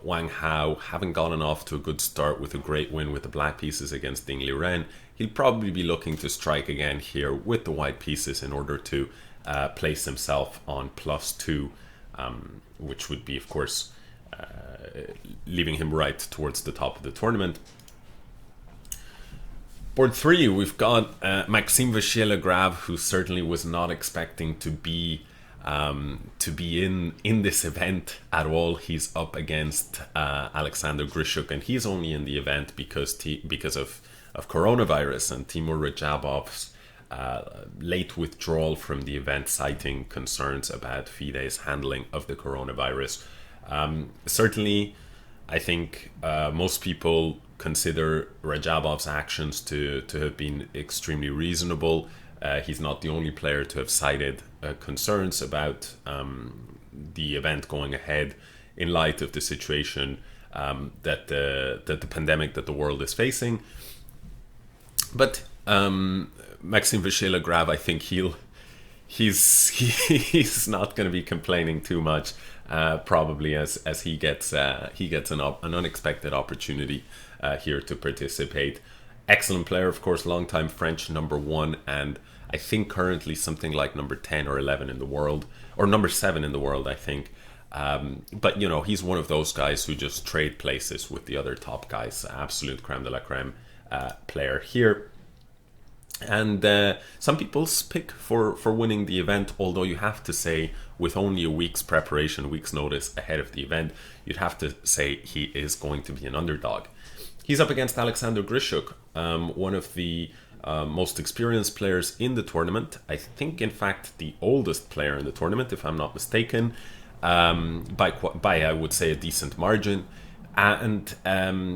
Wang Hao, having gotten off to a good start with a great win with the black pieces against Ding Liren, he'll probably be looking to strike again here with the white pieces in order to place himself on +2, which would be, of course, leaving him right towards the top of the tournament. Board 3, we've got Maxime Vachier-Lagrave, who certainly was not expecting to be in this event at all. He's up against Alexander Grischuk, and he's only in the event because of coronavirus and Timur Rajabov's late withdrawal from the event, citing concerns about FIDE's handling of the coronavirus. Certainly, I think most people consider Rajabov's actions to have been extremely reasonable. He's not the only player to have cited concerns about the event going ahead in light of the situation that the pandemic that the world is facing. But Maxime Vachier-Lagrave, I think he's not going to be complaining too much, probably as he gets an unexpected opportunity here to participate. Excellent player, of course, long-time French #1, and I think currently something like number 10 or 11 in the world, or number 7 in the world, I think. But, you know, he's one of those guys who just trade places with the other top guys. Absolute creme de la creme player here. And some people's pick for winning the event, although you have to say, with only a week's preparation, a week's notice ahead of the event, you'd have to say he is going to be an underdog. He's up against Alexander Grischuk, one of the most experienced players in the tournament. I think, in fact, the oldest player in the tournament, if I'm not mistaken, by I would say a decent margin. And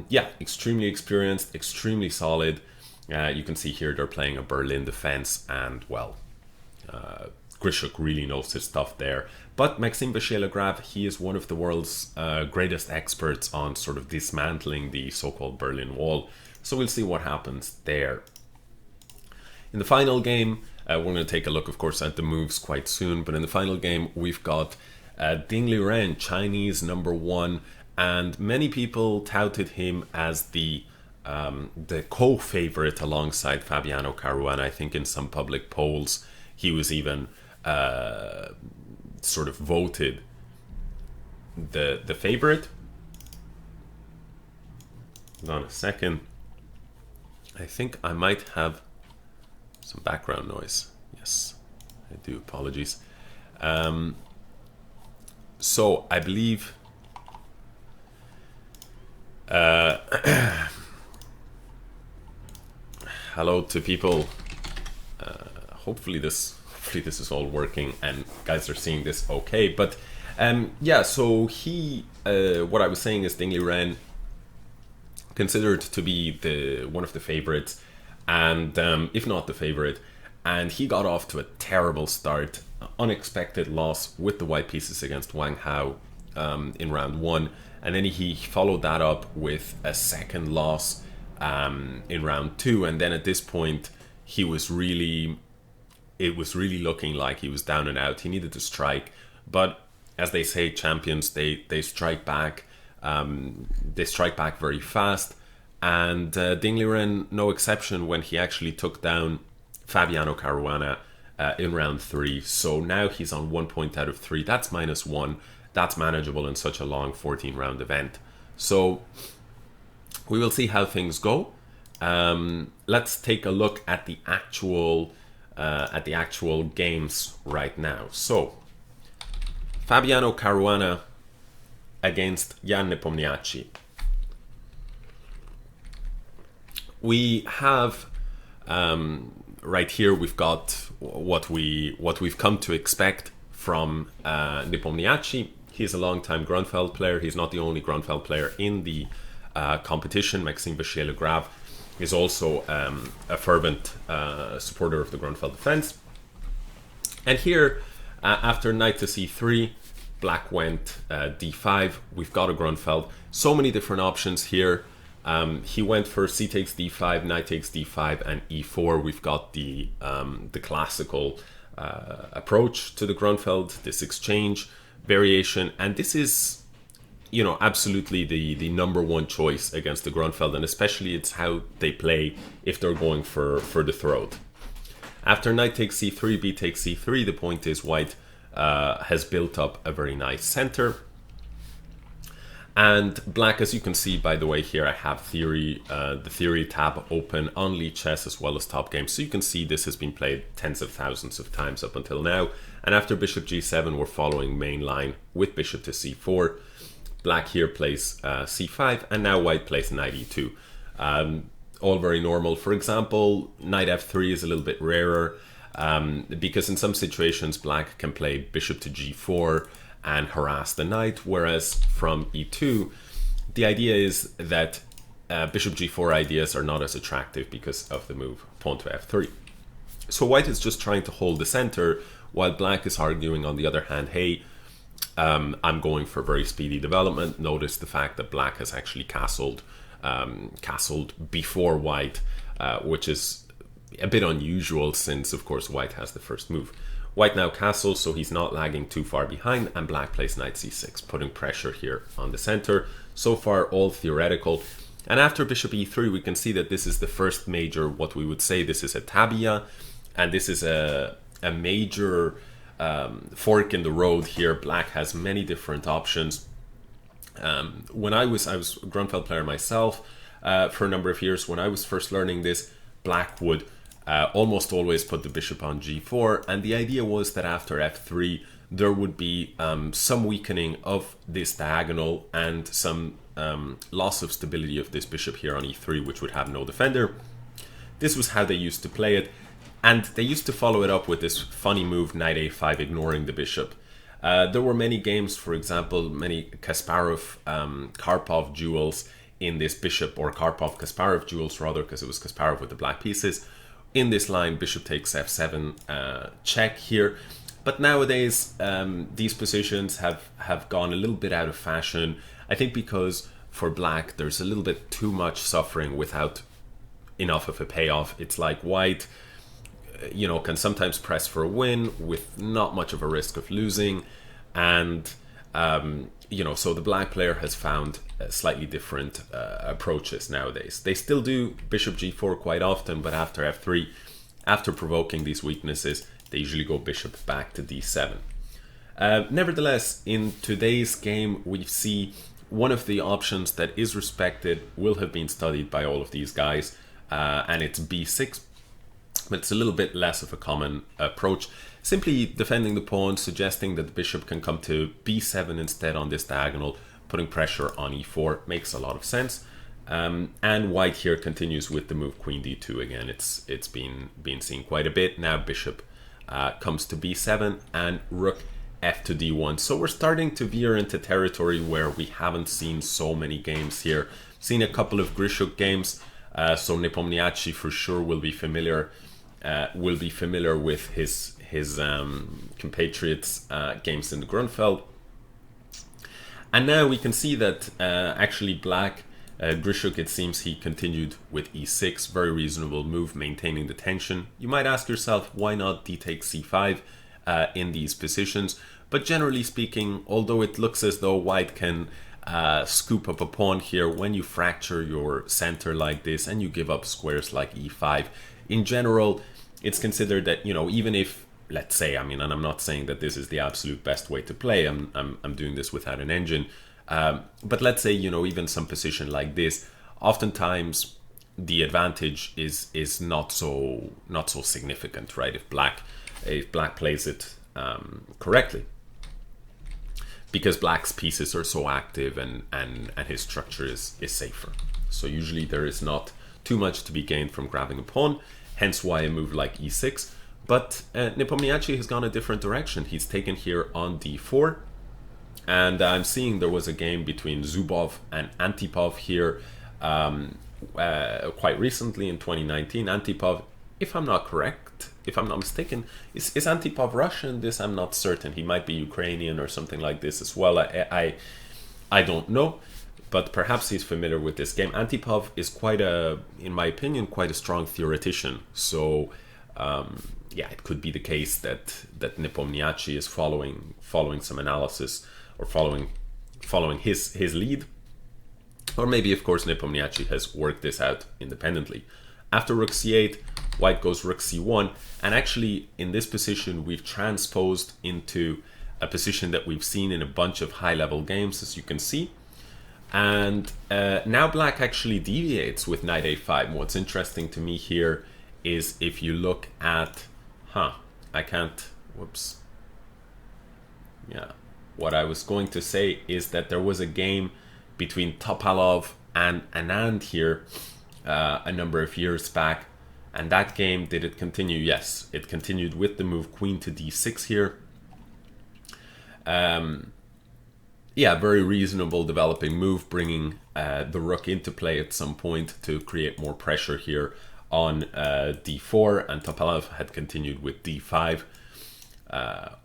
yeah, extremely experienced, extremely solid. You can see here they're playing a Berlin defense, and well, Grischuk really knows his stuff there. But Maxime Vachier-Lagrave, he is one of the world's greatest experts on sort of dismantling the so-called Berlin Wall. So we'll see what happens there. In the final game, we're going to take a look, of course, at the moves quite soon. But in the final game, we've got Ding Liren, Chinese #1, and many people touted him as the co-favorite alongside Fabiano Caruana. I think in some public polls he was even sort of voted the favorite. Hold on a second. I think I might have some background noise. Yes, I do. Apologies. So I believe hello to people. Hopefully this is all working and guys are seeing this okay. But yeah, so he what I was saying is Ding Liren considered to be one of the favorites, and if not the favorite, and he got off to a terrible start, unexpected loss with the white pieces against Wang Hao in round 1, and then he followed that up with a second loss in round 2, and then at this point it was really looking like he was down and out. He needed to strike, but as they say, champions, they strike back. They strike back very fast, and Ding Liren no exception when he actually took down Fabiano Caruana in round 3. So now he's on 1 point out of 3. That's -1. That's manageable in such a long 14-round event. So we will see how things go. Let's take a look at the actual games right now. So Fabiano Caruana against Jan Nepomniachtchi. We have right here we've got what we've come to expect from Nepomniachtchi. He's a long-time Grunfeld player. He's not the only Grunfeld player in the competition. Maxime Vachier-Lagrave is also a fervent supporter of the Grunfeld defense. And here, after knight to c3, black went d5. We've got a Grunfeld. So many different options here. He went for c takes d5, knight takes d5, and e4. We've got the classical approach to the Grunfeld, this exchange variation, and this is you know, absolutely the number one choice against the Grunfeld, and especially it's how they play if they're going for the throat. After knight takes c3, b takes c3, the point is white has built up a very nice center. And black, as you can see, by the way, here I have the theory tab open on Lichess as well as Top Game. So you can see this has been played tens of thousands of times up until now. And after bishop g7, we're following main line with bishop to c4. Black here plays c5, and now white plays knight e2. All very normal. For example, knight f3 is a little bit rarer because in some situations black can play bishop to g4 and harass the knight, whereas from e2 the idea is that bishop g4 ideas are not as attractive because of the move pawn to f3. So white is just trying to hold the center, while black is arguing on the other hand, hey, I'm going for very speedy development. Notice the fact that black has actually castled before white, which is a bit unusual since of course white has the first move. White now castles, so he's not lagging too far behind, and black plays knight c6, putting pressure here on the center. So far all theoretical. And after bishop e3 we can see that this is the first major, what we would say this is a tabia, and this is a major fork in the road here. Black has many different options. When I was a Grunfeld player myself for a number of years. When I was first learning this, black would almost always put the bishop on g4, and the idea was that after f3 there would be some weakening of this diagonal and some loss of stability of this bishop here on e3, which would have no defender. This was how they used to play it, and they used to follow it up with this funny move knight a5, ignoring the bishop. There were many games, for example, many Kasparov-Karpov duels in this bishop, or Karpov-Kasparov duels rather, because it was Kasparov with the black pieces. In this line, bishop takes f7 check here. But nowadays, these positions have gone a little bit out of fashion. I think because for black, there's a little bit too much suffering without enough of a payoff. It's like white, you know, can sometimes press for a win with not much of a risk of losing. And, you know, so the black player has found slightly different approaches nowadays. They still do bishop g4 quite often, but after f3, after provoking these weaknesses, they usually go bishop back to d7. Nevertheless, in today's game, we see one of the options that is respected, will have been studied by all of these guys, and it's b6. But it's a little bit less of a common approach. Simply defending the pawn, suggesting that the bishop can come to b7 instead on this diagonal, putting pressure on e4 makes a lot of sense. And white here continues with the move queen d2 again. It's been seen quite a bit. Now bishop comes to b7 and rook f to d1. So we're starting to veer into territory where we haven't seen so many games here. Seen a couple of Grischuk games, so Nepomniachtchi for sure will be familiar with his compatriots' games in the Grunfeld. And now we can see that actually black, Grischuk, it seems he continued with e6, very reasonable move, maintaining the tension. You might ask yourself, why not d takes c5 in these positions? But generally speaking, although it looks as though white can scoop up a pawn here, when you fracture your center like this and you give up squares like e5, in general, it's considered that, you know, even if, let's say, I mean, and I'm not saying that this is the absolute best way to play, I'm doing this without an engine, but let's say, you know, even some position like this, oftentimes the advantage is not so significant, right? If black plays it correctly, because black's pieces are so active and his structure is safer. So usually there is not too much to be gained from grabbing a pawn, hence why a move like e6. But Nepomniachtchi has gone a different direction. He's taken here on d4, and I'm seeing there was a game between Zubov and Antipov here quite recently in 2019. Antipov, if I'm not mistaken, is Antipov Russian? This I'm not certain. He might be Ukrainian or something like this as well. I don't know, but perhaps he's familiar with this game. Antipov is in my opinion, quite a strong theoretician. So yeah, it could be the case that Nepomniachtchi is following some analysis or following following his lead. Or maybe, of course, Nepomniachtchi has worked this out independently. After rook c8, white goes rook c1. And actually, in this position, we've transposed into a position that we've seen in a bunch of high-level games, as you can see. And now black actually deviates with knight a5. And what's interesting to me here is if you look at... I can't... Whoops. Yeah. What I was going to say is that there was a game between Topalov and Anand here a number of years back. And that game, did it continue? Yes, it continued with the move queen to d6 here. Yeah, very reasonable developing move, bringing the rook into play at some point to create more pressure here on d4. And Topalov had continued with d5.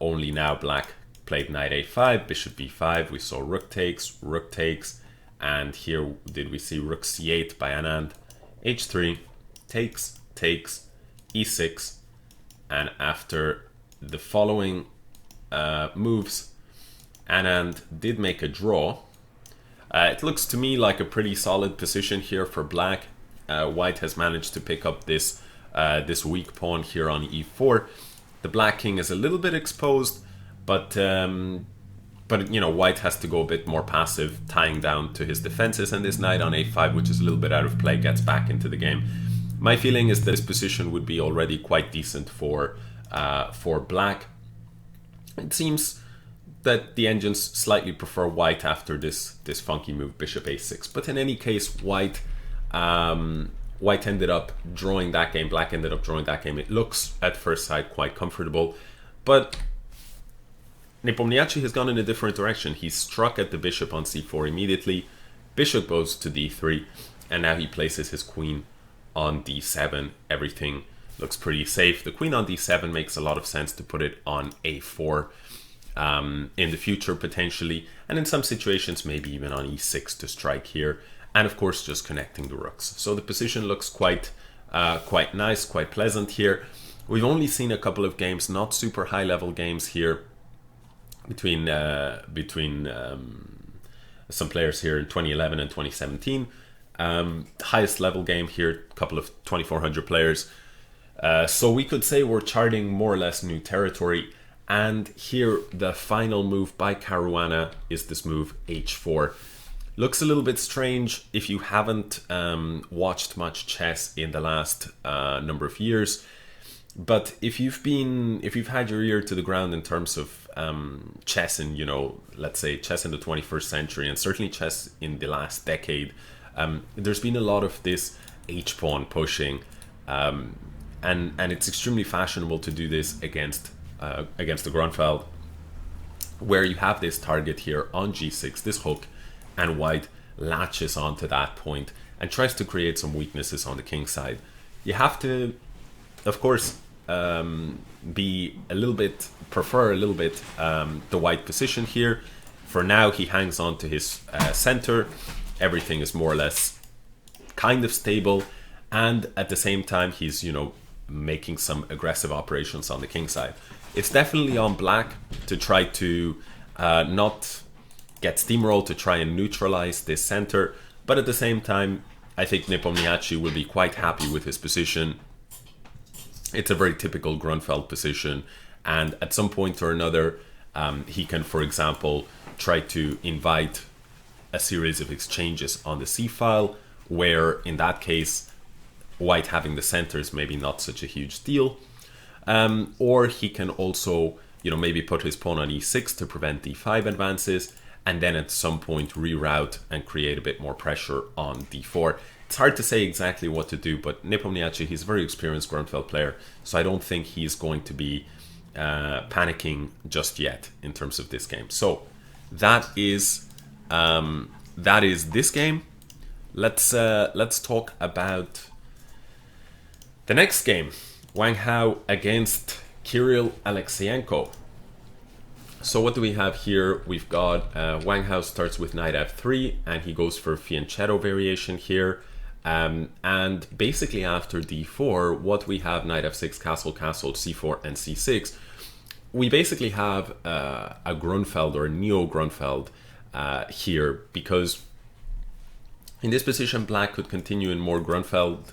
Only now black played knight a5, bishop b5. We saw rook takes, and here did we see rook c8 by Anand, h3, takes, e6, and after the following moves, Anand did make a draw. It looks to me like a pretty solid position here for black. White has managed to pick up this weak pawn here on e4. The black king is a little bit exposed, but you know, white has to go a bit more passive, tying down to his defenses, and this knight on a5, which is a little bit out of play, gets back into the game. My feeling is that this position would be already quite decent for black. It seems that the engines slightly prefer white after this funky move, bishop a6. But in any case, white ended up drawing that game. Black ended up drawing that game. It looks at first sight quite comfortable, but Nepomniachtchi has gone in a different direction. He struck at the bishop on c4 immediately. Bishop goes to d3, and now he places his queen on d7. Everything looks pretty safe. The queen on d7 makes a lot of sense to put it on a4 in the future potentially, and in some situations maybe even on e6 to strike here, and of course just connecting the rooks. So the position looks quite nice, quite pleasant here. We've only seen a couple of games, not super high level games here, between some players here in 2011 and 2017. Highest level game here, a couple of 2,400 players. So we could say we're charting more or less new territory. And here the final move by Caruana is this move h4. Looks a little bit strange if you haven't watched much chess in the last number of years. But if you've had your ear to the ground in terms of chess in, let's say chess in the 21st century, and certainly chess in the last decade, there's been a lot of this h-pawn pushing, and it's extremely fashionable to do this against the Grunfeld, where you have this target here on g6, this hook, and white latches onto that point and tries to create some weaknesses on the king side. You have to, of course, prefer a little bit the white position here. For now, he hangs on to his center. Everything is more or less kind of stable, and at the same time, he's making some aggressive operations on the king side. It's definitely on black to try to not get steamrolled, to try and neutralize this center, but at the same time, I think Nepomniachtchi will be quite happy with his position. It's a very typical Grunfeld position, and at some point or another, he can, for example, try to invite a series of exchanges on the c-file, where in that case, white having the center is maybe not such a huge deal. Or he can also, maybe put his pawn on e6 to prevent d5 advances, and then at some point reroute and create a bit more pressure on d4. It's hard to say exactly what to do, but Nepomniachtchi, he's a very experienced Grunfeld player, so I don't think he's going to be panicking just yet in terms of this game. So that is this game. Let's talk about the next game. Wang Hao against Kirill Alekseenko. So what do we have here? We've got Wang Hao starts with knight f3, and he goes for fianchetto variation here. And basically after d4, what we have, knight f6, castle, castle, c4, and c6, we basically have a Grunfeld or a neo-Grunfeld here, because in this position, black could continue in more Grunfeld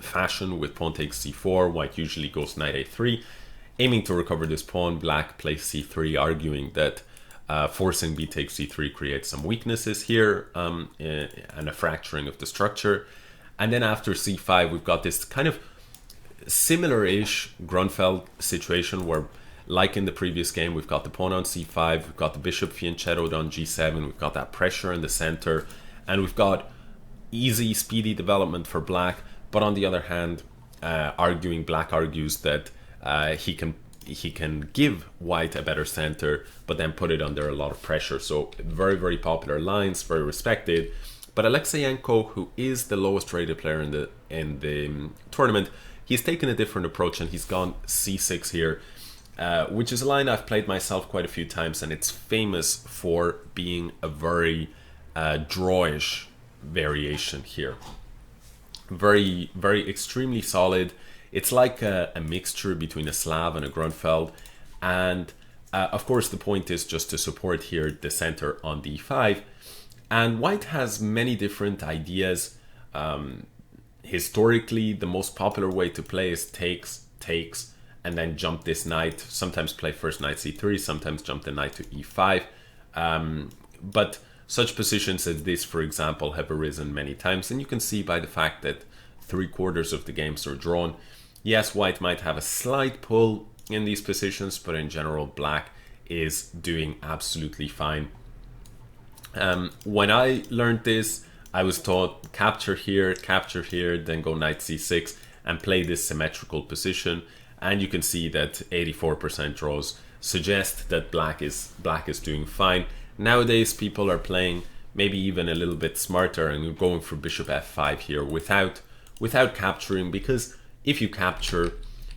fashion with pawn takes c4. White usually goes knight a3. Aiming to recover this pawn, black plays c3, arguing that forcing b takes c3 creates some weaknesses here and a fracturing of the structure. And then after c5, we've got this kind of similar-ish Grunfeld situation where, like in the previous game, we've got the pawn on c5, we've got the bishop fianchettoed on g7, we've got that pressure in the center, and we've got easy, speedy development for black. But on the other hand, black argues that he can give white a better center, but then put it under a lot of pressure. So very, very popular lines, very respected. But Alekseenko, who is the lowest rated player in the tournament, he's taken a different approach, and he's gone c6 here, which is a line I've played myself quite a few times, and it's famous for being a very drawish variation here. Very, very extremely solid. It's like a mixture between a Slav and a Grunfeld, and of course the point is just to support here the center on d5. And white has many different ideas. Historically, the most popular way to play is takes, and then jump this knight. Sometimes play first knight c3, sometimes jump the knight to e5. But such positions as this, for example, have arisen many times, and you can see by the fact that 3/4 of the games are drawn. Yes, white might have a slight pull in these positions, but in general, black is doing absolutely fine. When I learned this, I was taught capture here, then go knight c6 and play this symmetrical position. And you can see that 84% draws suggest that black is doing fine. Nowadays, people are playing maybe even a little bit smarter and going for bishop f5 here without capturing, because if you capture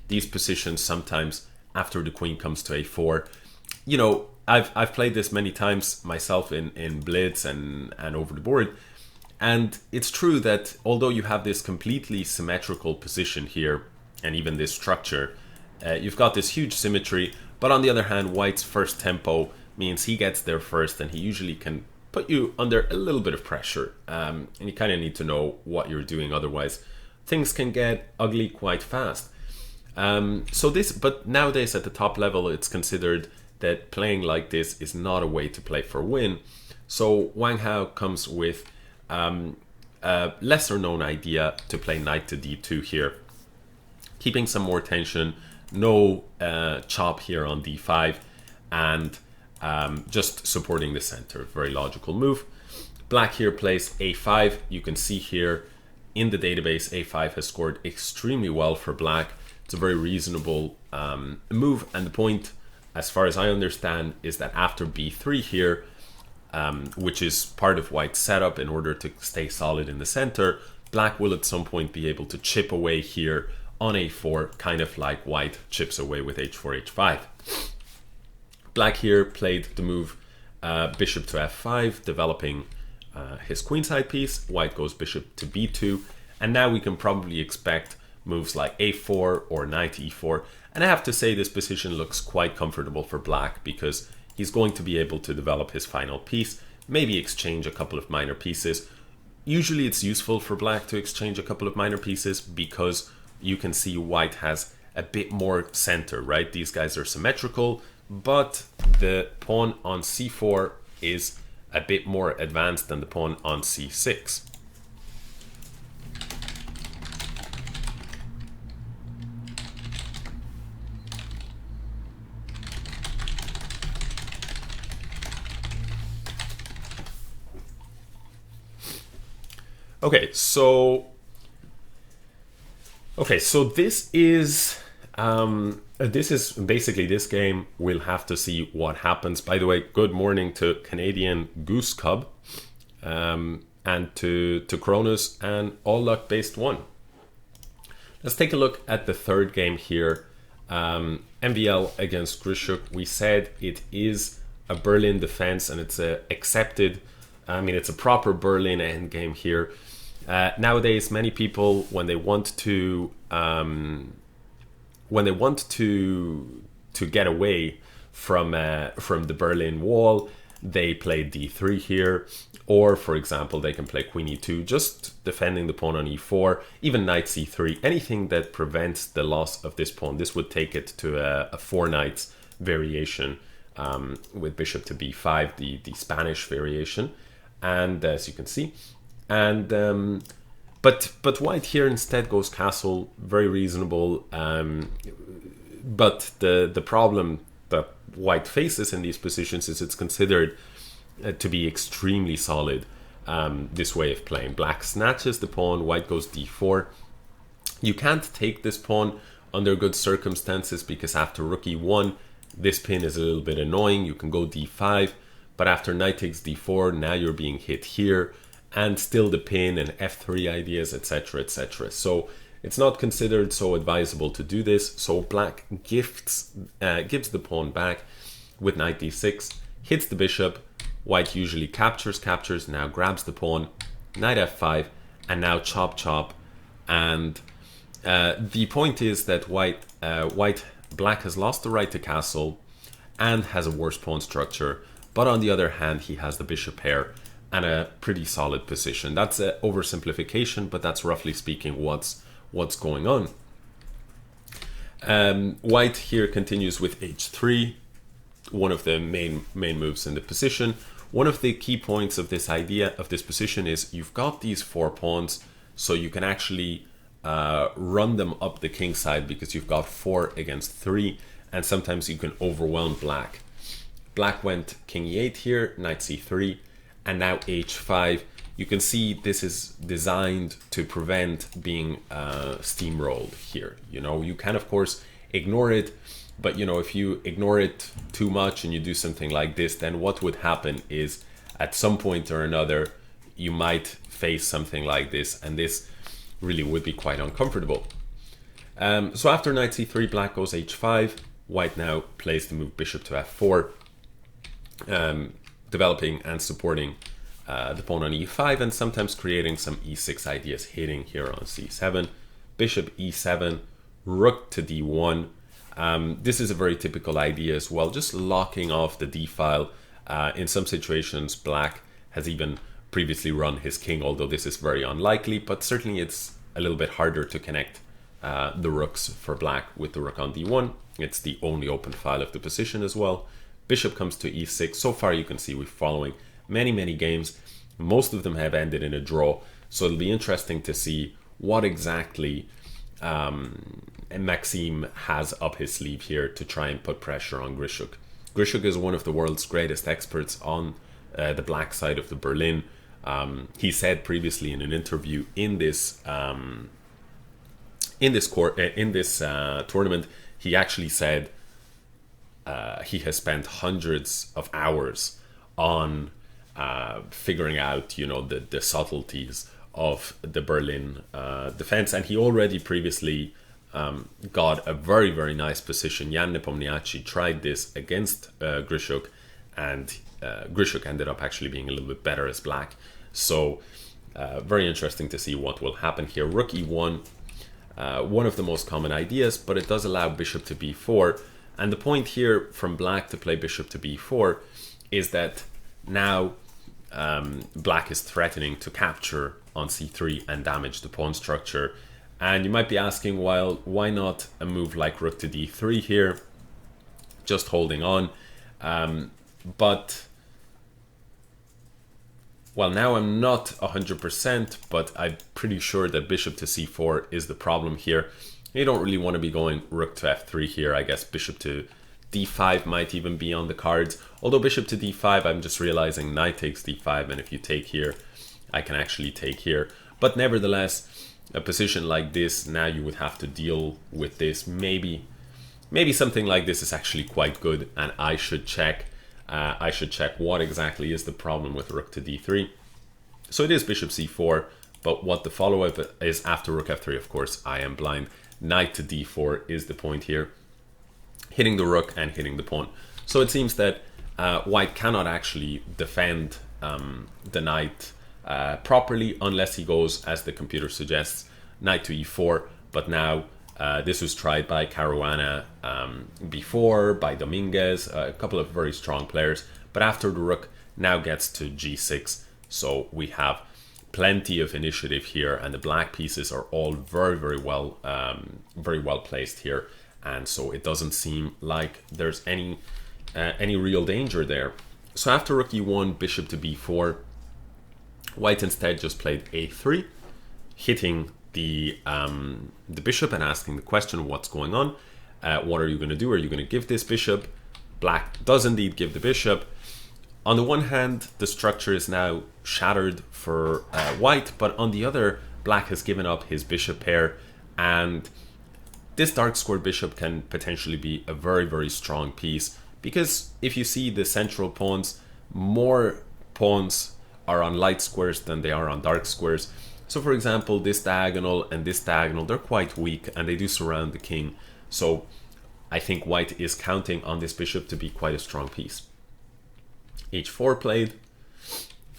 these positions sometimes after the queen comes to a4, you know, I've played this many times myself in Blitz and over the board, and it's true that although you have this completely symmetrical position here and even this structure, you've got this huge symmetry, but on the other hand, white's first tempo means he gets there first, and he usually can put you under a little bit of pressure, and you kind of need to know what you're doing, otherwise things can get ugly quite fast. But nowadays at the top level, it's considered that playing like this is not a way to play for a win. So Wang Hao comes with a lesser known idea to play knight to d2 here, keeping some more tension, no chop here on d5, and just supporting the center. Very logical move. Black here plays a5. You can see here in the database, a5 has scored extremely well for black. It's a very reasonable move, and the point, as far as I understand, is that after b3 here, which is part of white's setup in order to stay solid in the center, black will at some point be able to chip away here on a4, kind of like white chips away with h4, h5. Black here played the move bishop to f5, developing his queenside piece. White goes bishop to b2, and now we can probably expect moves like a4 or knight e4. And I have to say this position looks quite comfortable for black, because he's going to be able to develop his final piece, maybe exchange a couple of minor pieces. Usually it's useful for black to exchange a couple of minor pieces because you can see white has a bit more center, right? These guys are symmetrical, but the pawn on c4 is a bit more advanced than the pawn on c6. Okay, so this is basically this game. We'll have to see what happens. By the way, good morning to Canadian Goose Cub, and to Cronus and All Luck Based One. Let's take a look at the third game here. MVL against Grischuk. We said it is a Berlin defense, and it's accepted. I mean, it's a proper Berlin endgame here. Nowadays, many people, when they want to get away from the Berlin Wall, they play d3 here, or for example they can play queen e2, just defending the pawn on e4, even knight c3, anything that prevents the loss of this pawn. This would take it to a 4 knights variation with bishop to b5, the Spanish variation, and as you can see, and but white here instead goes castle, very reasonable, but the problem that white faces in these positions is it's considered to be extremely solid, this way of playing. Black snatches the pawn, white goes d4. You can't take this pawn under good circumstances because after rook e1, this pin is a little bit annoying. You can go d5, but after knight takes d4, now you're being hit here, and still the pin and f3 ideas, etc, etc. So it's not considered so advisable to do this. So black gives the pawn back with knight d6, hits the bishop. White usually captures, now grabs the pawn, knight f5, and now chop chop. And the point is that black has lost the right to castle and has a worse pawn structure, but on the other hand he has the bishop pair and a pretty solid position. That's an oversimplification, but that's roughly speaking what's going on. White here continues with h3, one of the main moves in the position. One of the key points of this idea of this position is you've got these 4 pawns, so you can actually run them up the king side because you've got 4 against 3, and sometimes you can overwhelm black. Black went king e8 here, knight c3, and now h5. You can see this is designed to prevent being steamrolled here. You know, you can of course ignore it, but you know, if you ignore it too much and you do something like this, then what would happen is at some point or another you might face something like this, and this really would be quite uncomfortable. So after knight c3, black goes h5. White now plays the move bishop to f4, developing and supporting the pawn on e5, and sometimes creating some e6 ideas, hitting here on c7, bishop e7, rook to d1. This is a very typical idea as well, just locking off the d-file. In some situations, black has even previously run his king, although this is very unlikely, but certainly it's a little bit harder to connect the rooks for black with the rook on d1. It's the only open file of the position as well. Bishop comes to e6. So far you can see we're following many games. Most of them have ended in a draw, so it'll be interesting to see what exactly Maxime has up his sleeve here to try and put pressure on Grischuk. Grischuk is one of the world's greatest experts on the black side of the Berlin. He said previously in an interview in this tournament, he actually said he has spent hundreds of hours on figuring out, you know, the subtleties of the Berlin defense, and he already previously got a very nice position. Jan Nepomniachtchi tried this against Grischuk, and Grischuk ended up actually being a little bit better as black. So very interesting to see what will happen here. Rook e1, one of the most common ideas, but it does allow bishop to b4. And the point here from black to play bishop to b4 is that now black is threatening to capture on c3 and damage the pawn structure. And you might be asking, well, why not a move like rook to d3 here, just holding on? But well, now I'm not 100%, but I'm pretty sure that bishop to c4 is the problem here. You don't really want to be going rook to f3 here. I guess bishop to d5 might even be on the cards. Although bishop to d5, I'm just realizing knight takes d5, and if you take here, I can actually take here. But nevertheless, a position like this, now you would have to deal with this. Maybe something like this is actually quite good, and I should check. What exactly is the problem with rook to d3. So it is bishop c4, but what the follow-up is after rook f3, of course, I am blind. Knight to d4 is the point here, hitting the rook and hitting the pawn. So it seems that white cannot actually defend the knight properly unless he goes, as the computer suggests, knight to e4. But now this was tried by Caruana before, by Dominguez, a couple of very strong players, But after the rook now gets to g6, so we have plenty of initiative here, and the black pieces are all very well placed here, and so it doesn't seem like there's any real danger there. So after rook e1, bishop to b4, white instead just played a3, hitting the bishop and asking the question, what's going on? What are you going to do? Are you going to give this bishop? Black does indeed give the bishop. On the one hand, the structure is now shattered for white, but on the other, black has given up his bishop pair, and this dark squared bishop can potentially be a very strong piece, because if you see the central pawns, more pawns are on light squares than they are on dark squares. So for example, this diagonal and this diagonal, they're quite weak and they do surround the king. So I think white is counting on this bishop to be quite a strong piece. h4 played,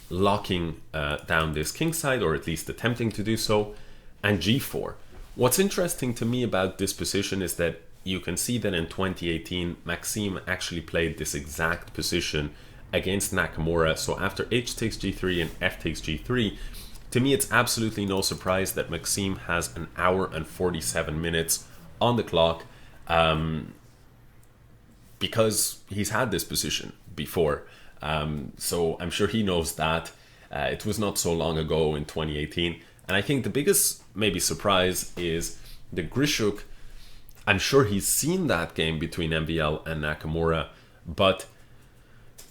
locking down this king side, or at least attempting to do so, and g4. What's interesting to me about this position is that you can see that in 2018, Maxime actually played this exact position against Nakamura. So after h takes g3 and f takes g3, to me it's absolutely no surprise that Maxime has an hour and 47 minutes on the clock, because he's had this position before. So I'm sure he knows that. It was not so long ago in 2018. And I think the biggest maybe surprise is the Grischuk. I'm sure he's seen that game between MVL and Nakamura, but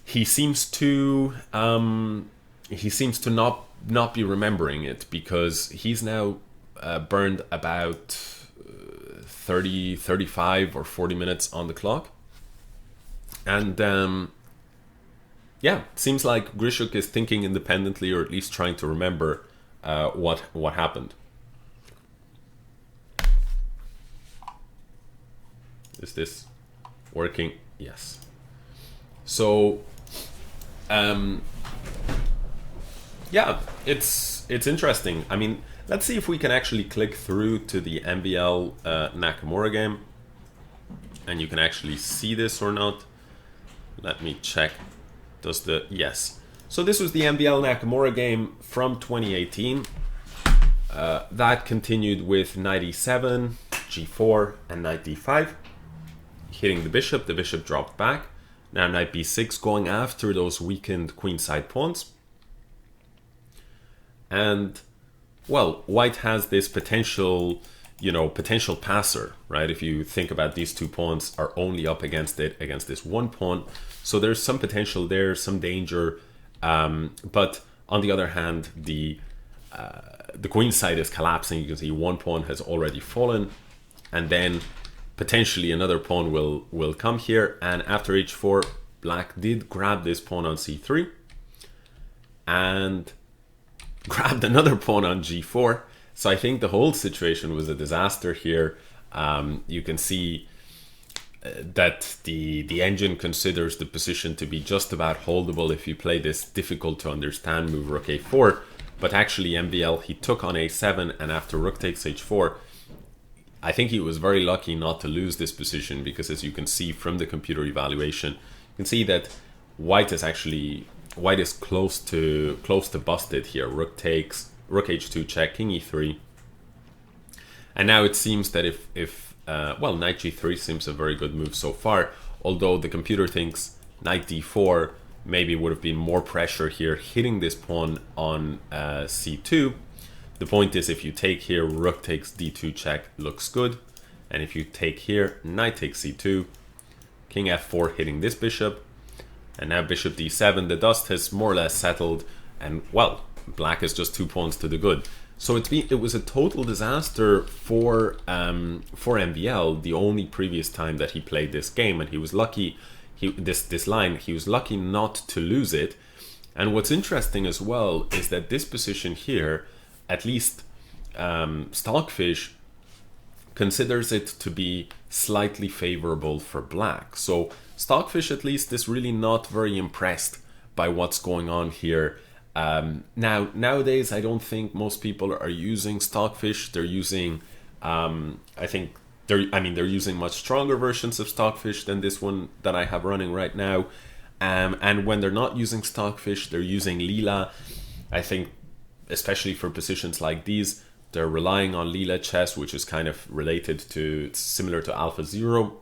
he seems to not be remembering it, because he's now burned about 30, 35 or 40 minutes on the clock. And yeah, it seems like Grischuk is thinking independently, or at least trying to remember what happened. Is this working? Yes. So yeah, it's interesting. I mean, let's see if we can actually click through to the MVL Nakamura game, and you can actually see this or not. Let me check. Yes. So this was the MVL Nakamura game from 2018. That continued with knight e7, g4, and knight d5. Hitting the bishop dropped back. Now knight b6, going after those weakened queenside pawns. And, well, white has this potential passer, right? If you think about these two pawns are only up against this one pawn. So there's some potential there, some danger. But on the other hand, the queen side is collapsing. You can see one pawn has already fallen, and then potentially another pawn will come here. And after h4, black did grab this pawn on c3 and grabbed another pawn on g4. So I think the whole situation was a disaster here. You can see that the engine considers the position to be just about holdable if you play this difficult to understand move rook a4. But actually MVL, he took on a7, and after rook takes h4, I think he was very lucky not to lose this position, because as you can see from the computer evaluation, you can see that white is close to busted here. Rook takes, rook h2 check, king e3. And now it seems that if knight g3 seems a very good move so far, although the computer thinks knight d4 maybe would have been more pressure here, hitting this pawn on c2. The point is, if you take here, rook takes d2 check, looks good. And if you take here, knight takes c2, king f4 hitting this bishop. And now bishop d7, the dust has more or less settled. And, well, black is just 2 pawns to the good. So it was a total disaster for MVL, the only previous time that he played this game. And he was lucky, he was lucky not to lose it. And what's interesting as well is that this position here, at least Stockfish considers it to be slightly favorable for black. So Stockfish at least is really not very impressed by what's going on here. Nowadays, I don't think most people are using Stockfish. They're using, they're using much stronger versions of Stockfish than this one that I have running right now. And when they're not using Stockfish, they're using Lila. I think, especially for positions like these, they're relying on Lila chess, which is kind of related to, it's similar to AlphaZero.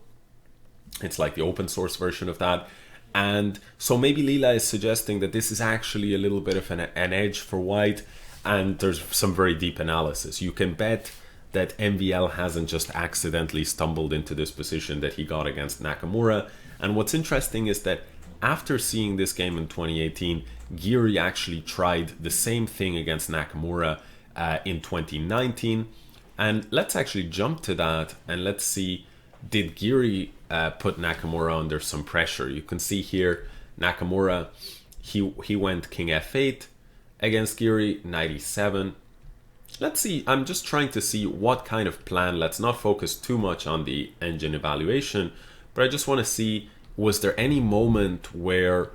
It's like the open source version of that. And so maybe Lila is suggesting that this is actually a little bit of an edge for white. And there's some very deep analysis. You can bet that MVL hasn't just accidentally stumbled into this position that he got against Nakamura. And what's interesting is that after seeing this game in 2018, Giri actually tried the same thing against Nakamura in 2019. And let's actually jump to that and let's see, did Giri put Nakamura under some pressure? You can see here, Nakamura, he went King F8 against Giri, Knight E7. Let's see, I'm just trying to see what kind of plan. Let's not focus too much on the engine evaluation, but I just want to see, was there any moment where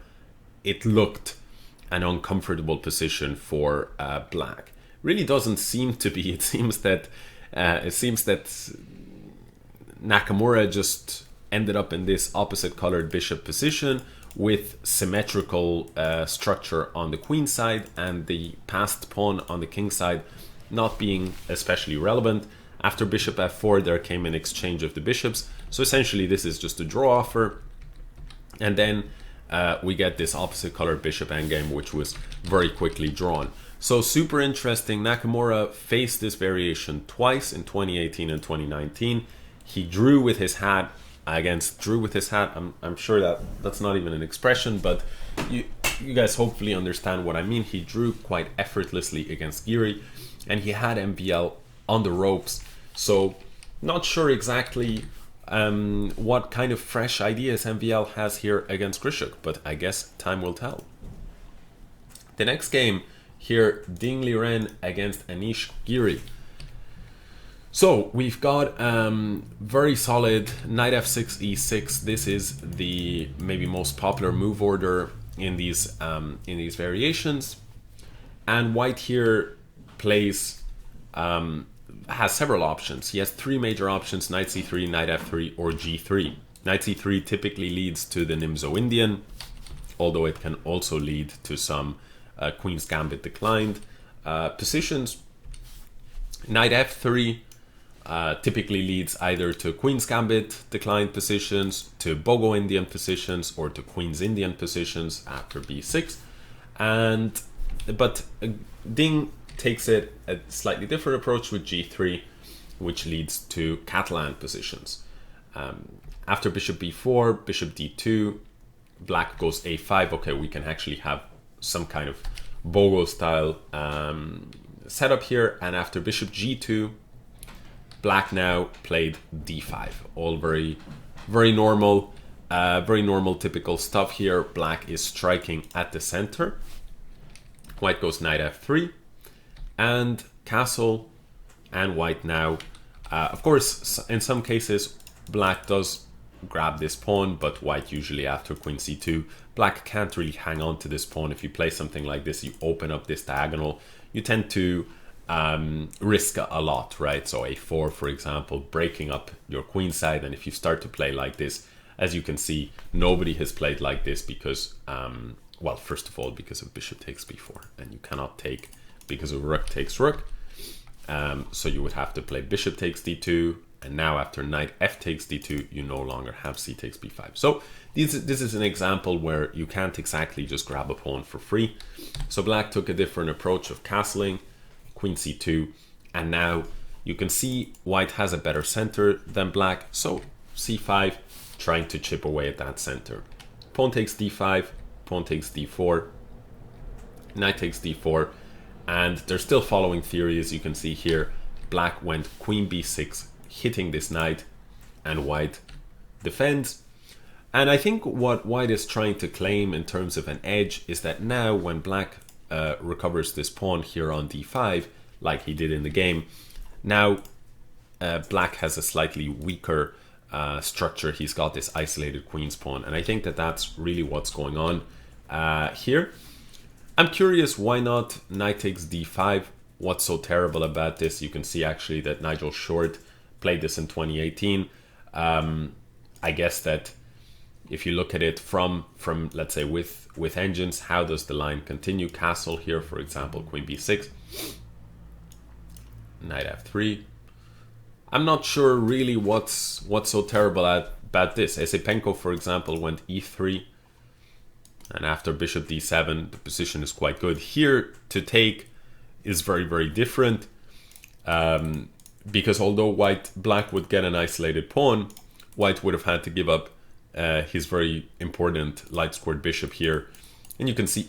it looked an uncomfortable position for black? Really doesn't seem to be. It seems that Nakamura just ended up in this opposite colored bishop position with symmetrical structure on the queen side and the passed pawn on the king side not being especially relevant. After bishop f4, there came an exchange of the bishops. So essentially this is just a draw offer. And then we get this opposite colored bishop endgame, which was very quickly drawn. So super interesting. Nakamura faced this variation twice in 2018 and 2019. He drew with his hat drew with his hat. I'm sure that's not even an expression, but you guys hopefully understand what I mean. He drew quite effortlessly against Giri, and he had MVL on the ropes. So not sure exactly what kind of fresh ideas MVL has here against Grischuk, but I guess time will tell. The next game here, Ding Liren against Anish Giri. So we've got very solid knight f6, e6. This is the maybe most popular move order in these variations, and white here plays has several options. He has three major options: knight c3, knight f3, or g3. Knight c3 typically leads to the Nimzo Indian, although it can also lead to some Queen's Gambit declined positions. Knight f3 typically leads either to Queen's Gambit declined positions, to Bogo Indian positions, or to Queen's Indian positions after b6. But Ding takes it a slightly different approach with g3, which leads to Catalan positions. After bishop b4, bishop d2, black goes a5. Okay, we can actually have some kind of Bogo style setup here. And after bishop g2, black now played d5. All very normal, typical stuff here. Black is striking at the center. White goes knight f3 and castle, and white now, of course, in some cases, black does grab this pawn, but white usually after queen c2. Black can't really hang on to this pawn. If you play something like this, you open up this diagonal, you tend to risk a lot, right? So a4, for example, breaking up your queen side. And if you start to play like this, as you can see, nobody has played like this because, well, first of all, because of bishop takes b4, and you cannot take because of rook takes rook. So you would have to play bishop takes d2, and now after knight f takes d2, you no longer have c takes b5. So this is an example where you can't exactly just grab a pawn for free. So black took a different approach of castling, queen c2, and now you can see white has a better center than black. So c5, trying to chip away at that center. Pawn takes d5, pawn takes d4, knight takes d4, and they're still following theory. As you can see here, black went queen b6, hitting this knight, and white defends. And I think what white is trying to claim in terms of an edge is that now when black recovers this pawn here on d5, like he did in the game, now black has a slightly weaker structure. He's got this isolated queen's pawn, and I think that that's really what's going on here. I'm curious, why not knight takes d5? What's so terrible about this? You can see actually that Nigel Short played this in 2018. I guess that if you look at it from let's say with engines, how does the line continue? Castle here, for example, queen b6, knight f3. I'm not sure really what's so terrible about this. Alekseenko, for example, went e3, and after bishop d7, the position is quite good. Here, to take is very, very different, because although black would get an isolated pawn, white would have had to give up his very important light squared bishop here, and you can see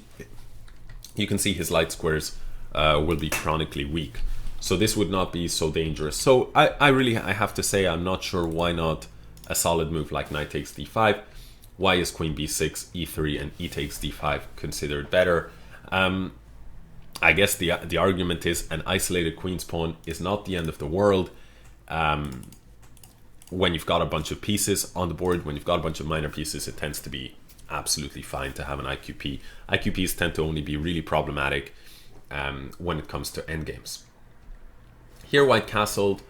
his light squares will be chronically weak. So this would not be so dangerous. So I have to say, I'm not sure why not a solid move like knight takes d5. Why is queen b6, e3, and e takes d5 considered better? I guess the argument is an isolated queen's pawn is not the end of the world. When you've got a bunch of pieces on the board, when you've got a bunch of minor pieces, it tends to be absolutely fine to have an IQP. IQPs tend to only be really problematic when it comes to endgames. Here white castled,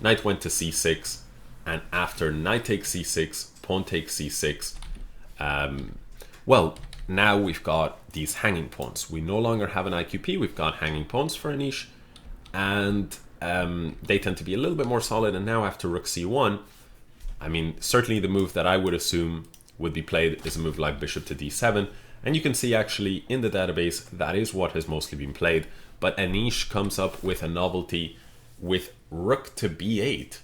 knight went to c6, and after knight takes c6, pawn takes c6, well, now we've got these hanging pawns. We no longer have an IQP, we've got hanging pawns for Anish, and they tend to be a little bit more solid. And now after rook c1, I mean, certainly the move that I would assume would be played is a move like bishop to d7, and you can see actually in the database that is what has mostly been played. But Anish comes up with a novelty with rook to b8.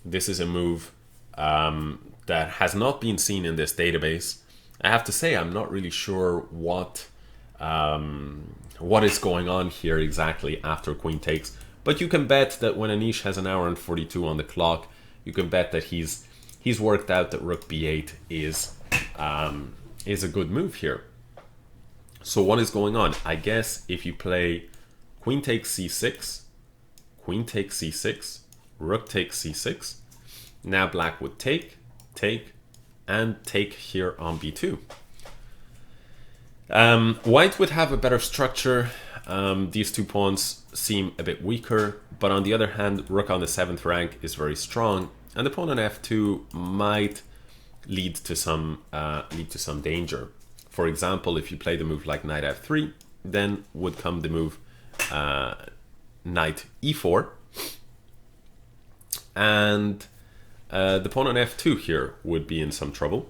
This is a move that has not been seen in this database. I have to say, I'm not really sure what is going on here exactly after queen takes. But you can bet that when Anish has an hour and 42 on the clock, you can bet that he's worked out that rook b8 is a good move here. So what is going on? I guess if you play queen takes c6, queen takes c6, rook takes c6, now black would take, and take here on b2. White would have a better structure. These two pawns seem a bit weaker, but on the other hand, rook on the 7th rank is very strong, and the pawn on f2 might lead to some danger. For example, if you play the move like knight f3, then would come the move knight e4, and the pawn on f2 here would be in some trouble.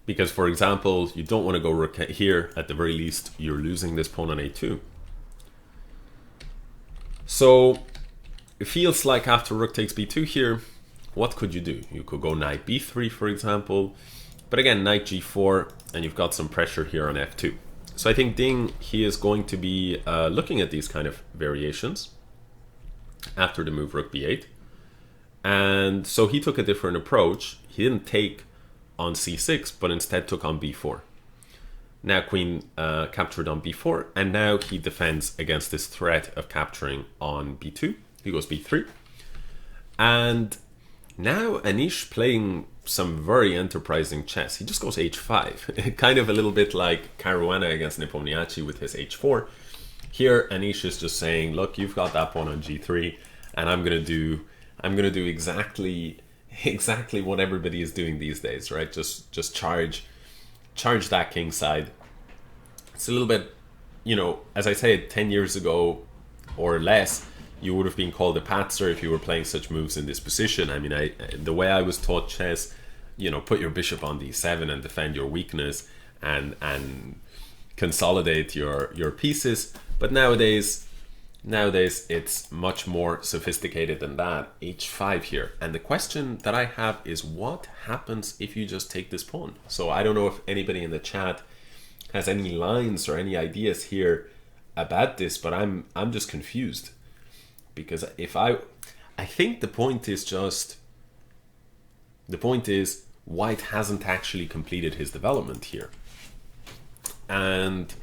Because, for example, you don't want to go rook here. At the very least, you're losing this pawn on a2. So it feels like after rook takes b2 here, what could you do? You could go knight b3, for example. But again, knight g4, and you've got some pressure here on f2. So I think Ding, he is going to be looking at these kind of variations after the move rook b8. And so he took a different approach. He didn't take on c6, but instead took on b4. Now queen captured on b4, and now he defends against this threat of capturing on b2. He goes b3. And now Anish playing some very enterprising chess. He just goes h5. Kind of a little bit like Caruana against Nepomniachtchi with his h4. Here Anish is just saying, look, you've got that pawn on g3, and I'm gonna do exactly what everybody is doing these days, right? Just charge that king side. It's a little bit, you know, as I said, 10 years ago or less, you would have been called a patzer if you were playing such moves in this position. I mean, the way I was taught chess, you know, put your bishop on d7 and defend your weakness and consolidate your pieces. But nowadays it's much more sophisticated than that. h5 here. And the question that I have is, what happens if you just take this pawn? So I don't know if anybody in the chat has any lines or any ideas here about this, but I'm just confused. Because if I think the point is white hasn't actually completed his development here. And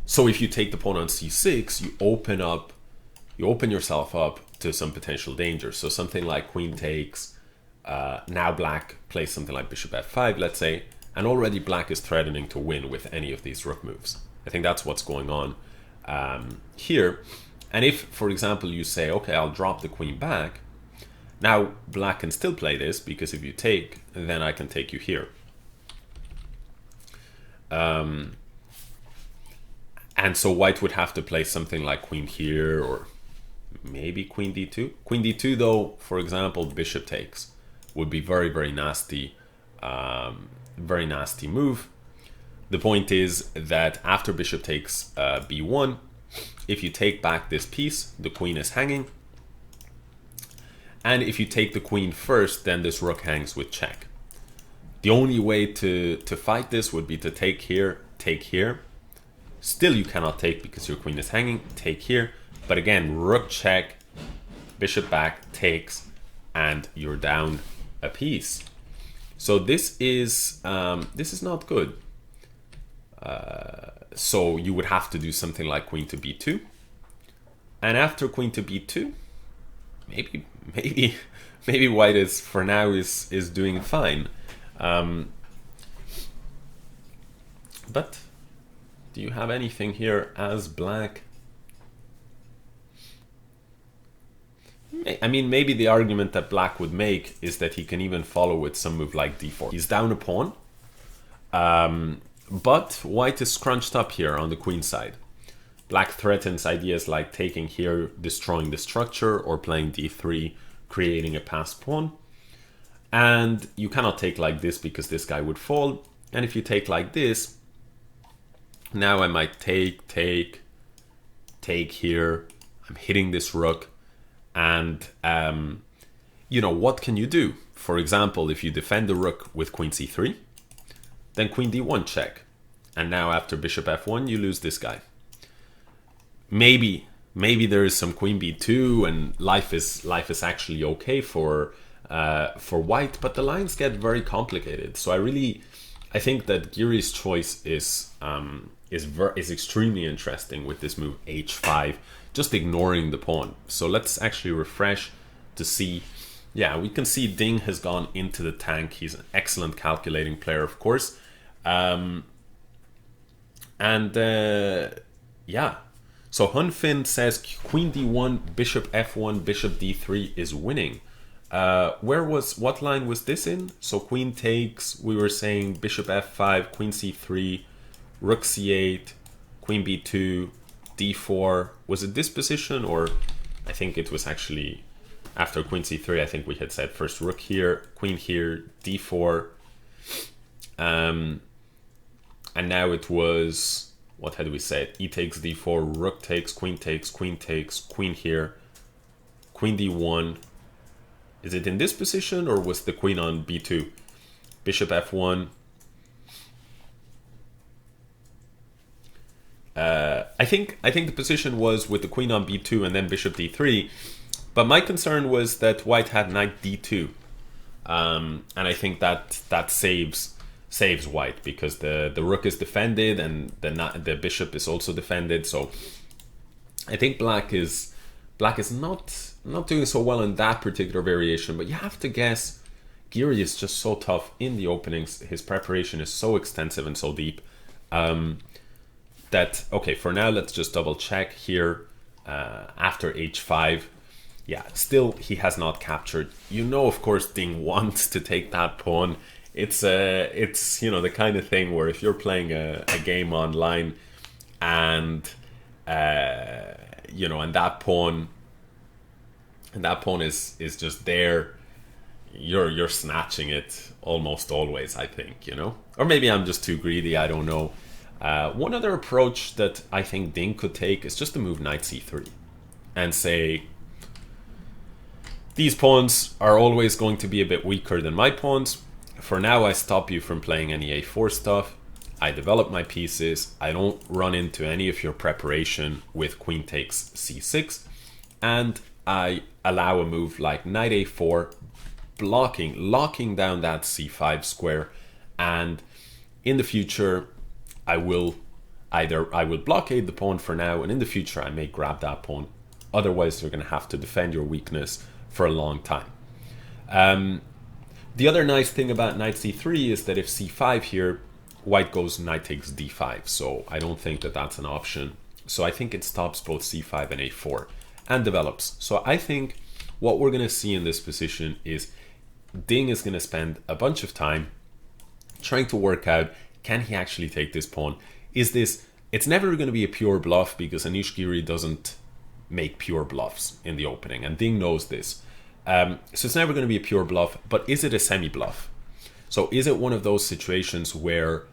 so if you take the pawn on c6, you open yourself up to some potential danger. So something like queen takes, Now black plays something like bishop f5, let's say, and already black is threatening to win with any of these rook moves. I think that's what's going on here. And if, for example, you say, okay, I'll drop the queen back, now black can still play this, because if you take, then I can take you here. And so white would have to play something like queen here, or maybe queen d2. Queen d2, though, for example, bishop takes would be very, very nasty move. The point is that after bishop takes b1, if you take back this piece, the queen is hanging. And if you take the queen first, then this rook hangs with check. The only way to fight this would be to take here, take here. Still you cannot take because your queen is hanging, take here. But again, rook check, bishop back, takes, and you're down a piece. So this is not good. So you would have to do something like queen to b2. And after queen to b2, maybe white is, for now, is doing fine. But do you have anything here as black? I mean, maybe the argument that black would make is that he can even follow with some move like d4. He's down a pawn, but white is scrunched up here on the queen side. Black threatens ideas like taking here, destroying the structure, or playing d3, creating a passed pawn. And you cannot take like this because this guy would fall. And if you take like this, now I might take here. I'm hitting this rook. And, you know, what can you do? For example, if you defend the rook with queen c3, then queen d1 check. And now after bishop f1, you lose this guy. Maybe there is some queen b2 and life is actually okay for white, but the lines get very complicated. So I think that Giri's choice is extremely interesting with this move h5, just ignoring the pawn. So let's actually refresh to see. Yeah, we can see Ding has gone into the tank. He's an excellent calculating player, of course. Yeah. So Hunfin says queen d1, bishop f1, bishop d3 is winning. What line was this in? So queen takes, we were saying bishop f5, queen c3, rook c8, queen b2, d4. Was it this position, or I think it was actually after queen c3, I think we had said first rook here, queen here, d4. And now it was, what had we said? E takes d4, rook takes, queen takes, queen here, queen d1. Is it in this position, or was the queen on b2? Bishop f1. I think the position was with the queen on b2 and then bishop d3. But my concern was that white had knight d2, and I think that saves white, because the rook is defended and the bishop is also defended. So I think black is not doing so well in that particular variation. But you have to guess, Giri is just so tough in the openings. His preparation is so extensive and so deep that, okay, for now let's just double check here after h5. Yeah, still he has not captured. You know, of course, Ding wants to take that pawn. It's you know, the kind of thing where if you're playing a game online and you know, and that pawn is just there, you're snatching it almost always, I think, you know. Or maybe I'm just too greedy, I don't know. One other approach that I think Ding could take is just to move knight c3 and say, these pawns are always going to be a bit weaker than my pawns. For now, I stop you from playing any a4 stuff. I develop my pieces. I don't run into any of your preparation with queen takes c6. And I allow a move like knight a4, locking down that c5 square. And in the future, I will blockade the pawn for now, and in the future I may grab that pawn. Otherwise, you're going to have to defend your weakness for a long time. The other nice thing about knight c3 is that if c5 here, white goes knight takes d5. So I don't think that that's an option. So I think it stops both c5 and a4 and develops. So I think what we're going to see in this position is Ding is going to spend a bunch of time trying to work out, can he actually take this pawn? Is this, it's never going to be a pure bluff because Anish Giri doesn't make pure bluffs in the opening, and Ding knows this. So it's never going to be a pure bluff, but is it a semi-bluff? So is it one of those situations where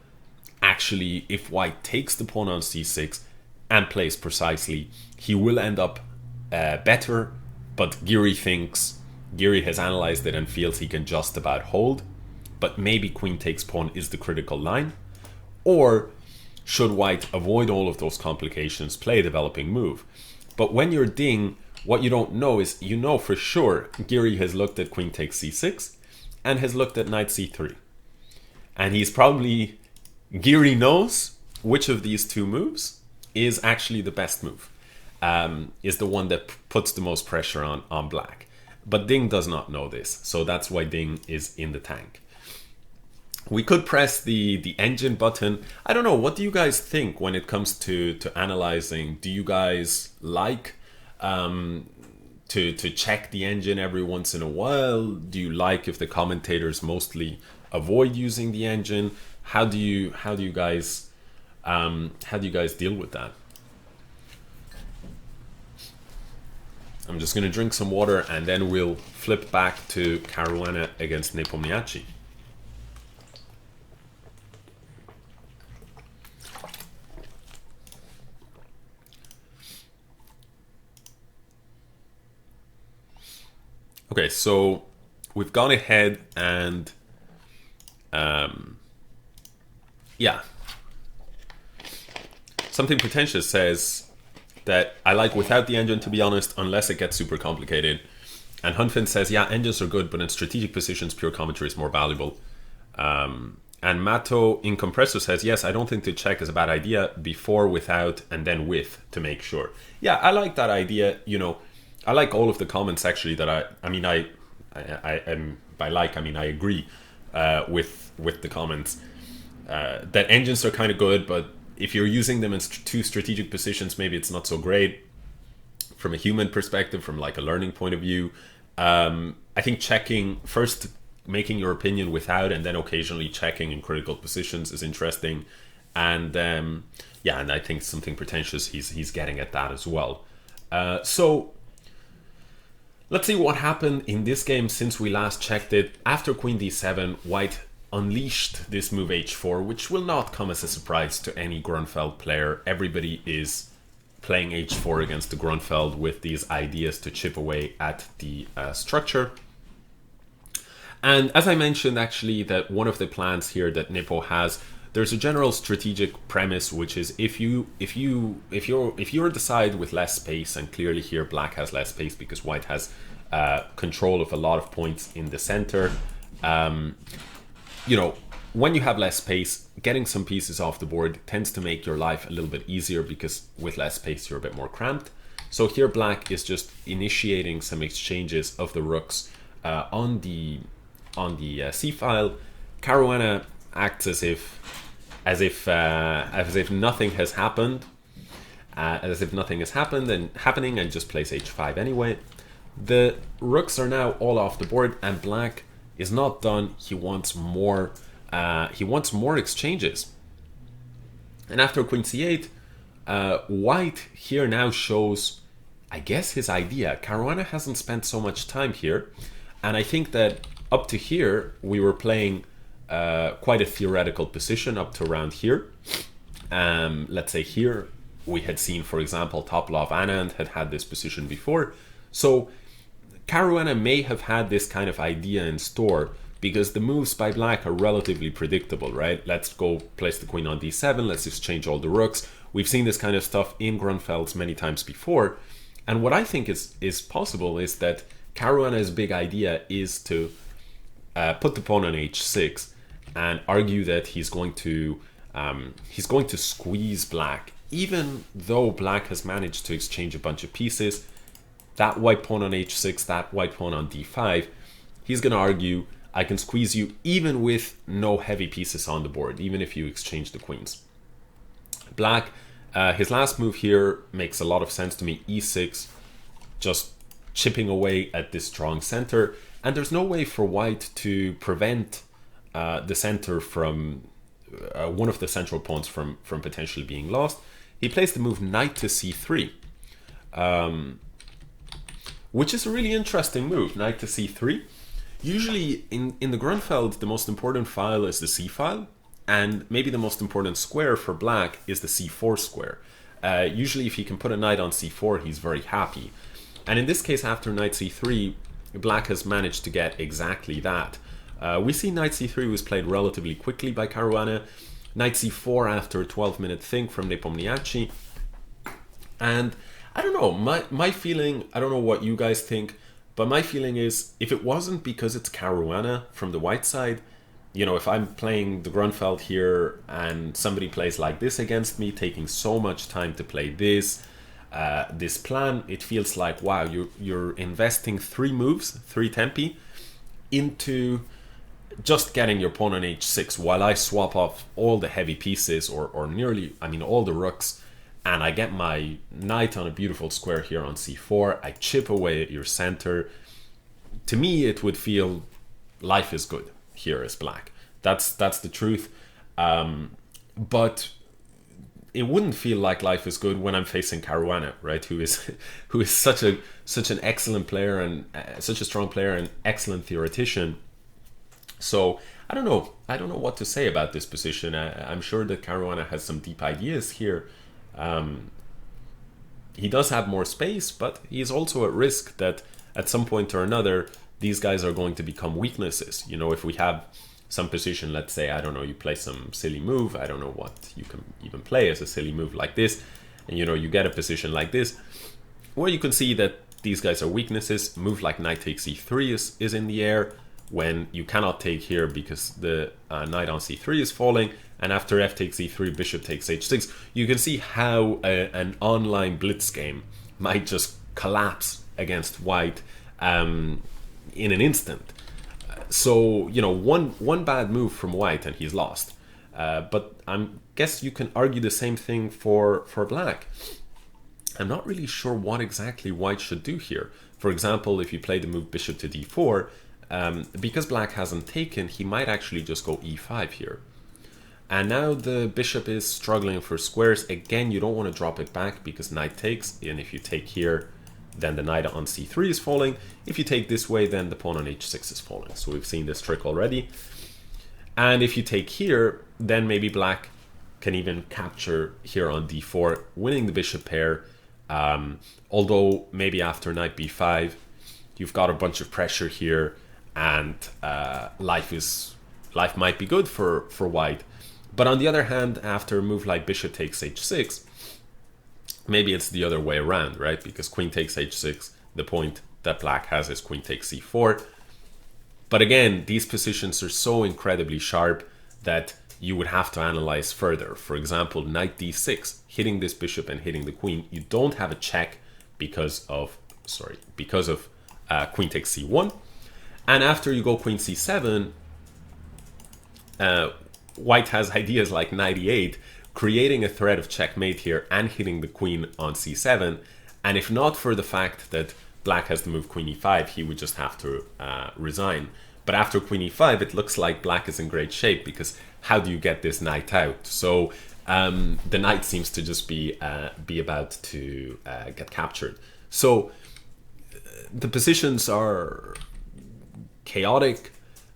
actually if white takes the pawn on c6 and plays precisely, he will end up better, but Giri has analyzed it and feels he can just about hold, but maybe queen takes pawn is the critical line? Or should white avoid all of those complications, play a developing move? But when you're Ding, what you don't know is, you know for sure Giri has looked at queen takes c6 and has looked at knight c3. And he's probably, Giri knows which of these two moves is actually the best move, is the one that puts the most pressure on black. But Ding does not know this, so that's why Ding is in the tank. We could press the engine button. I don't know, what do you guys think when it comes to analyzing? Do you guys like to check the engine every once in a while? Do you like if the commentators mostly avoid using the engine? How do you guys deal with that? I'm just going to drink some water and then we'll flip back to Caruana against Nepomniachtchi. Okay, so we've gone ahead and yeah. Something Pretentious says that I like without the engine, to be honest, unless it gets super complicated. And Hunfin says, yeah, engines are good, but in strategic positions, pure commentary is more valuable. And Mato in Compressor says, yes, I don't think the check is a bad idea. Before, without, and then with, to make sure. Yeah, I like that idea. You know, I like all of the comments actually that I agree with the comments that engines are kind of good, but if you're using them in two strategic positions, maybe it's not so great from a human perspective, from like a learning point of view. I think checking first, making your opinion without, and then occasionally checking in critical positions is interesting. And yeah, and I think Something Pretentious, he's getting at that as well. So let's see what happened in this game since we last checked it. After queen d7, white unleashed this move h4, which will not come as a surprise to any Grunfeld player. Everybody is playing h4 against the Grunfeld with these ideas to chip away at the structure. And as I mentioned, actually, that one of the plans here that Nepo has, there's a general strategic premise, which is if you're the side with less space, and clearly here black has less space because white has control of a lot of points in the center. You know, when you have less space, getting some pieces off the board tends to make your life a little bit easier because with less space you're a bit more cramped. So here black is just initiating some exchanges of the rooks on the C file. Caruana acts as if nothing has happened, and happening, and just plays h5 anyway. The rooks are now all off the board, and black is not done. He wants more. He wants more exchanges. And after queen c8, white here now shows, I guess, his idea. Caruana hasn't spent so much time here, and I think that up to here we were playing quite a theoretical position up to around here. Let's say here we had seen, for example, Topalov Anand had this position before. So Caruana may have had this kind of idea in store because the moves by black are relatively predictable, right? Let's go place the queen on d7, let's exchange all the rooks. We've seen this kind of stuff in Grunfelds many times before. And what I think is possible is that Caruana's big idea is to put the pawn on h6 and argue that he's going to squeeze black, even though black has managed to exchange a bunch of pieces. That white pawn on h6, that white pawn on d5, he's going to argue, I can squeeze you even with no heavy pieces on the board, even if you exchange the queens. Black, his last move here makes a lot of sense to me. E6, just chipping away at this strong center. And there's no way for white to prevent the center from, one of the central pawns from potentially being lost. He plays the move knight to c3, which is a really interesting move, knight to c3. Usually in the Grunfeld, the most important file is the c file, and maybe the most important square for black is the c4 square. Usually if he can put a knight on c4, he's very happy. And in this case, after knight c3, black has managed to get exactly that. We see knight c3 was played relatively quickly by Caruana, knight c4 after a 12-minute think from Nepomniachtchi. And I don't know, my feeling, I don't know what you guys think, but my feeling is, if it wasn't because it's Caruana from the white side, you know, if I'm playing the Grunfeld here and somebody plays like this against me, taking so much time to play this plan, it feels like, wow, you're investing 3 moves, 3 tempi, into just getting your pawn on h6 while I swap off all the heavy pieces, or nearly, I mean, all the rooks, and I get my knight on a beautiful square here on c4. I chip away at your center. To me, it would feel life is good here as black. That's the truth. But it wouldn't feel like life is good when I'm facing Caruana, right? Who is such an excellent player, and such a strong player and excellent theoretician. So I don't know what to say about this position. I'm sure that Caruana has some deep ideas here. He does have more space, but he's also at risk that at some point or another these guys are going to become weaknesses. You know, if we have some position, let's say, I don't know, you play some silly move, I don't know what you can even play as a silly move like this, and you know, you get a position like this where you can see that these guys are weaknesses. Move like knight takes e3 is in the air, when you cannot take here because the knight on c3 is falling, and after f takes e3, bishop takes h6. You can see how an online blitz game might just collapse against white in an instant. So, you know, one bad move from white and he's lost. But I guess you can argue the same thing for black. I'm not really sure what exactly white should do here. For example, if you play the move bishop to d4, because black hasn't taken, he might actually just go e5 here. And now the bishop is struggling for squares. Again, you don't want to drop it back because knight takes, and if you take here, then the knight on c3 is falling. If you take this way, then the pawn on h6 is falling. So we've seen this trick already. And if you take here, then maybe black can even capture here on d4, winning the bishop pair. Although maybe after knight b5, you've got a bunch of pressure here, and life might be good for white. But on the other hand, after a move like bishop takes h6, maybe it's the other way around, right? Because queen takes h6, the point that black has is queen takes c4. But again, these positions are so incredibly sharp that you would have to analyze further. For example, knight d6, hitting this bishop and hitting the queen. You don't have a check because of queen takes c1. And after you go queen c7, white has ideas like knight e8, creating a threat of checkmate here and hitting the queen on c7. And if not for the fact that black has to move queen e5, he would just have to resign. But after queen e5, it looks like black is in great shape, because how do you get this knight out? So the knight seems to just be about to get captured. So the positions are chaotic,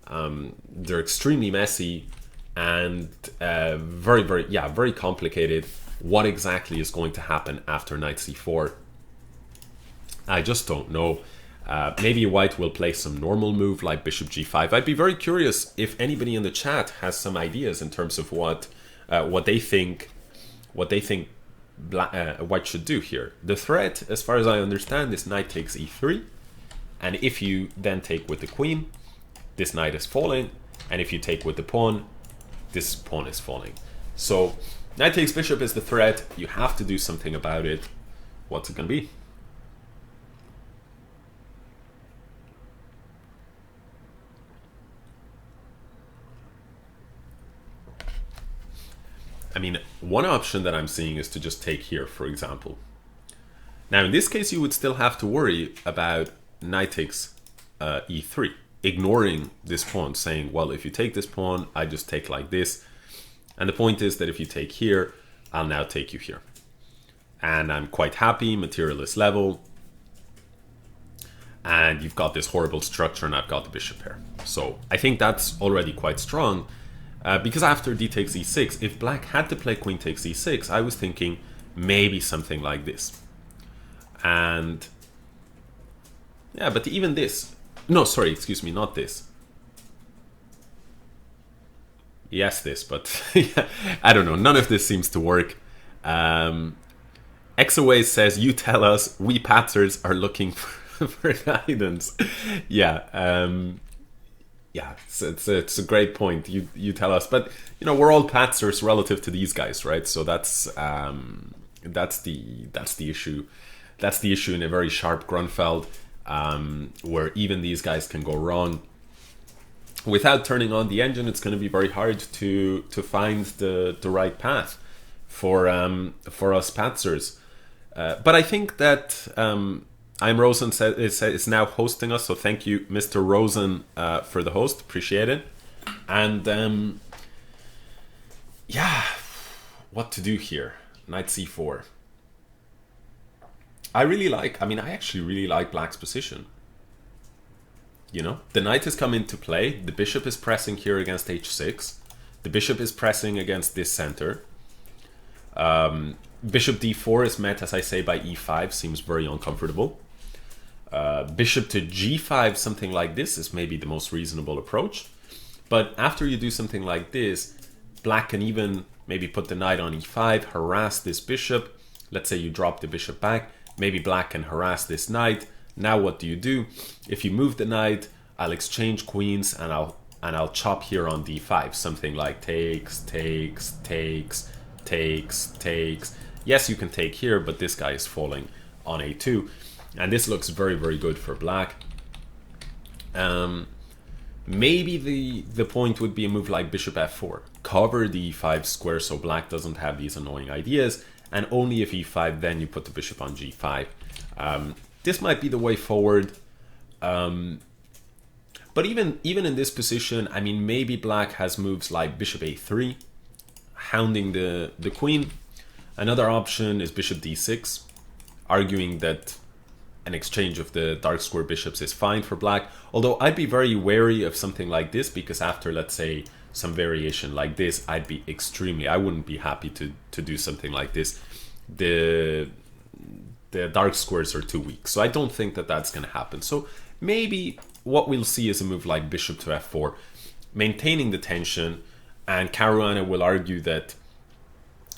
they're extremely messy, and very complicated. What exactly is going to happen after knight c4? I just don't know. Maybe white will play some normal move like bishop g5. I'd be very curious if anybody in the chat has some ideas in terms of what they think white should do here. The threat, as far as I understand, is knight takes e3, and if you then take with the queen, this knight is falling, and if you take with the pawn, this pawn is falling. So knight takes bishop is the threat. You have to do something about it. What's it gonna be? I mean, one option that I'm seeing is to just take here, for example. Now, in this case, you would still have to worry about knight takes e3, ignoring this pawn, saying, well, if you take this pawn, I just take like this. And the point is that if you take here, I'll now take you here. And I'm quite happy, materialist level. And you've got this horrible structure, and I've got the bishop pair. So I think that's already quite strong. Because after d takes e6, if black had to play queen takes e6, I was thinking maybe something like this. And yeah, but even this, no, sorry, excuse me, not this. Yes, this, but yeah, I don't know, none of this seems to work. Exaway says, you tell us, we patzers are looking for guidance. Yeah, yeah, it's a great point. You tell us, but you know, we're all patzers relative to these guys, right? So that's the issue. That's the issue in a very sharp Grunfeld, where even these guys can go wrong. Without turning on the engine, it's going to be very hard to find the right path for us patzers. But I think that I'm Rosen is now hosting us, so thank you, Mr. Rosen, for the host. Appreciate it. And yeah, what to do here? Knight c4. I actually really like black's position. You know, the knight has come into play. The bishop is pressing here against h6. The bishop is pressing against this center. Bishop d4 is met, as I say, by e5. Seems very uncomfortable. Bishop to g5, something like this, is maybe the most reasonable approach. But after you do something like this, black can even maybe put the knight on e5, harass this bishop. Let's say you drop the bishop back. Maybe black can harass this knight. Now what do? If you move the knight, I'll exchange queens and I'll chop here on d5. Something like takes. Yes, you can take here, but this guy is falling on a2. And this looks very, very good for black. Maybe the point would be a move like bishop f4. Cover the e5 square so black doesn't have these annoying ideas. And only if e5, then you put the bishop on g5. This might be the way forward. But even in this position, I mean, maybe black has moves like bishop a3, hounding the queen. Another option is bishop d6, arguing that an exchange of the dark square bishops is fine for black. Although I'd be very wary of something like this, because after, let's say, some variation like this, I wouldn't be happy to do something like this. The dark squares are too weak, so I don't think that that's going to happen. So maybe what we'll see is a move like bishop to f4, maintaining the tension, and Caruana will argue that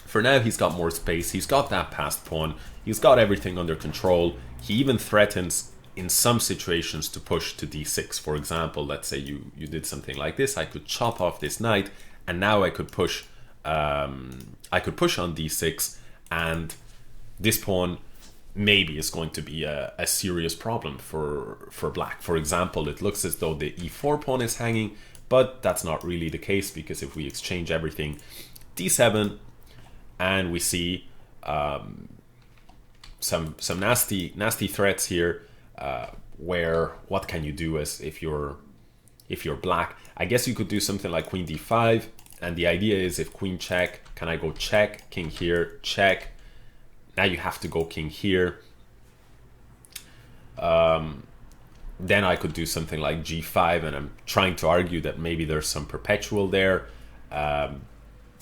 for now he's got more space, he's got that passed pawn, he's got everything under control. He even threatens in some situations to push to d6. For example, let's say you did something like this, I could chop off this knight, and now I could push on d6, and this pawn maybe is going to be a serious problem for black. For example, it looks as though the e4 pawn is hanging, but that's not really the case, because if we exchange everything, d7, and we see some nasty threats here, where what can you do as if you're black? I guess you could do something like queen d5, and the idea is if queen check, can I go check, king here, check? Now you have to go king here. Then I could do something like g5, and I'm trying to argue that maybe there's some perpetual there.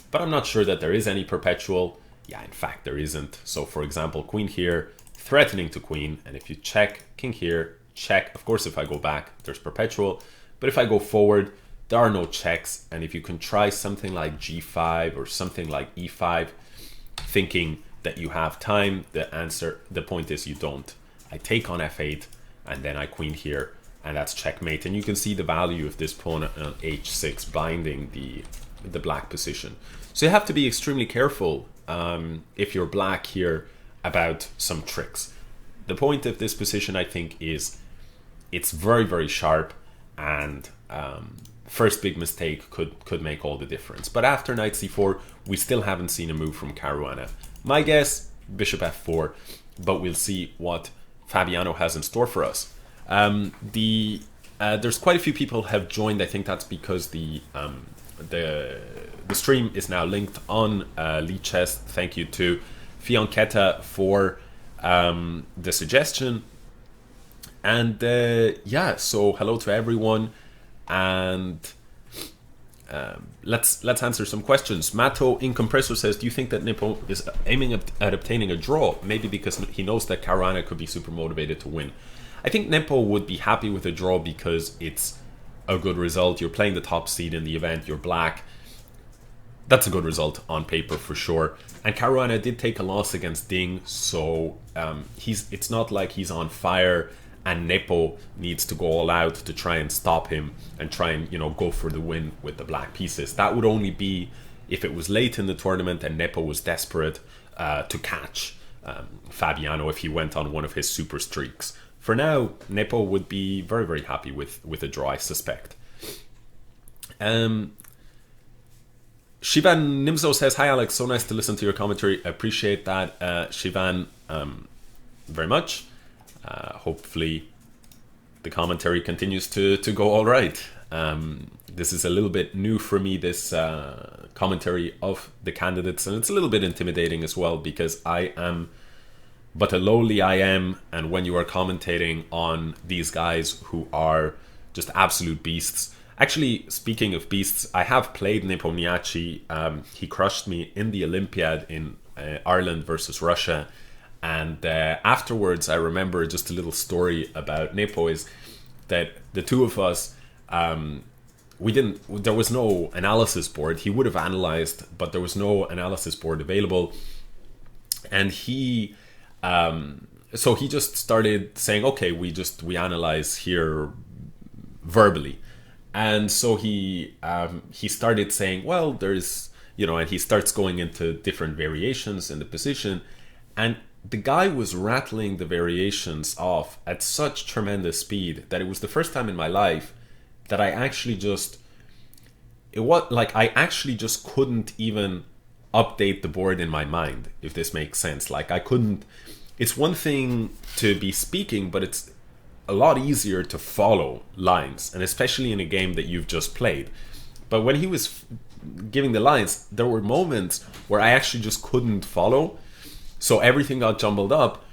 But I'm not sure that there is any perpetual. Yeah, in fact, there isn't. So, for example, queen here, threatening to queen. And if you check, king here, check. Of course, if I go back, there's perpetual. But if I go forward, there are no checks. And if you can try something like g5 or something like e5, thinking that you have time, the point is you don't. I take on f8, and then I queen here, and that's checkmate. And you can see the value of this pawn on h6 binding the black position. So you have to be extremely careful if you're black here about some tricks. The point of this position, I think, is it's very, very sharp, and first big mistake could make all the difference. But after knight c4, we still haven't seen a move from Caruana. My guess, bishop f4, but we'll see what Fabiano has in store for us. There's quite a few people have joined. I think that's because the stream is now linked on Lichess. Thank you to Fionketta for the suggestion. And yeah, so hello to everyone, and let's answer some questions. Mato Incompressor says, do you think that Nepo is aiming at obtaining a draw? Maybe because he knows that Caruana could be super motivated to win. I think Nepo would be happy with a draw because it's a good result. You're playing the top seed in the event, you're black. That's a good result on paper for sure. And Caruana did take a loss against Ding, so it's not like he's on fire and Nepo needs to go all out to try and stop him and try and, go for the win with the black pieces. That would only be if it was late in the tournament and Nepo was desperate to catch Fabiano if he went on one of his super streaks. For now, Nepo would be very, very happy with a draw, I suspect. Shivan Nimzo says, hi Alex, so nice to listen to your commentary. I appreciate that, Shivan, very much. Hopefully the commentary continues to go all right. This is a little bit new for me, this commentary of the candidates, and it's a little bit intimidating as well because I am but a lowly I am, and when you are commentating on these guys who are just absolute beasts. Actually, speaking of beasts, I have played Nepomniachtchi. He crushed me in the Olympiad in Ireland versus Russia. And afterwards, I remember just a little story about Nepo is that the two of us, there was no analysis board. He would have analyzed, but there was no analysis board available. And so he just started saying, okay, we analyze here verbally. And so he started saying, well, there's, and he starts going into different variations in the position. And the guy was rattling the variations off at such tremendous speed that it was the first time in my life that I actually just couldn't even update the board in my mind, if this makes sense. Like I couldn't, it's one thing to be speaking, but it's a lot easier to follow lines, and especially in a game that you've just played. But when he was giving the lines, there were moments where I actually just couldn't follow. So everything got jumbled up,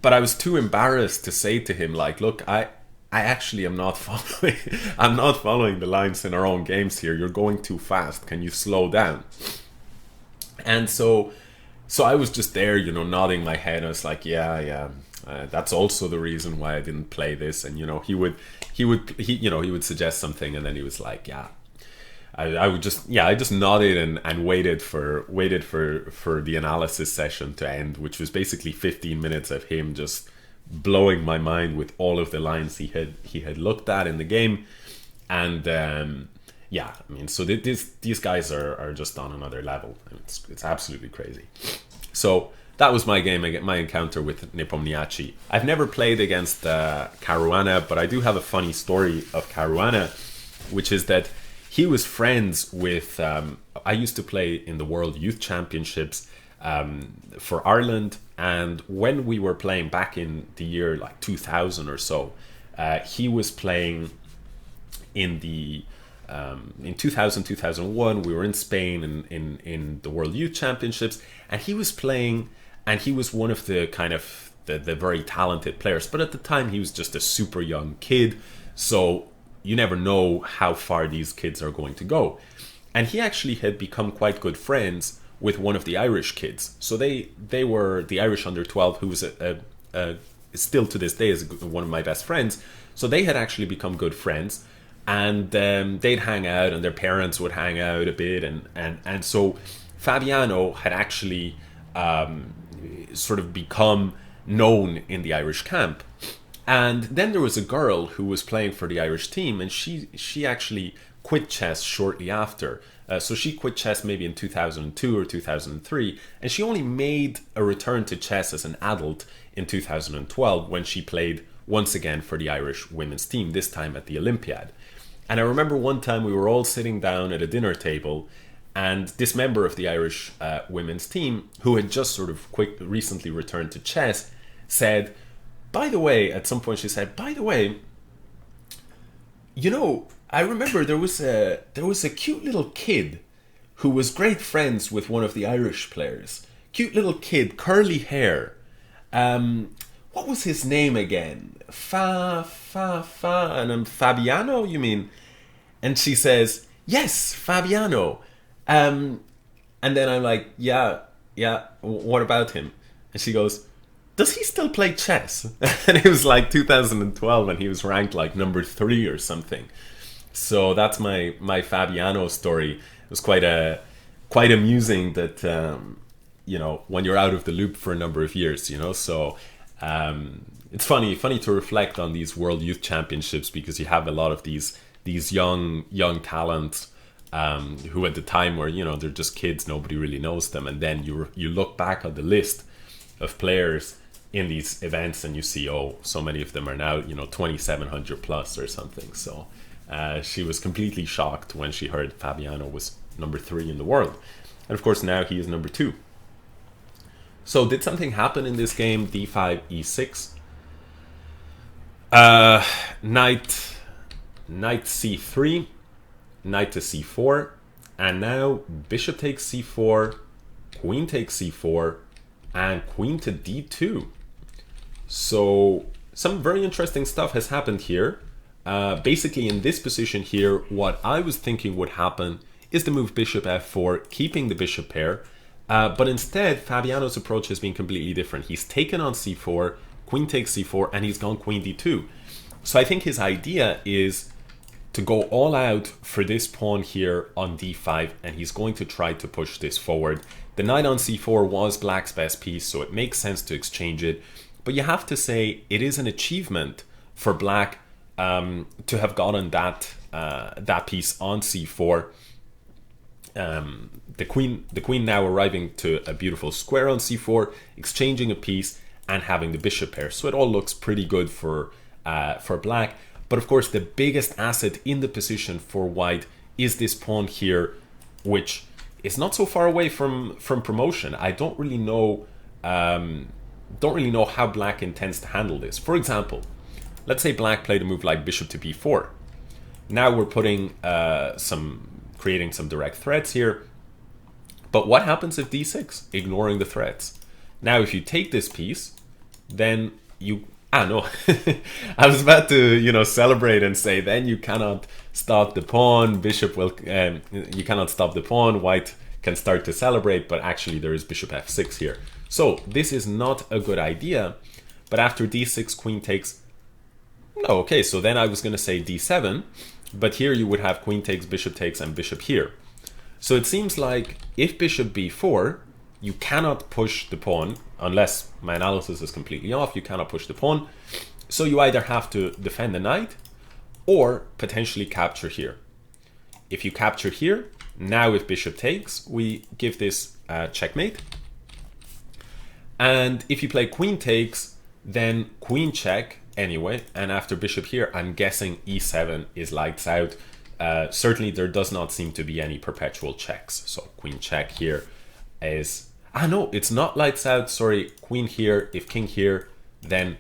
but I was too embarrassed to say to him, like, look, I actually am not following, I'm not following the lines in our own games here. You're going too fast. Can you slow down? And so I was just there, nodding my head. I was like, yeah. That's also the reason why I didn't play this. And, he would suggest something, and then he was like, yeah. I just nodded and waited for the analysis session to end, which was basically 15 minutes of him just blowing my mind with all of the lines he had looked at in the game. And so these guys are just on another level. It's absolutely crazy. So that was my game, my encounter with Nepomniachtchi. I've never played against Caruana, but I do have a funny story of Caruana, which is that he was friends with, I used to play in the World Youth Championships for Ireland, and when we were playing back in the year like 2000 or so, he was playing in 2000, 2001, we were in Spain in the World Youth Championships, and he was playing, and he was one of the kind of the very talented players, but at the time he was just a super young kid, so you never know how far these kids are going to go. And he actually had become quite good friends with one of the Irish kids. So they were the Irish under 12, who was still to this day is one of my best friends. So they had actually become good friends, and they'd hang out, and their parents would hang out a bit, and so Fabiano had actually sort of become known in the Irish camp. And then there was a girl who was playing for the Irish team, and she actually quit chess shortly after. So she quit chess maybe in 2002 or 2003, and she only made a return to chess as an adult in 2012 when she played once again for the Irish women's team, this time at the Olympiad. And I remember one time we were all sitting down at a dinner table, and this member of the Irish women's team, who had just sort of recently returned to chess, said, by the way, at some point she said, by the way, you know, I remember there was a cute little kid who was great friends with one of the Irish players. Cute little kid, curly hair. What was his name again? And Fabiano, you mean? And she says, yes, Fabiano. And then I'm like, yeah, what about him? And she goes, does he still play chess? And it was like 2012 and he was ranked like number 3 or something. So that's my Fabiano story. It was quite amusing that, you know, when you're out of the loop for a number of years, you know, so it's funny to reflect on these World Youth Championships, because you have a lot of these young talents who at the time were, you know, they're just kids, nobody really knows them, and then you look back at the list of players in these events and you see, oh, so many of them are now, you know, 2,700 plus or something. So she was completely shocked when she heard Fabiano was number 3 in the world, and of course now he is number 2. So did something happen in this game? D5, E6, knight C3, knight to C4, and now bishop takes C4, queen takes C4, and queen to D2. So some very interesting stuff has happened here. Basically in this position here, what I was thinking would happen is the move bishop F4, keeping the bishop pair. But instead, Fabiano's approach has been completely different. He's taken on C4, queen takes C4, and he's gone queen D2. So I think his idea is to go all out for this pawn here on D5, and he's going to try to push this forward. The knight on C4 was black's best piece, so it makes sense to exchange it. But you have to say it is an achievement for black to have gotten that piece on C4. The queen now arriving to a beautiful square on C4, exchanging a piece and having the bishop pair. So it all looks pretty good for black. But of course, the biggest asset in the position for white is this pawn here, which is not so far away from promotion. I don't really know how black intends to handle this. For example, let's say black played a move like bishop to b4. Now we're putting creating some direct threats here. But what happens if d6? Ignoring the threats. Now if you take this piece, then you... no. I was about to, you know, celebrate and say, then you cannot stop the pawn, bishop will... you cannot stop the pawn, white can start to celebrate, but actually there is bishop f6 here. So this is not a good idea, but after d6, queen takes... No, okay, so then I was going to say d7, but here you would have queen takes, and bishop here. So it seems like if bishop b4, you cannot push the pawn, unless my analysis is completely off, you cannot push the pawn. So you either have to defend the knight, or potentially capture here. If you capture here, now if bishop takes, we give this checkmate. And if you play queen takes, then queen check anyway, and after bishop here, I'm guessing e7 is lights out. Certainly there does not seem to be any perpetual checks. So queen check here is... no, it's not lights out, sorry. Queen here, if king here, then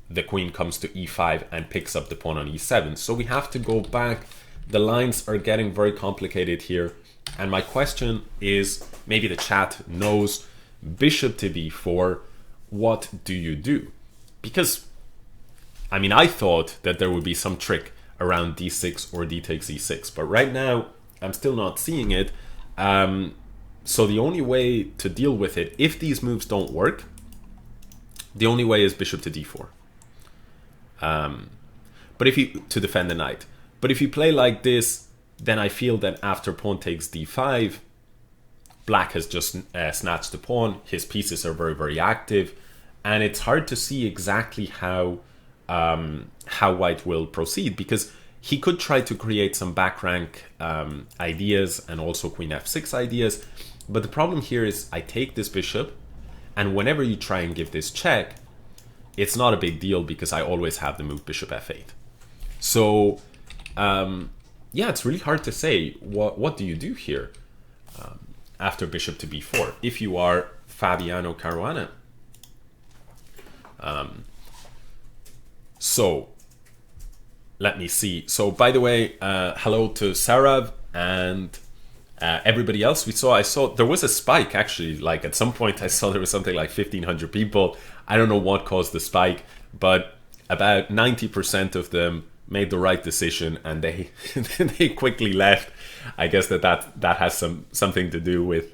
the queen comes to e5 and picks up the pawn on e7. So we have to go back. The lines are getting very complicated here. And my question is, maybe the chat knows, bishop to b4, what do you do? Because, I mean, I thought that there would be some trick around d6 or d takes e6, but right now I'm still not seeing it. So the only way to deal with it, if these moves don't work, the only way is bishop to d4. But if you to defend the knight. But if you play like this, then I feel that after pawn takes d5, black has just snatched the pawn. His pieces are very, very active, and it's hard to see exactly how white will proceed, because he could try to create some back rank ideas and also queen f6 ideas. But the problem here is I take this bishop, and whenever you try and give this check, it's not a big deal because I always have the move bishop f8. So yeah, it's really hard to say. What do you do here after bishop to b4 if you are Fabiano Caruana? So let me see. So by the way, hello to Sarav and everybody else. I saw there was a spike actually. Like at some point I saw there was something like 1,500 people. I don't know what caused the spike, but about 90% of them made the right decision and they they quickly left. I guess that has something to do with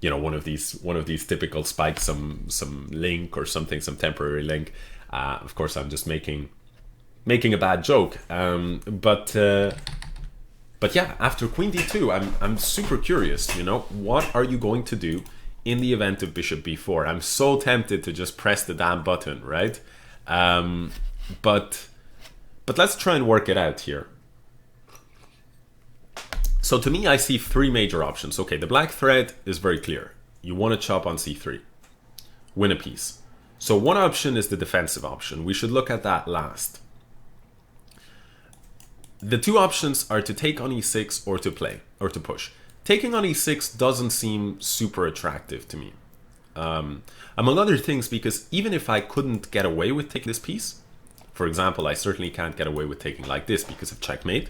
you know, one of these typical spikes, some link or something, some temporary link. Of course, I'm just making a bad joke. But yeah, after Queen D2, I'm super curious. You know, what are you going to do in the event of Bishop B4? I'm so tempted to just press the damn button, right? But let's try and work it out here. So to me, I see three major options. Okay, the black thread is very clear. You want to chop on C3, win a piece. So one option is the defensive option. We should look at that last. The two options are to take on E6 or to play, or to push. Taking on E6 doesn't seem super attractive to me. Among other things, because even if I couldn't get away with taking this piece, for example, I certainly can't get away with taking like this because of checkmate.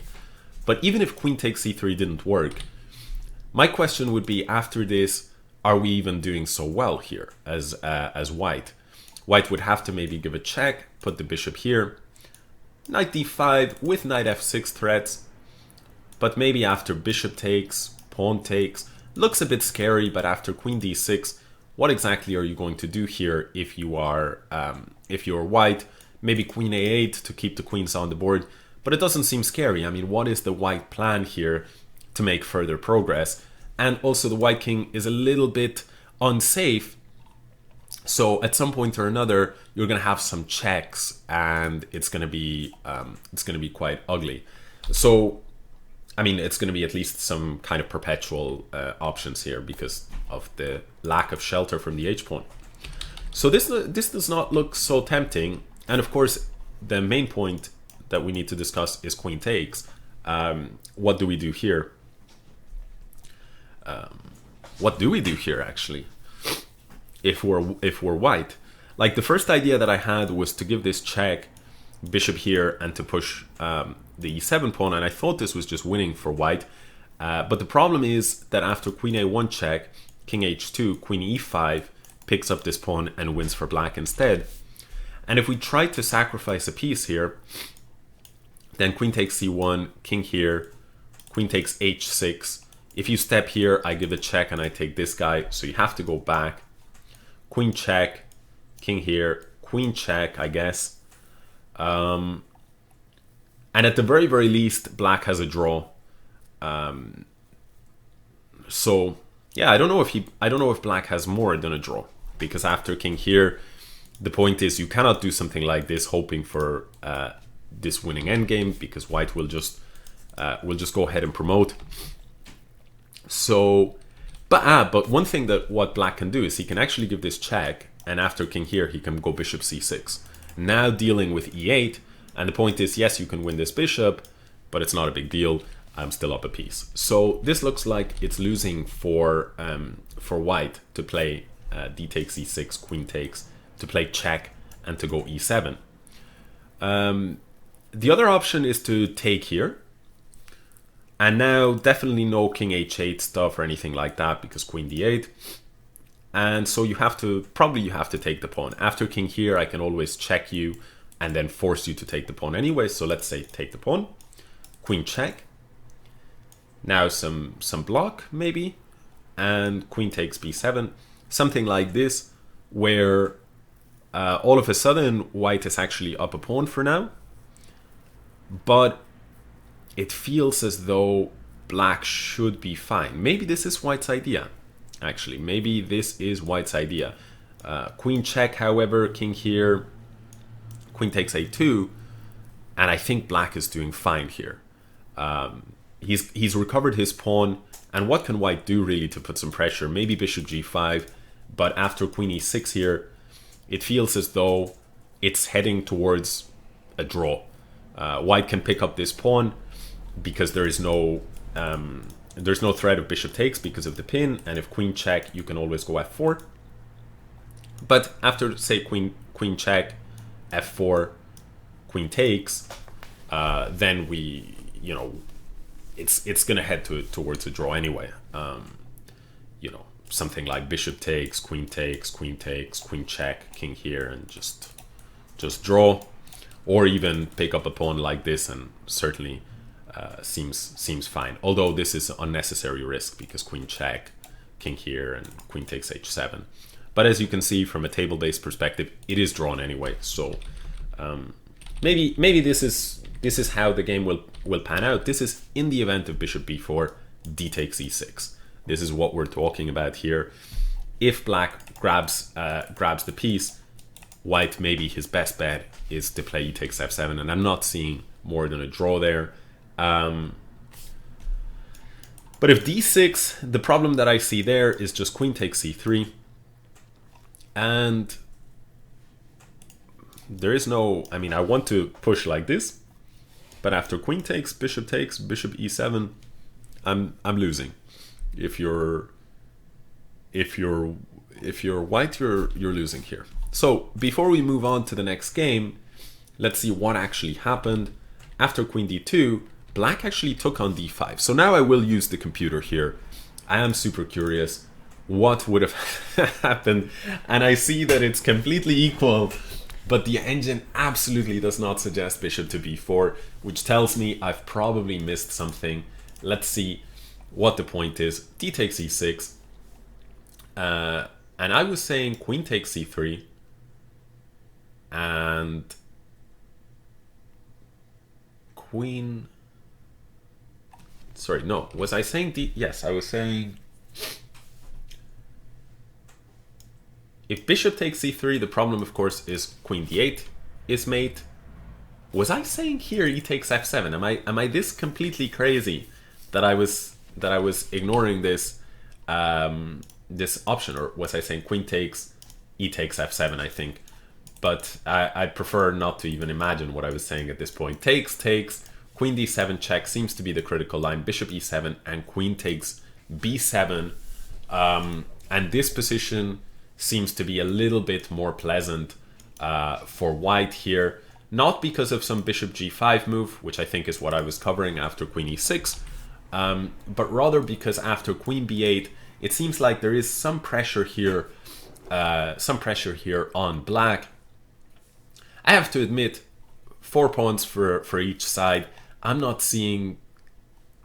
But even if queen takes c3 didn't work, my question would be, after this, are we even doing so well here as white? White would have to maybe give a check, put the bishop here, knight d5 with knight f6 threats, but maybe after bishop takes, pawn takes, looks a bit scary, but after queen d6, what exactly are you going to do here if you're white? Maybe queen a8 to keep the queens on the board, but it doesn't seem scary. I mean, what is the white plan here to make further progress? And also the white king is a little bit unsafe, so at some point or another you're going to have some checks and it's going to be quite ugly. So I mean, it's going to be at least some kind of perpetual options here because of the lack of shelter from the h-pawn. So this does not look so tempting. And of course, the main point that we need to discuss is queen takes. What do we do here? What do we do here, actually, if we're white? Like, the first idea that I had was to give this check, bishop here, and to push the e7 pawn, and I thought this was just winning for white. But the problem is that after queen a1 check, king h2, queen e5 picks up this pawn and wins for black instead. And if we try to sacrifice a piece here, then queen takes c1, king here, queen takes h6. If you step here, I give a check and I take this guy, so you have to go back. Queen check, king here, queen check, I guess. And at the very, very least, black has a draw. So yeah, I don't know if black has more than a draw, because after king here, the point is you cannot do something like this hoping for this winning endgame, because white will just go ahead and promote. So, but one thing that what black can do is he can actually give this check, and after king here he can go bishop c6. Now dealing with e8, and the point is, yes, you can win this bishop, but it's not a big deal. I'm still up a piece. So this looks like it's losing for white to play d takes e6, queen takes, to play check, and to go e7. The other option is to take here. And now definitely no king h8 stuff or anything like that, because queen d8. And so you have to take the pawn. After king here, I can always check you and then force you to take the pawn anyway. So let's say take the pawn, queen check. Now some block maybe, and queen takes b7. Something like this, where all of a sudden white is actually up a pawn for now. But it feels as though black should be fine. Maybe this is white's idea, actually. Maybe this is white's idea. Queen check, however, king here, queen takes a2, and I think black is doing fine here. He's recovered his pawn, and what can white do really to put some pressure? Maybe bishop g5, but after queen e6 here, it feels as though it's heading towards a draw. White can pick up this pawn, because there's no threat of bishop takes because of the pin, and if queen check, you can always go f4. But after, say, queen check, f4, queen takes, then we, it's gonna head towards a draw anyway. Something like bishop takes, queen check, king here, and just draw, or even pick up a pawn like this, and certainly seems fine. Although this is unnecessary risk because queen check, king here, and queen takes h7. But as you can see from a table-based perspective, it is drawn anyway. So maybe this is how the game will pan out. This is in the event of bishop b4, d takes e6. This is what we're talking about here. If black grabs the piece, white, maybe his best bet is to play e takes f7, and I'm not seeing more than a draw there. But if d6, the problem that I see there is just queen takes c3, and there is no, I want to push like this, but after queen takes, bishop e7, I'm losing. If you're white, you're losing here. So before we move on to the next game, let's see what actually happened. After queen d2, black actually took on d5. So now I will use the computer here. I am super curious what would have happened, and I see that it's completely equal, but the engine absolutely does not suggest bishop to b4, which tells me I've probably missed something. Let's see what the point is. D takes e6, and I was saying queen takes c3, and queen, sorry, no, was I saying D? Yes, I was saying if bishop takes c3, the problem of course is queen d8 is mate. Was I saying here e takes f7? Am I this completely crazy that I was ignoring this this option, or was I saying queen takes e takes f7? I think, but I prefer not to even imagine what I was saying at this point. Takes, queen d7 check seems to be the critical line, bishop e7, and queen takes b7, and this position seems to be a little bit more pleasant for white here, not because of some bishop g5 move, which I think is what I was covering after queen e6, but rather because after queen b8, it seems like there is some pressure here on black. I have to admit, 4 pawns for each side. I'm not seeing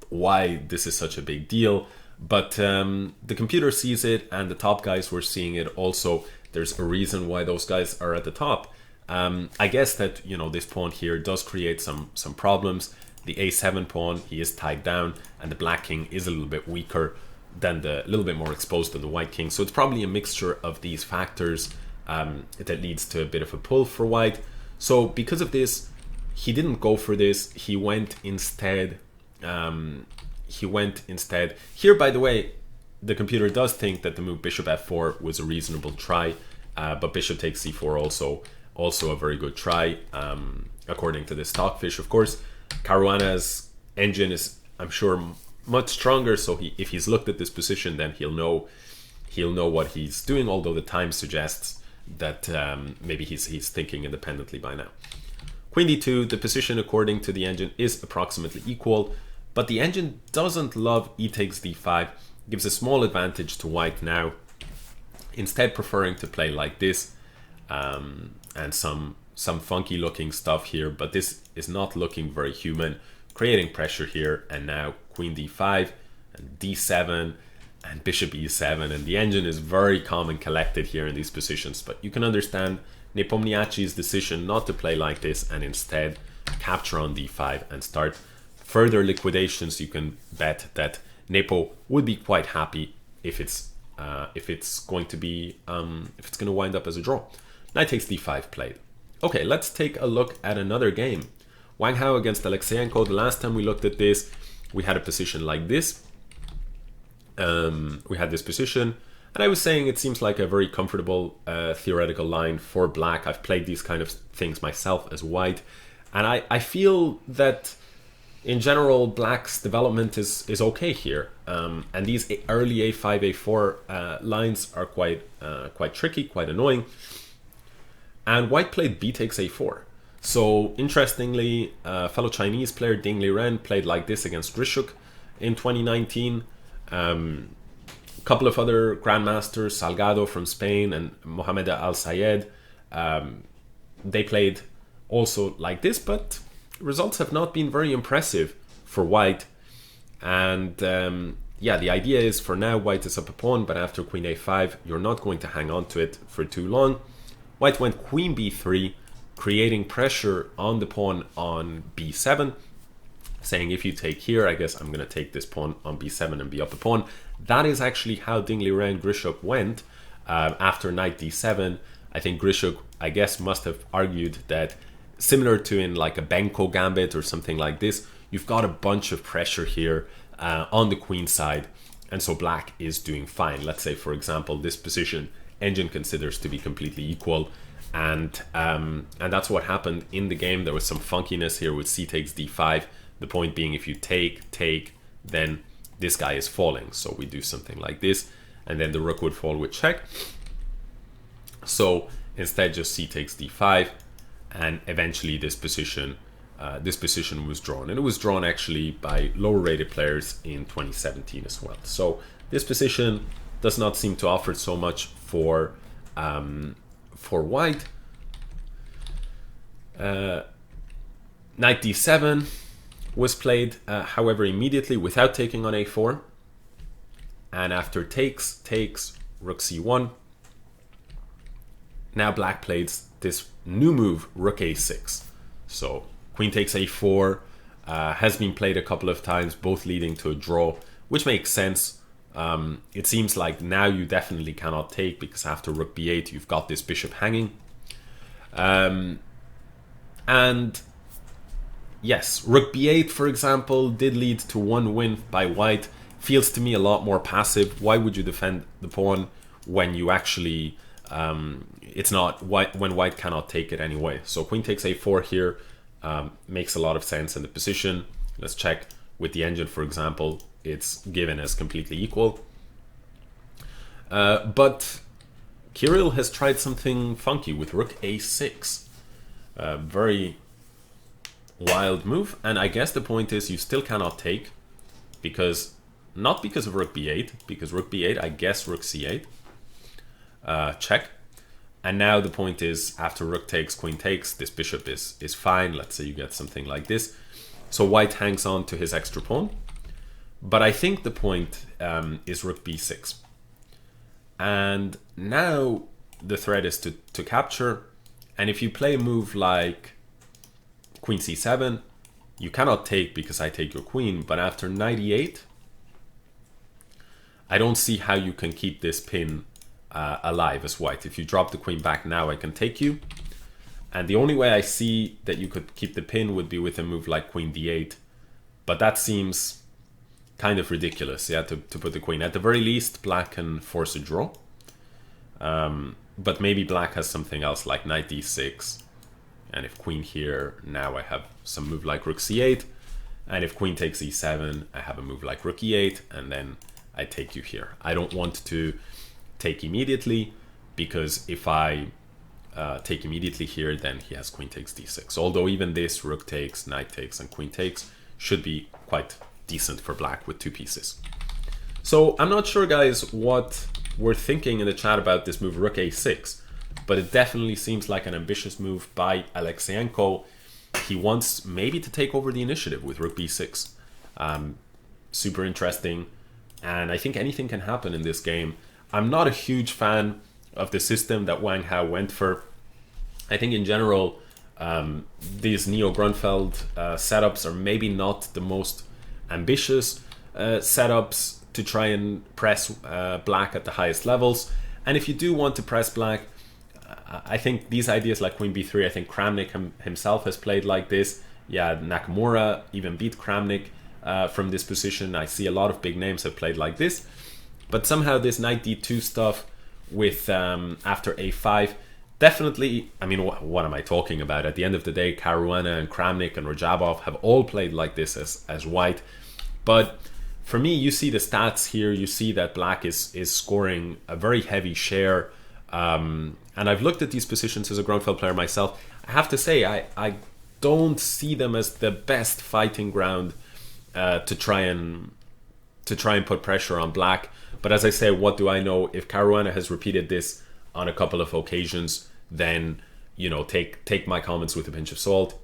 why this is such a big deal, but the computer sees it, and the top guys were seeing it also. There's a reason why those guys are at the top. I guess that this pawn here does create some problems. The a7 pawn, he is tied down, and the black king is a little bit weaker than a little bit more exposed than the white king. So it's probably a mixture of these factors that leads to a bit of a pull for white. So because of this, he didn't go for this. He went instead. Here, by the way, the computer does think that the move bishop f4 was a reasonable try, but bishop takes c4 also a very good try, according to the stockfish, of course. Caruana's engine is, I'm sure, much stronger, so if he's looked at this position, then he'll know what he's doing, although the time suggests that maybe he's thinking independently by now. Queen d2, the position according to the engine is approximately equal, but the engine doesn't love e takes d5, gives a small advantage to white now, instead preferring to play like this, and some funky looking stuff here, but this is not looking very human, creating pressure here. And now queen d5 and d7 and bishop e7, and the engine is very calm and collected here in these positions. But you can understand Nepomniachtchi's decision not to play like this and instead capture on d5 and start further liquidations. You can bet that Nepo would be quite happy if it's going to wind up as a draw. Knight takes d5 played. Okay, let's take a look at another game. Wang Hao against Alekseenko. The last time we looked at this, we had a position like this. We had this position, and I was saying it seems like a very comfortable theoretical line for black. I've played these kind of things myself as white, and I feel that in general, black's development is okay here, and these early a5, a4 lines are quite tricky, quite annoying. And white played b takes a4. So interestingly, fellow Chinese player Ding Liren played like this against Grischuk in 2019. A couple of other grandmasters, Salgado from Spain and Mohamed Al Sayed, they played also like this, but results have not been very impressive for white. And yeah, the idea is for now white is up a pawn, but after queen a5 you're not going to hang on to it for too long. White went queen b3, creating pressure on the pawn on b7, saying if you take here, I guess I'm going to take this pawn on b7 and be up a pawn. That is actually how Ding Liren Grischuk went after knight d7. I think Grischuk, I guess, must have argued that similar to in like a Benko gambit or something like this, you've got a bunch of pressure here on the queen side, and so black is doing fine. Let's say, for example, this position Engine considers to be completely equal, and that's what happened in the game. There was some funkiness here with c takes d5. The point being, if you take, then this guy is falling. So we do something like this, and then the rook would fall with check. So instead, just c takes d5, and eventually this position was drawn, and it was drawn actually by lower rated players in 2017 as well. So this position does not seem to offer so much for white. Knight d7 was played, however, immediately without taking on a4, and after takes, rook c1. Now black plays this new move, rook a6. So queen takes a4 has been played a couple of times, both leading to a draw, which makes sense. It seems like now you definitely cannot take, because after rook b8 you've got this bishop hanging. And yes, rook b8, for example, did lead to one win by white. Feels to me a lot more passive. Why would you defend the pawn when you actually it's not white, when white cannot take it anyway? So queen takes a4 here makes a lot of sense in the position. Let's check with the engine, for example. It's given as completely equal. But Kirill has tried something funky with rook a6. Very wild move. And I guess the point is you still cannot take, because not because of rook b8, because rook b8, I guess rook c8. Check. And now the point is, after rook takes, queen takes, this bishop is fine. Let's say you get something like this. So white hangs on to his extra pawn. But I think the point is rook b6. And now the threat is to capture. And if you play a move like queen c7, you cannot take because I take your queen. But after knight e8, I don't see how you can keep this pin alive as white. If you drop the queen back now, I can take you. And the only way I see that you could keep the pin would be with a move like queen d8. But that seems kind of ridiculous, yeah, to put the queen. At the very least, black can force a draw. But maybe black has something else like knight d6. And if queen here, now I have some move like rook c8. And if queen takes e7, I have a move like rook e8. And then I take you here. I don't want to take immediately, because if I take immediately here, then he has queen takes d6. Although even this rook takes, knight takes, and queen takes should be quite decent for black with two pieces. So I'm not sure, guys, what we're thinking in the chat about this move rook a6, but it definitely seems like an ambitious move by Alekseenko. He wants maybe to take over the initiative with rook b6. Super interesting, and I think anything can happen in this game. I'm not a huge fan of the system that Wang Hao went for. I think in general, these Neo-Grunfeld setups are maybe not the most ambitious setups to try and press black at the highest levels. And if you do want to press black, I think these ideas like queen b3, I think Kramnik himself has played like this. Yeah, Nakamura even beat Kramnik from this position. I see a lot of big names have played like this. But somehow this knight d2 stuff with after a5 definitely, I mean, what am I talking about? At the end of the day, Caruana and Kramnik and Rajabov have all played like this as white. But for me, you see the stats here. You see that black is scoring a very heavy share. And I've looked at these positions as a Grunfeld player myself. I have to say, I don't see them as the best fighting ground to try and put pressure on black. But as I say, what do I know? If Caruana has repeated this on a couple of occasions, then take my comments with a pinch of salt.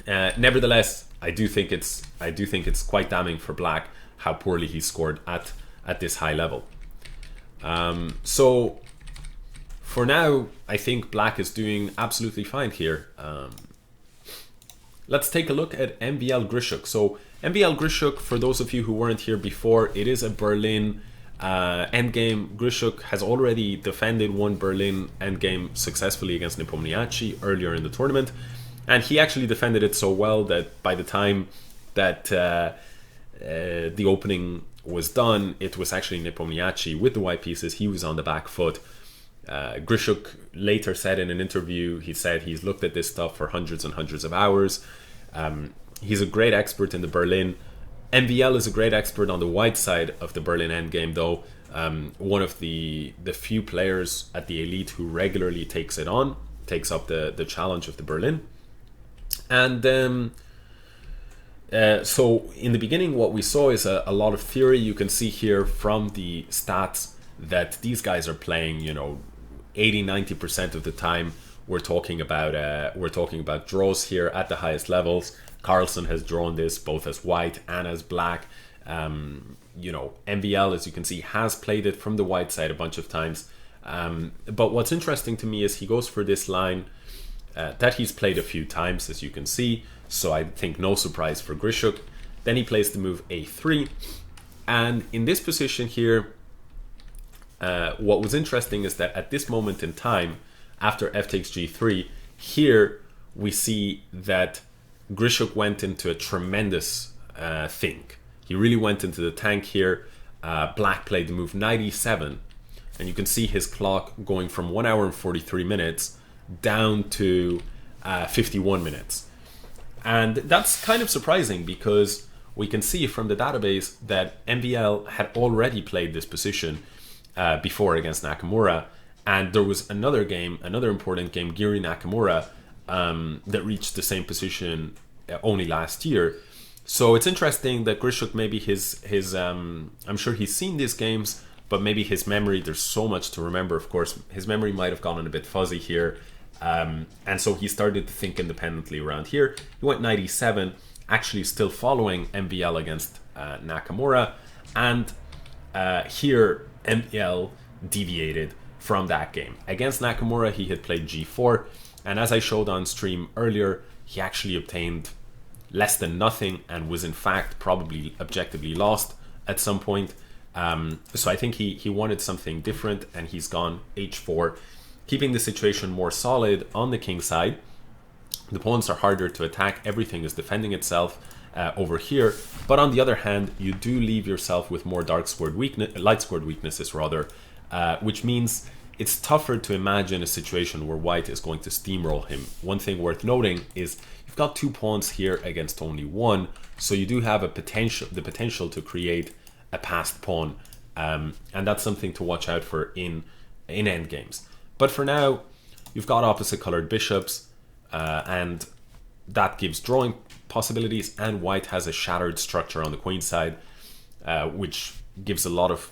Nevertheless, I do think it's quite damning for black how poorly he scored at this high level. So for now, I think black is doing absolutely fine here. Let's take a look at MVL Grischuk. So MVL Grischuk, for those of you who weren't here before, it is a Berlin endgame. Grischuk has already defended one Berlin endgame successfully against Nepomniachtchi earlier in the tournament, and he actually defended it so well that by the time that the opening was done, it was actually Nepomniachtchi with the white pieces. He was on the back foot. Grischuk later said in an interview, he said he's looked at this stuff for hundreds and hundreds of hours. He's a great expert in the Berlin. MVL is a great expert on the white side of the Berlin endgame, though. One of the few players at the elite who regularly takes up the challenge of the Berlin. And so in the beginning, what we saw is a lot of theory. You can see here from the stats that these guys are playing, 80-90% of the time. We're talking about draws here at the highest levels. Carlsen has drawn this both as white and as black. MVL, as you can see, has played it from the white side a bunch of times. But what's interesting to me is he goes for this line that he's played a few times, as you can see. So I think no surprise for Grischuk. Then he plays the move A3. And in this position here, what was interesting is that at this moment in time, after f takes g3, here we see that Grischuk went into a tremendous think. He really went into the tank here. Black played the move knight e7, and you can see his clock going from 1 hour and 43 minutes down to 51 minutes. And that's kind of surprising because we can see from the database that MVL had already played this position before against Nakamura, and there was another important game, Giri Nakamura, that reached the same position only last year. So it's interesting that Grischuk, maybe his I'm sure he's seen these games, but maybe his memory, there's so much to remember, of course, his memory might have gotten a bit fuzzy here. And so he started to think independently around here. He went knight e7, actually still following MVL against Nakamura. And here MVL deviated from that game. Against Nakamura, he had played g4. And as I showed on stream earlier, he actually obtained less than nothing and was in fact probably objectively lost at some point. So I think he wanted something different, and he's gone h4, keeping the situation more solid on the king side. The pawns are harder to attack. Everything is defending itself over here. But on the other hand, you do leave yourself with more light squared weaknesses rather, which means it's tougher to imagine a situation where white is going to steamroll him. One thing worth noting is you've got 2 pawns here against only 1, so you do have the potential to create a passed pawn, and that's something to watch out for in endgames. But for now, you've got opposite colored bishops, and that gives drawing possibilities, and white has a shattered structure on the queen side, which gives a lot of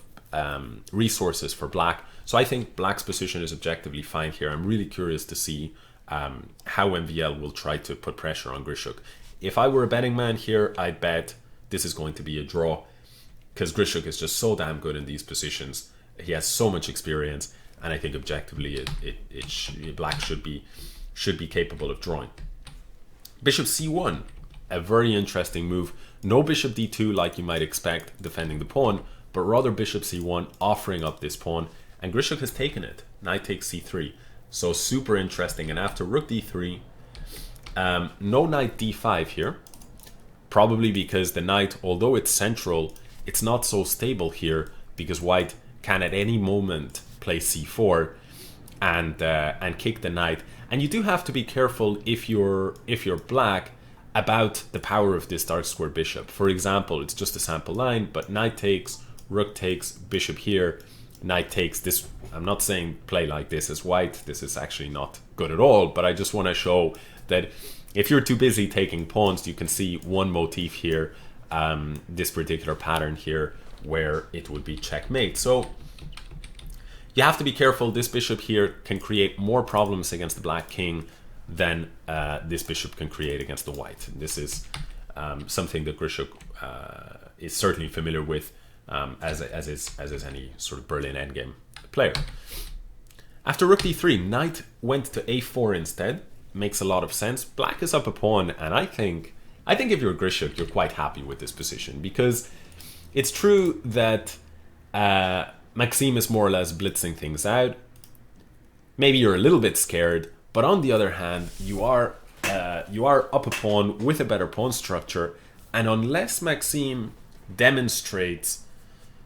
resources for black. So I think black's position is objectively fine here. I'm really curious to see how MVL will try to put pressure on Grischuk. If I were a betting man here, I'd bet this is going to be a draw, because Grischuk is just so damn good in these positions. He has so much experience, and I think objectively black should be capable of drawing. Bishop c1, a very interesting move. No bishop d2 like you might expect defending the pawn, but rather bishop c1 offering up this pawn, and Grischuk has taken it. Knight takes c3, so super interesting. And after rook d3, no knight d5 here, probably because the knight, although it's central, it's not so stable here, because white can at any moment play c4, and kick the knight. And you do have to be careful if you're black about the power of this dark square bishop. For example, it's just a sample line, but knight takes, rook takes, bishop here, knight takes. This, I'm not saying play like this as white. This is actually not good at all, but I just want to show that if you're too busy taking pawns, you can see one motif here, this particular pattern here, where it would be checkmate. So you have to be careful. This bishop here can create more problems against the black king than this bishop can create against the white. This is something that Grischuk is certainly familiar with, as is any sort of Berlin endgame player. After rook d3, knight went to a4 instead. Makes a lot of sense. Black is up a pawn, and I think if you're Grischuk, you're quite happy with this position, because it's true that Maxime is more or less blitzing things out. Maybe you're a little bit scared, but on the other hand, you are up a pawn with a better pawn structure, and unless Maxime demonstrates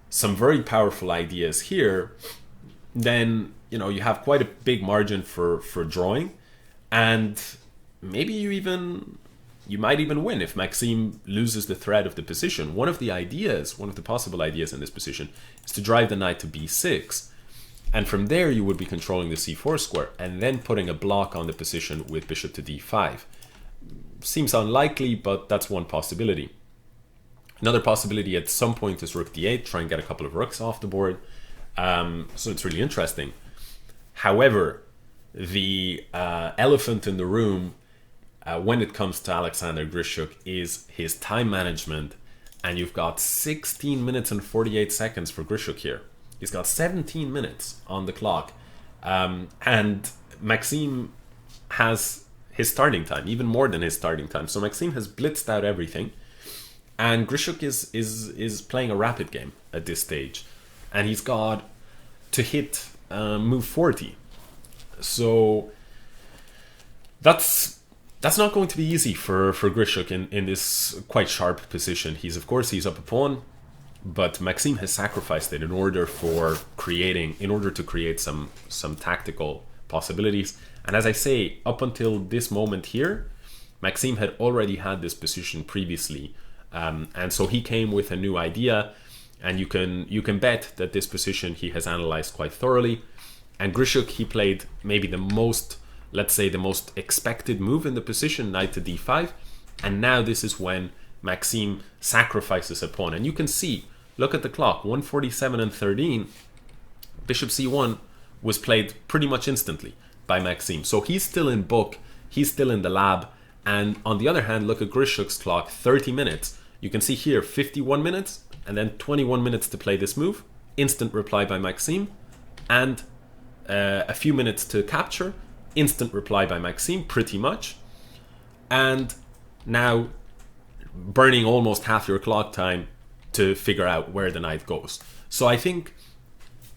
some very powerful ideas here, then you have quite a big margin for drawing, and maybe you might even win if Maxime loses the thread of the position. One of the possible ideas in this position is to drive the knight to b6, and from there you would be controlling the c4 square and then putting a block on the position with bishop to d5. Seems unlikely, but that's one possibility. Another possibility at some point is rook d8, try and get a couple of rooks off the board. So it's really interesting. However, the elephant in the room when it comes to Alexander Grischuk is his time management, and you've got 16 minutes and 48 seconds for Grischuk here. He's got 17 minutes on the clock, and Maxime has his starting time, even more than his starting time. So Maxime has blitzed out everything, and Grischuk is playing a rapid game at this stage, and he's got to hit move 40. So that's not going to be easy for Grischuk in this quite sharp position. He's up a pawn, but Maxime has sacrificed it in order to create some tactical possibilities. And as I say, up until this moment here, Maxime had already had this position previously, and so he came with a new idea, and you can bet that this position he has analyzed quite thoroughly. And Grischuk, he played maybe the most expected move in the position, knight to d5, and now this is when Maxime sacrifices a pawn. And you can see, look at the clock, 1:47 and 13, bishop c1 was played pretty much instantly by Maxime. So he's still in book, he's still in the lab. And on the other hand, look at Grischuk's clock, 30 minutes. You can see here 51 minutes and then 21 minutes to play this move, instant reply by Maxime, and a few minutes to capture, instant reply by Maxime, pretty much. And now burning almost half your clock time to figure out where the knight goes. So I think,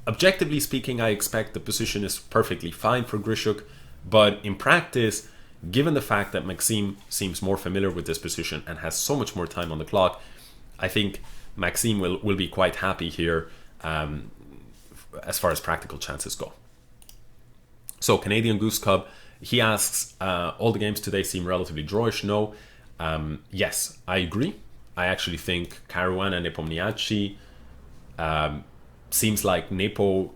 objectively speaking, I expect the position is perfectly fine for Grischuk, but in practice, given the fact that Maxime seems more familiar with this position and has so much more time on the clock, I think Maxime will be quite happy here as far as practical chances go. So Canadian Goose Cub, he asks, all the games today seem relatively drawish. No. Yes, I agree. I actually think Caruana and Nepomniachtchi seems like Nepo,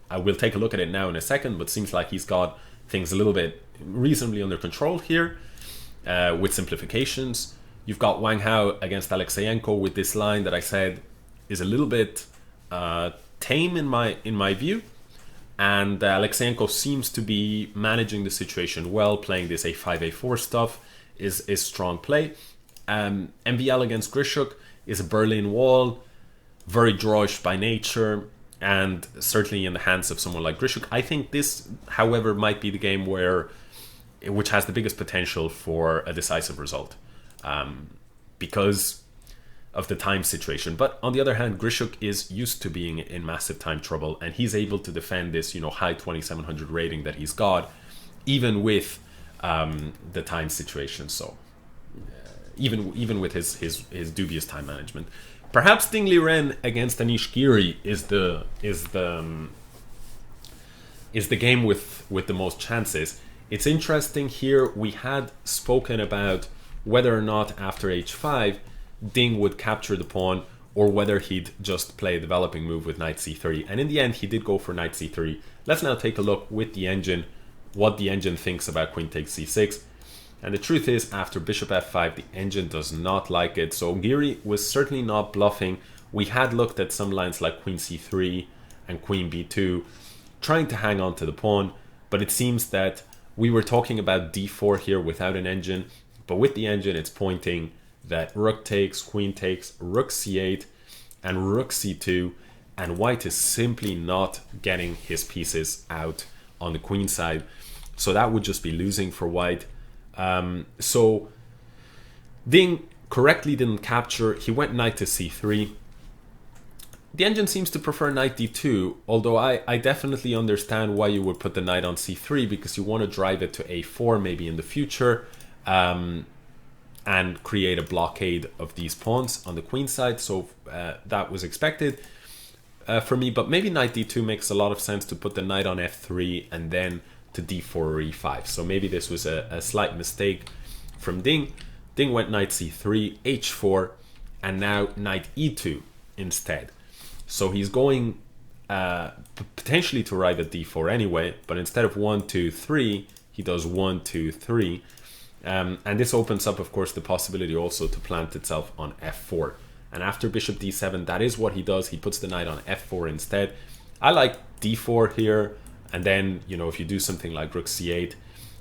I will take a look at it now in a second, but seems like he's got things a little bit reasonably under control here with simplifications. You've got Wang Hao against Alekseenko with this line that I said is a little bit tame in my view. And Alekseenko seems to be managing the situation well, playing this a5, a4 stuff is strong play. MVL against Grischuk is a Berlin wall, very drawish by nature, and certainly in the hands of someone like Grischuk. I think this, however, might be the game which has the biggest potential for a decisive result, because of the time situation. But on the other hand, Grischuk is used to being in massive time trouble, and he's able to defend this high 2700 rating that he's got, even with the time situation. So even with his dubious time management, perhaps Liren against Anish Giri is the is the game with the most chances. It's interesting here, we had spoken about whether or not after h5 Ding would capture the pawn, or whether he'd just play a developing move with knight c3. And in the end, he did go for knight c3. Let's now take a look with the engine, what the engine thinks about queen takes c6. And the truth is, after bishop f5, the engine does not like it. So Giri was certainly not bluffing. We had looked at some lines like queen c3 and queen b2, trying to hang on to the pawn. But it seems that we were talking about d4 here without an engine. But with the engine, it's pointing that rook takes, queen takes, rook c8, and rook c2. And white is simply not getting his pieces out on the queen side. So that would just be losing for white. So Ding correctly didn't capture. He went knight to c3. The engine seems to prefer knight d2, although I definitely understand why you would put the knight on c3, because you want to drive it to a4 maybe in the future, and create a blockade of these pawns on the queen side. So that was expected for me, but maybe knight d2 makes a lot of sense, to put the knight on f3 and then to d4 or e5. So maybe this was a slight mistake from Ding. Ding went knight c3, h4, and now knight e2 instead. So he's going potentially to arrive at d4 anyway, but instead of 1, 2, 3, he does 1, 2, 3. And this opens up, of course, the possibility also to plant itself on f4. And after bishop d7, that is what he does. He puts the knight on f4 instead. I like d4 here. And then, you know, if you do something like rook c8,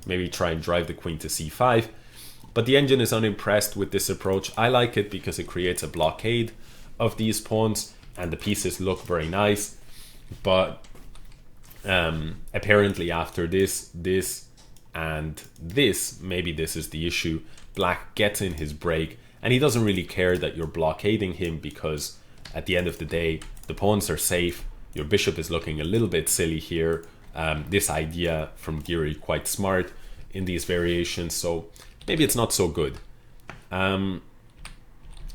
maybe try and drive the queen to c5. But the engine is unimpressed with this approach. I like it because it creates a blockade of these pawns and the pieces look very nice. But apparently after this, and this, maybe this is the issue, black gets in his break and he doesn't really care that you're blockading him, because at the end of the day, the pawns are safe. Your bishop is looking a little bit silly here. This idea from Giri, quite smart in these variations, so maybe it's not so good.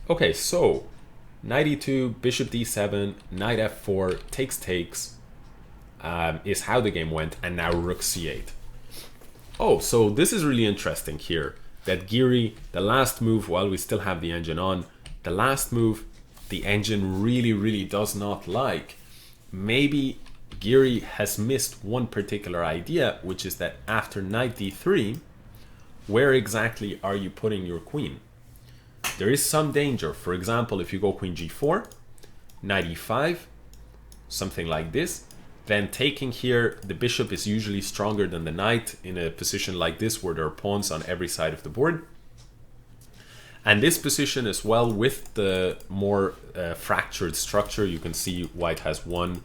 Okay, so knight e2, bishop d7, knight f4, takes, is how the game went, and now rook c8. Oh, so this is really interesting here, that Giri, the last move, while we still have the engine on, the last move, the engine really does not like. Maybe Giri has missed one particular idea, which is that after knight d3, where exactly are you putting your queen? There is some danger. For example, if you go queen g4, knight e5, something like this, then taking here, the bishop is usually stronger than the knight in a position like this, where there are pawns on every side of the board. And this position as well, with the more fractured structure, you can see white has one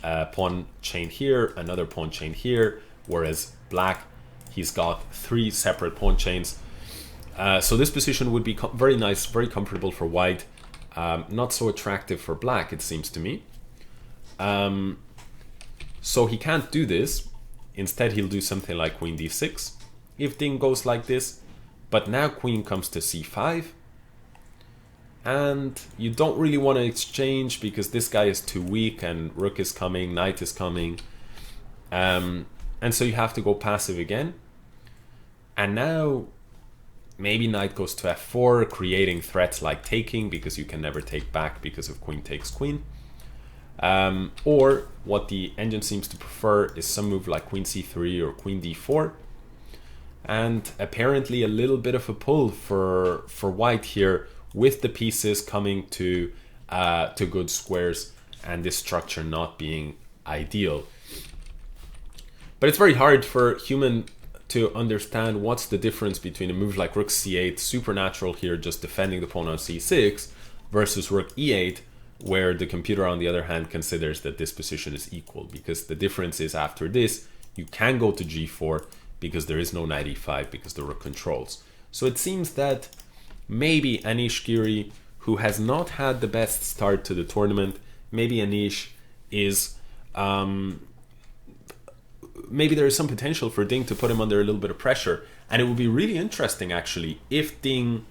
pawn chain here, another pawn chain here, whereas black, he's got 3 separate pawn chains. So this position would be very nice, very comfortable for white, not so attractive for black, it seems to me. So he can't do this. Instead, he'll do something like queen d6 if Ding goes like this. But now queen comes to c5, and you don't really want to exchange because this guy is too weak and rook is coming, knight is coming, and so you have to go passive again. And now maybe knight goes to f4, creating threats like taking, because you can never take back because of queen takes queen. Or what the engine seems to prefer is some move like queen c3 or queen d4. And apparently a little bit of a pull for white here, with the pieces coming to good squares and this structure not being ideal. But it's very hard for human to understand what's the difference between a move like rook c8, supernatural here, just defending the pawn on c6, versus rook e8, where the computer on the other hand considers that this position is equal, because the difference is after this you can go to g4 because there is no knight e5 because the rook controls. So it seems that maybe Anish Giri, who has not had the best start to the tournament, maybe Anish is maybe there is some potential for Ding to put him under a little bit of pressure. And it would be really interesting actually if Ding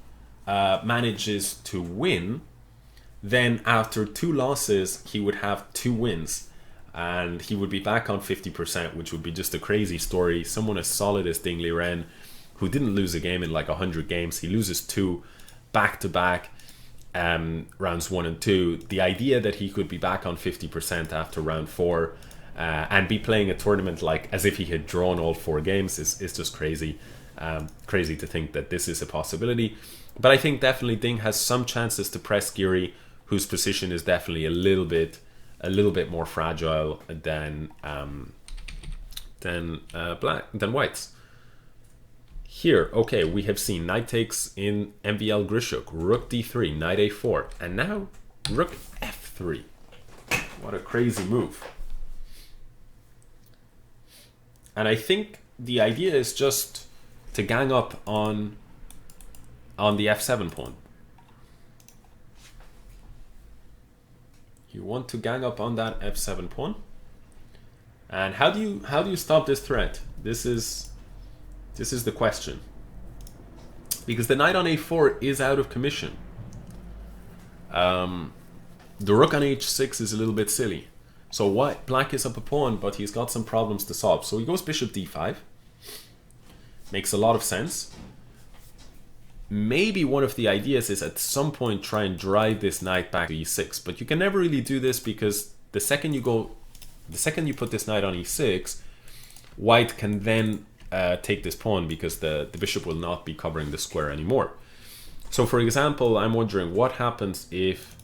manages to win. Then after 2 losses he would have 2 wins. and he would be back on 50%, which would be just a crazy story. Someone as solid as Ding Liren, who didn't lose a game in like 100 games, he loses 2 back-to-back rounds 1 and 2. The idea that he could be back on 50% after round 4 and be playing a tournament like as if he had drawn all 4 games is just crazy. Crazy to think that this is a possibility. But I think definitely Ding has some chances to press Giri, whose position is definitely a little bit more fragile than White's. Here, okay, we have seen knight takes in MVL Grischuk, rook d3, knight a4, and now rook f3. What a crazy move. And I think the idea is just to gang up on the f7 pawn. You want to gang up on that f7 pawn. And how do you stop this threat? This is the question. Because the knight on a4 is out of commission. The rook on h6 is a little bit silly. So black is up a pawn, but he's got some problems to solve. So he goes bishop d5. Makes a lot of sense. Maybe one of the ideas is at some point try and drive this knight back to e6. But you can never really do this because the second you put this knight on e6, White can then take this pawn because the bishop will not be covering the square anymore. So for example, I'm wondering what happens if...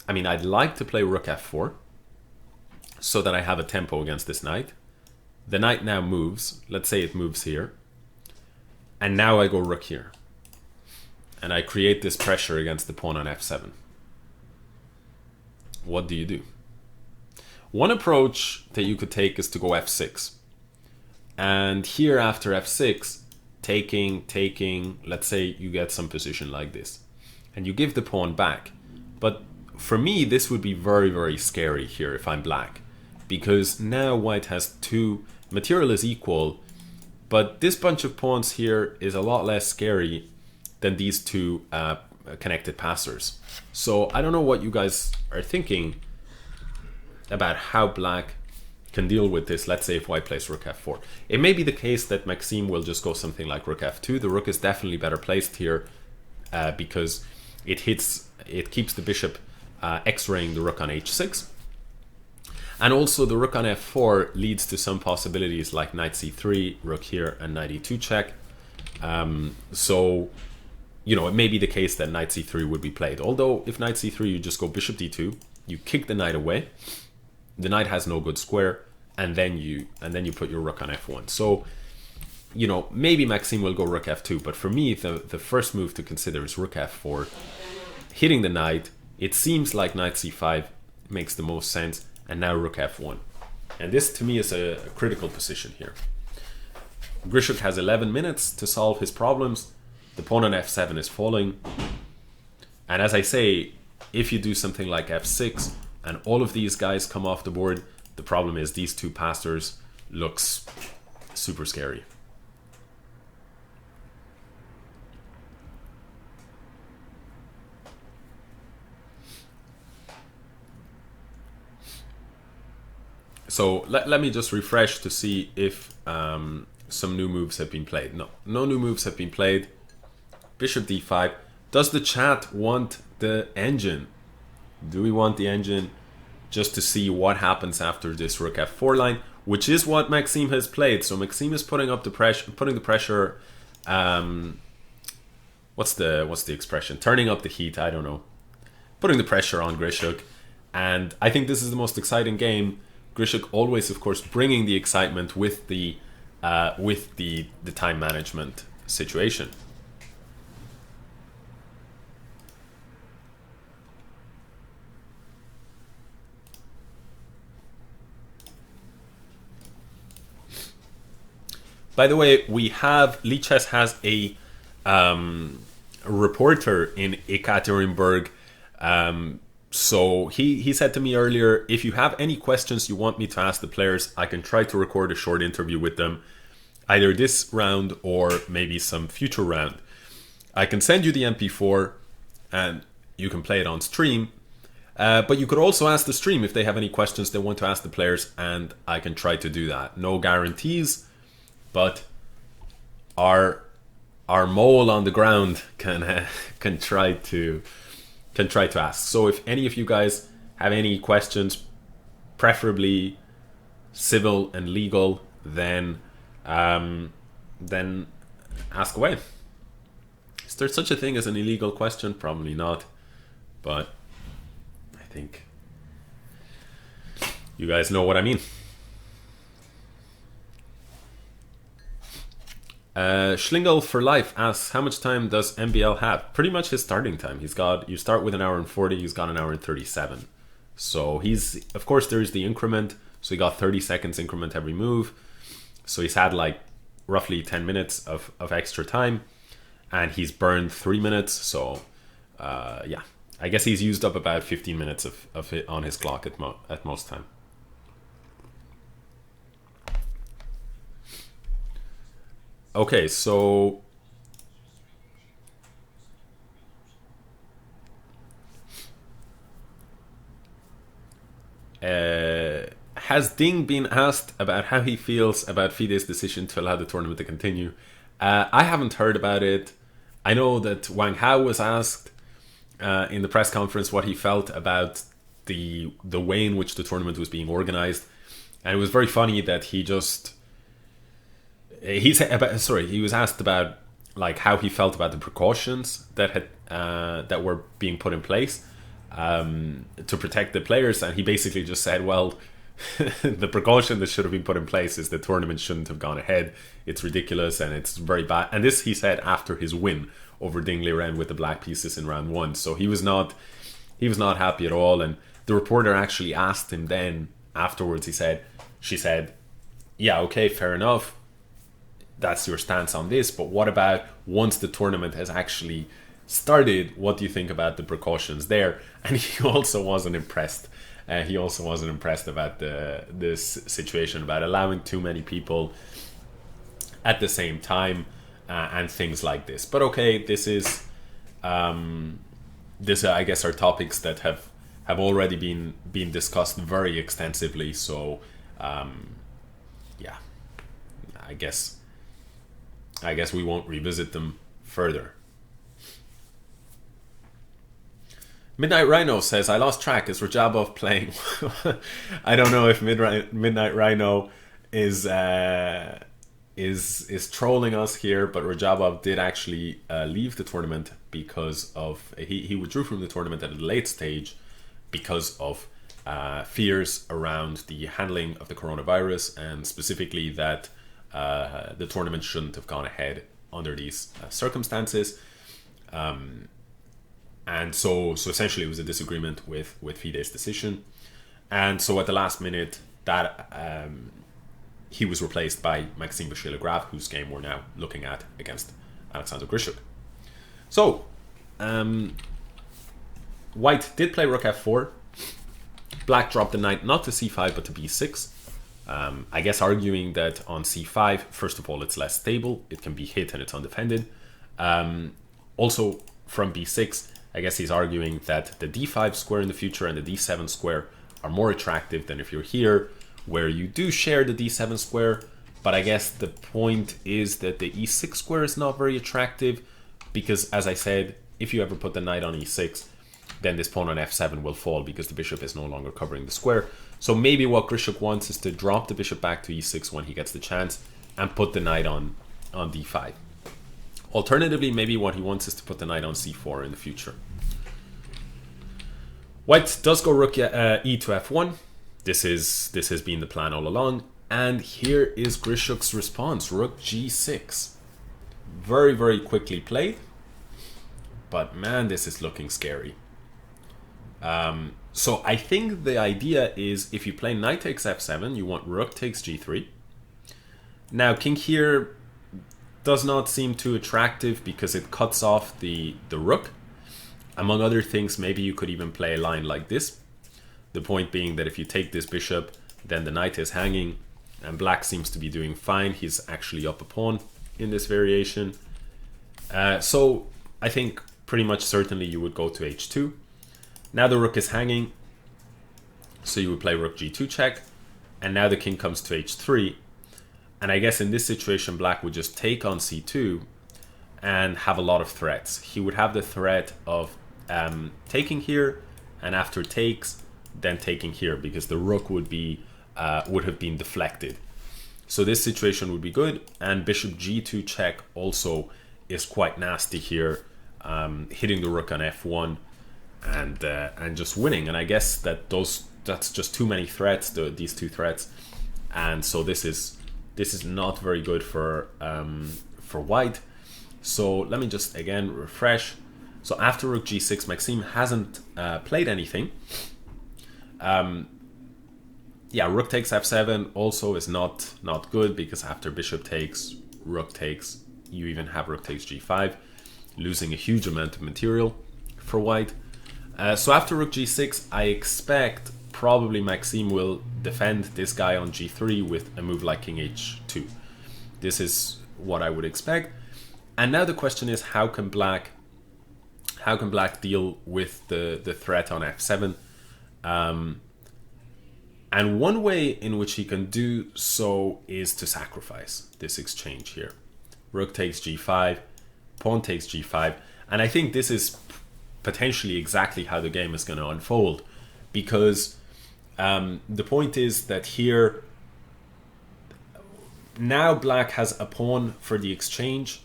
I mean, I'd like to play rook f4 so that I have a tempo against this knight. The knight now moves. Let's say it moves here. And now I go rook here. And I create this pressure against the pawn on f7. What do you do? One approach that you could take is to go f6. And here after f6, taking, let's say you get some position like this. And you give the pawn back. But for me, this would be very, very scary here if I'm black. Because now White has 2, material is equal, but this bunch of pawns here is a lot less scary than these 2 connected passers. So I don't know what you guys are thinking about how black can deal with this. Let's say if White plays rook f4. It may be the case that Maxime will just go something like rook f2. The rook is definitely better placed here because it keeps the bishop x-raying the rook on h6. And also the rook on f4 leads to some possibilities like knight c3, rook here, and knight e2 check. So, you know, it may be the case that knight c3 would be played. Although if knight c3, you just go bishop d2, you kick the knight away. The knight has no good square, and then you put your rook on f1. So, you know, maybe Maxime will go rook f2, but for me, the first move to consider is rook f4, hitting the knight. It seems like knight c5 makes the most sense, and now rook f1. And this, to me, is a critical position here. Grischuk has 11 minutes to solve his problems. The pawn on f7 is falling. And as I say, if you do something like f6, and all of these guys come off the board, the problem is these 2 passers looks super scary. So let me just refresh to see if some new moves have been played. No new moves have been played. Bishop d5. Does the chat want the engine? Do we want the engine just to see what happens after this rook f4 line, which is what Maxime has played. So Maxime is putting the pressure. What's the expression? Turning up the heat. I don't know. Putting the pressure on Grischuk, and I think this is the most exciting game. Grischuk always, of course, bringing the excitement with the time management situation. By the way, Lichess has a reporter in Ekaterinburg. So he said to me earlier, if you have any questions you want me to ask the players, I can try to record a short interview with them, either this round or maybe some future round. I can send you the MP4 and you can play it on stream. But you could also ask the stream if they have any questions they want to ask the players, and I can try to do that. No guarantees, but our mole on the ground can try to ask. So if any of you guys have any questions, preferably civil and legal, then ask away. Is there such a thing as an illegal question? Probably not, but I think you guys know what I mean. Schlingel for Life asks, how much time does MBL have? Pretty much his starting time. You start with 1 hour and 40, he's got 1 hour and 37. So he's, of course there is the increment, so he got 30 seconds increment every move. So he's had like roughly 10 minutes of extra time, and he's burned 3 minutes. So yeah, I guess he's used up about 15 minutes of it on his clock at most time. Okay, so has Ding been asked about how he feels about FIDE's decision to allow the tournament to continue? I haven't heard about it. I know that Wang Hao was asked in the press conference what he felt about the way in which the tournament was being organized, and it was very funny that he was asked about like how he felt about the precautions that were being put in place to protect the players, and he basically just said, well, the precaution that should have been put in place is the tournament shouldn't have gone ahead. It's ridiculous and it's very bad. And this he said after his win over Ding Liren with the black pieces in round 1. So he was not happy at all. And the reporter actually asked him then afterwards. She said, yeah, okay, fair enough. That's your stance on this, but what about once the tournament has actually started? What do you think about the precautions there? And he also wasn't impressed. He also wasn't impressed about this situation, about allowing too many people at the same time and things like this. But okay, this I guess are topics that have already been discussed very extensively. So yeah, I guess we won't revisit them further. Midnight Rhino says, I lost track. Is Rajabov playing? I don't know if Midnight Rhino is trolling us here, but Rajabov did actually leave the tournament because of he withdrew from the tournament at a late stage because of fears around the handling of the coronavirus, and specifically that the tournament shouldn't have gone ahead under these circumstances. And so essentially it was a disagreement with FIDE's decision. And so at the last minute, that he was replaced by Maxime Vachier-Lagrave, whose game we're now looking at against Alexander Grischuk. So, White did play Rook F4. Black dropped the knight not to C5 but to B6. I guess arguing that on C5, first of all, it's less stable. It can be hit and it's undefended. Also, from B6, I guess he's arguing that the D5 square in the future and the D7 square are more attractive than if you're here, where you do share the D7 square. But I guess the point is that the E6 square is not very attractive because, as I said, if you ever put the knight on E6, then this pawn on F7 will fall because the bishop is no longer covering the square. So maybe what Grischuk wants is to drop the bishop back to E6 when he gets the chance and put the knight on D5. Alternatively, maybe what he wants is to put the knight on C4 in the future. White does go rook E to F1. This has been the plan all along. And here is Grischuk's response, rook G6. Very, very quickly played. But man, this is looking scary. So I think the idea is if you play knight takes F7, you want rook takes G3. Now, king here does not seem too attractive because it cuts off the rook. Among other things, maybe you could even play a line like this. The point being that if you take this bishop, then the knight is hanging, and black seems to be doing fine. He's actually up a pawn in this variation. So I think pretty much certainly you would go to H2. Now the rook is hanging, so you would play rook g2 check, and now the king comes to h3. And I guess in this situation, black would just take on c2 and have a lot of threats. He would have the threat of taking here, and after takes, then taking here, because the rook would have been deflected. So this situation would be good, and bishop g2 check also is quite nasty here, hitting the rook on f1 and just winning. And I guess that's just too many threats, these two threats, and so this is not very good for white. So let me just again refresh. So after rook g6, Maxime hasn't played anything. Yeah, rook takes f7 also is not good, because after bishop takes, rook takes, you even have rook takes g5, losing a huge amount of material for white. So after rook g6, I expect probably Maxime will defend this guy on g3 with a move like king h2. This is what I would expect. And now the question is, how can black deal with the threat on f7? And one way in which he can do so is to sacrifice this exchange here. Rook takes g5, pawn takes g5, and I think this is potentially exactly how the game is going to unfold, because the point is that here now black has a pawn for the exchange,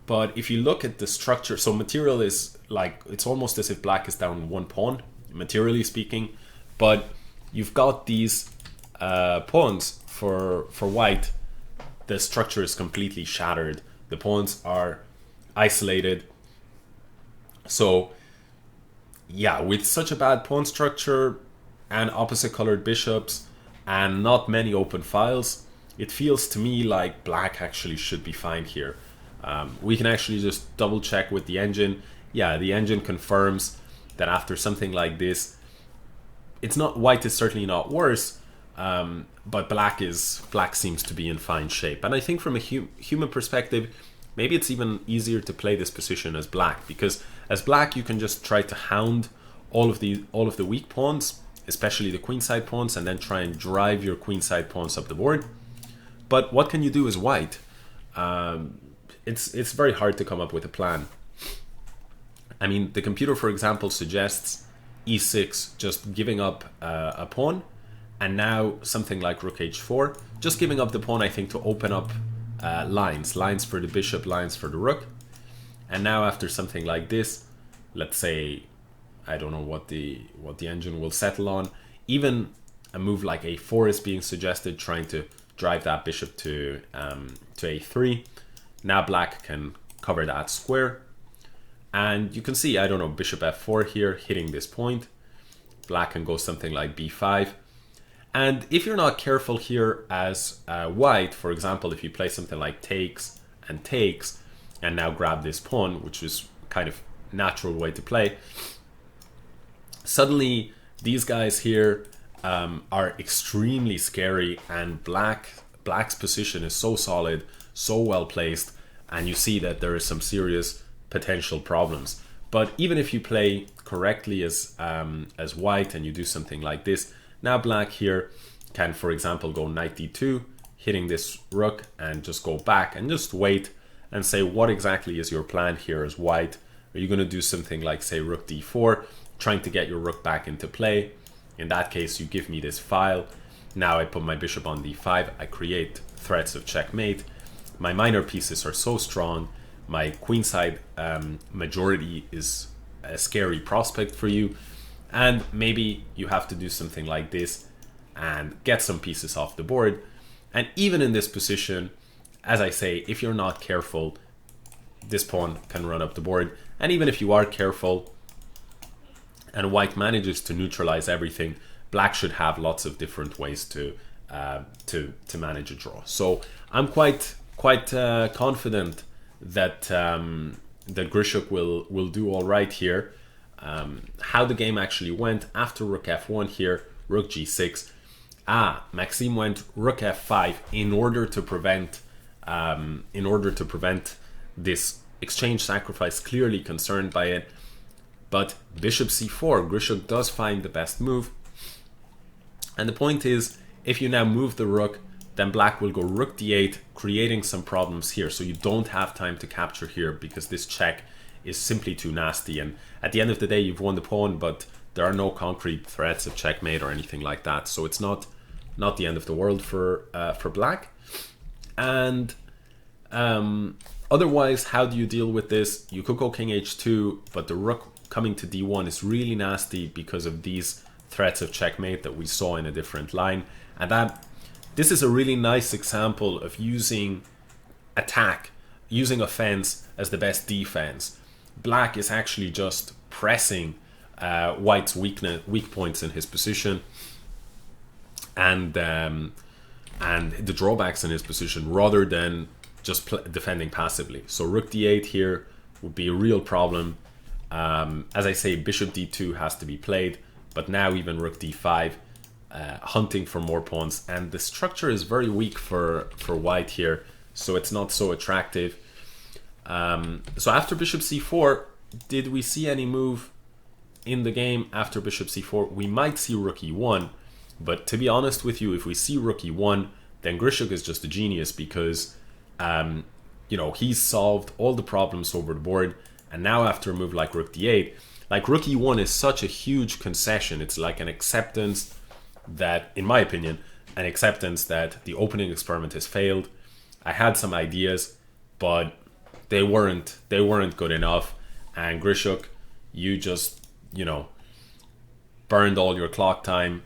but if you look at the structure, so material is like, it's almost as if black is down one pawn, materially speaking, but you've got these pawns for white. The structure is completely shattered. The pawns are isolated. So yeah, with such a bad pawn structure and opposite colored bishops and not many open files, it feels to me like black actually should be fine here. We can actually just double check with the engine. Yeah, the engine confirms that after something like this, it's not, white is certainly not worse, but black seems to be in fine shape. And I think from a human perspective, maybe it's even easier to play this position as black, because as black you can just try to hound all of the weak pawns, especially the queenside pawns, and then try and drive your queenside pawns up the board. But what can you do as white? It's very hard to come up with a plan. I mean, the computer, for example, suggests e6, just giving up a pawn, and now something like rook h4, just giving up the pawn, I think, to open up lines for the bishop, lines for the rook. And now after something like this, let's say, I don't know what the engine will settle on, even a move like a4 is being suggested, trying to drive that bishop to a3. Now black can cover that square. And you can see, I don't know, bishop f4 here, hitting this point. Black can go something like b5. And if you're not careful here as white, for example, if you play something like takes, and now grab this pawn, which is kind of natural way to play, suddenly these guys here are extremely scary, and black's position is so solid, so well placed, and you see that there is some serious potential problems. But even if you play correctly as white and you do something like this, now black here can, for example, go knight d2, hitting this rook, and just go back and just wait and say, what exactly is your plan here as white? Are you going to do something like, say, rook d4, trying to get your rook back into play? In that case, you give me this file. Now I put my bishop on d5. I create threats of checkmate. My minor pieces are so strong. My queenside majority is a scary prospect for you. And maybe you have to do something like this and get some pieces off the board. And even in this position, as I say, if you're not careful, this pawn can run up the board. And even if you are careful and white manages to neutralize everything, black should have lots of different ways to manage a draw. So I'm quite confident that that Grischuk will do all right here. How the game actually went after rook f1 here, rook g6. Maxime went rook f5 in order to prevent this exchange sacrifice, clearly concerned by it. But bishop c4, Grischuk does find the best move. And the point is, if you now move the rook, then black will go rook d8, creating some problems here. So you don't have time to capture here because this check is simply too nasty. And at the end of the day, you've won the pawn, but there are no concrete threats of checkmate or anything like that. So it's not the end of the world for black. And otherwise, how do you deal with this? You could go king h2, but the rook coming to d1 is really nasty because of these threats of checkmate that we saw in a different line. And this is a really nice example of using using offense as the best defense. Black is actually just pressing white's weak points in his position and the drawbacks in his position, rather than just defending passively. So rook d8 here would be a real problem. As I say, bishop d2 has to be played, but now even rook d5, hunting for more pawns, and the structure is very weak for white here, so it's not so attractive. So after bishop c4, did we see any move in the game after bishop c4? We might see rook e1, but to be honest with you, if we see rook e1, then Grischuk is just a genius, because he's solved all the problems over the board. And now after a move like rook d8, like rook e1 is such a huge concession. It's like an acceptance that, in my opinion, an acceptance that the opening experiment has failed. I had some ideas, but they weren't good enough. And Grischuk, you just, burned all your clock time,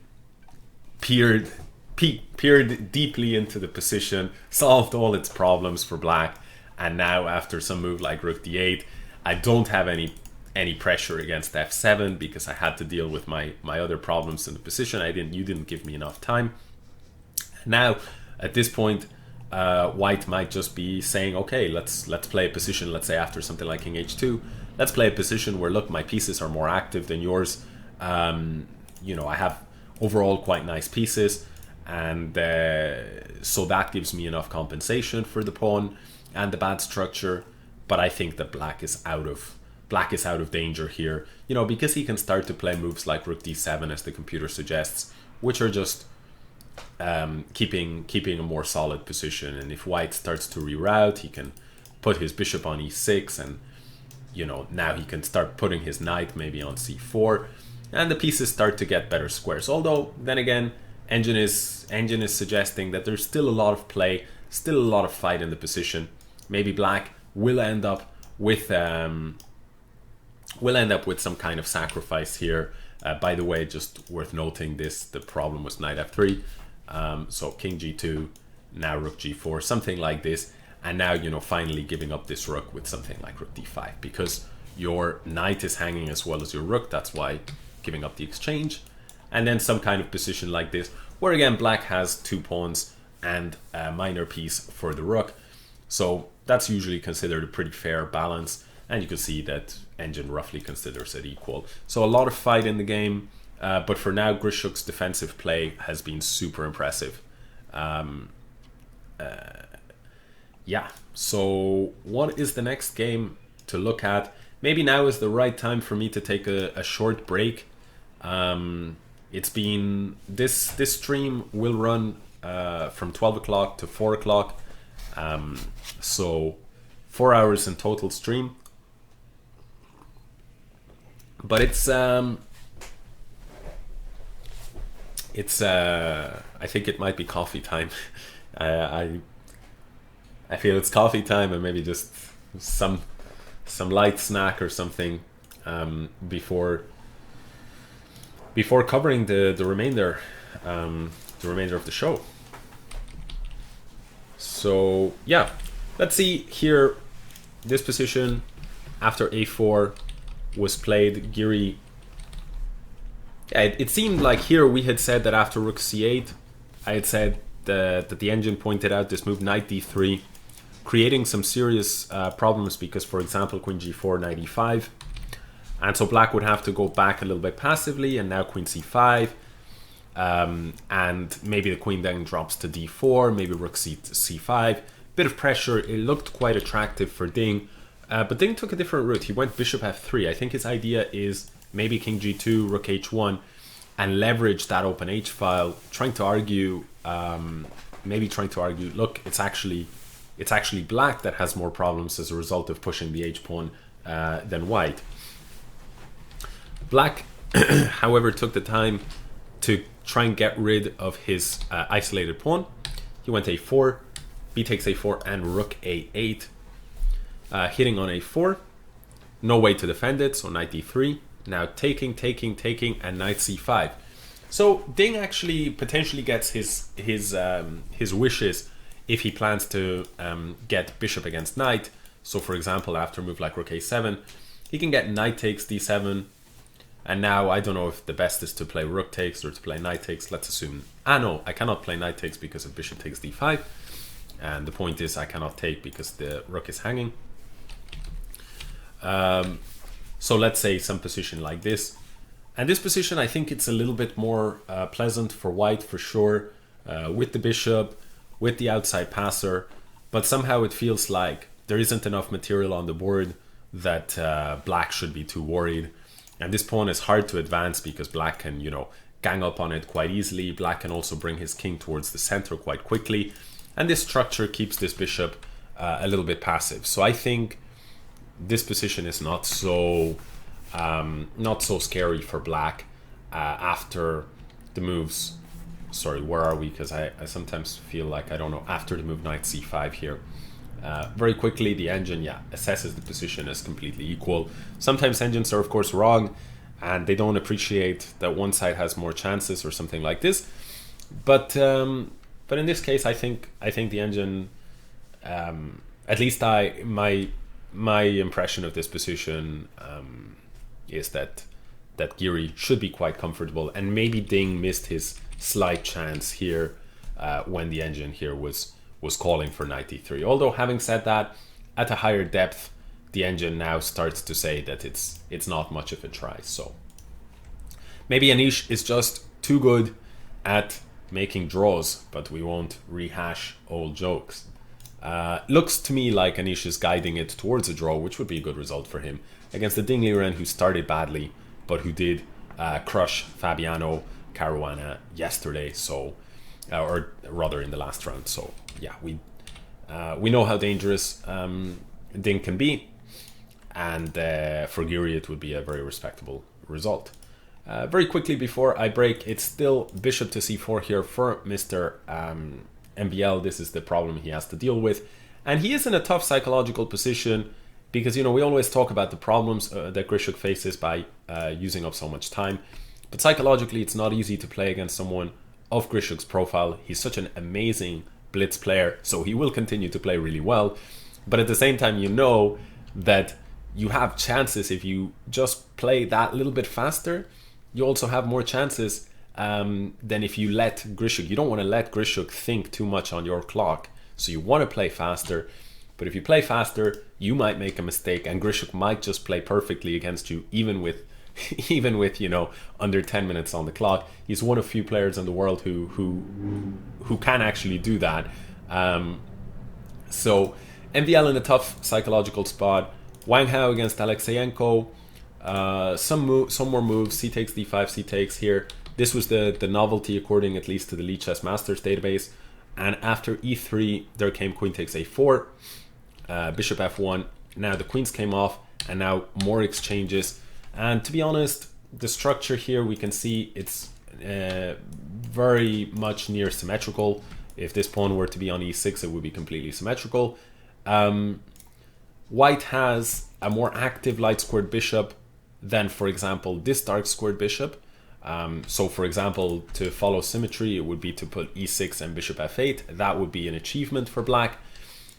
peered deeply into the position, solved all its problems for black. And now after some move like rook d8, I don't have any pressure against f7 because I had to deal with my other problems in the position. You didn't give me enough time. Now at this point, white might just be saying, okay, let's play a position. Let's say after something like king h2, let's play a position where, look, my pieces are more active than yours. I have overall quite nice pieces, and so that gives me enough compensation for the pawn and the bad structure. But I think that black is out of danger here, because he can start to play moves like rook d7, as the computer suggests, which are just keeping a more solid position. And if white starts to reroute, he can put his bishop on e6, and now he can start putting his knight maybe on c4, and the pieces start to get better squares. Although then again, Engine is suggesting that there's still a lot of play, still a lot of fight in the position. Maybe black will end up with some kind of sacrifice here. By the way, just worth noting, the problem was knight f3. So king g2, now rook g4, something like this. And now, finally giving up this rook with something like rook d5, because your knight is hanging as well as your rook. That's why giving up the exchange. And then some kind of position like this, where again, black has 2 pawns and a minor piece for the rook. So that's usually considered a pretty fair balance. And you can see that Engine roughly considers it equal. So a lot of fight in the game. But for now, Grischuk's defensive play has been super impressive. Yeah, so what is the next game to look at? Maybe now is the right time for me to take a short break. It's been this stream will run from 12 o'clock to 4 o'clock, so 4 hours in total stream. But it's I think it might be coffee time. I feel it's coffee time, and maybe just some light snack or something before covering the remainder of the show. So yeah, let's see here. This position after a4 was played. Giri. Yeah, it seemed like here we had said that after rook c8, I had said that the Engine pointed out this move knight d3, creating some serious problems because, for example, queen g4, knight e5, and so black would have to go back a little bit passively, and now queen c5, and maybe the queen then drops to d4, maybe rook c5, bit of pressure. It looked quite attractive for Ding. But Ding took a different route. He went bishop f3. I think his idea is maybe king g2, rook h1, and leverage that open h file, trying to argue, look, it's actually black that has more problems as a result of pushing the h pawn than white. Black, however, took the time to try and get rid of his isolated pawn. He went a4, b takes a4, and rook a8, hitting on a4. No way to defend it, so knight d3. Now taking, and knight c5. So Ding actually potentially gets his wishes if he plans to get bishop against knight. So for example, after a move like rook a7, he can get knight takes d7. And now I don't know if the best is to play rook takes or to play knight takes. Let's assume, no, I cannot play knight takes because of bishop takes d5. And the point is I cannot take because the rook is hanging. So let's say some position like this. And this position, I think it's a little bit more pleasant for white for sure, with the bishop, with the outside passer. But somehow it feels like there isn't enough material on the board that black should be too worried. And this pawn is hard to advance because black can, gang up on it quite easily. Black can also bring his king towards the center quite quickly. And this structure keeps this bishop a little bit passive. So I think this position is not so scary for black after the moves. Sorry, where are we? Because I sometimes feel like, I don't know, after the move knight c5 here. Very quickly, the engine, assesses the position as completely equal. Sometimes engines are, of course, wrong, and they don't appreciate that one side has more chances or something like this. But in this case, I think the engine, at least my impression of this position is that Giri should be quite comfortable, and maybe Ding missed his slight chance here when the engine here was calling for knight d3. Although having said that, at a higher depth, the engine now starts to say that it's not much of a try. So maybe Anish is just too good at making draws, but we won't rehash old jokes. Looks to me like Anish is guiding it towards a draw, which would be a good result for him against the Ding Liren, who started badly, but who did crush Fabiano Caruana yesterday. So, or rather in the last round. So yeah, we know how dangerous Ding can be, and for Giri it would be a very respectable result. Very quickly before I break, it's still bishop to c4 here for Mr. MBL. This is the problem he has to deal with, and he is in a tough psychological position because we always talk about the problems that Grischuk faces by using up so much time, but psychologically it's not easy to play against someone of Grischuk's profile. He's such an amazing blitz player, so he will continue to play really well, but at the same time that you have chances if you just play that little bit faster. You also have more chances than if you let Grischuk. You don't want to let Grischuk think too much on your clock, so you want to play faster. But if you play faster, you might make a mistake, and Grischuk might just play perfectly against you, even with under 10 minutes on the clock. He's one of few players in the world who can actually do that. So MVL in a tough psychological spot. Wang Hao against Alekseenko. Some more moves. C takes d5, C takes here. This was the novelty, according at least to the Lichess Masters database. And after e3, there came queen takes a4, bishop f1. Now the queens came off, and now more exchanges. And to be honest, the structure here, we can see it's very much near symmetrical. If this pawn were to be on e6, it would be completely symmetrical. White has a more active light squared bishop than, for example, this dark squared bishop. So, for example, to follow symmetry, it would be to put e6 and bishop f8. That would be an achievement for black.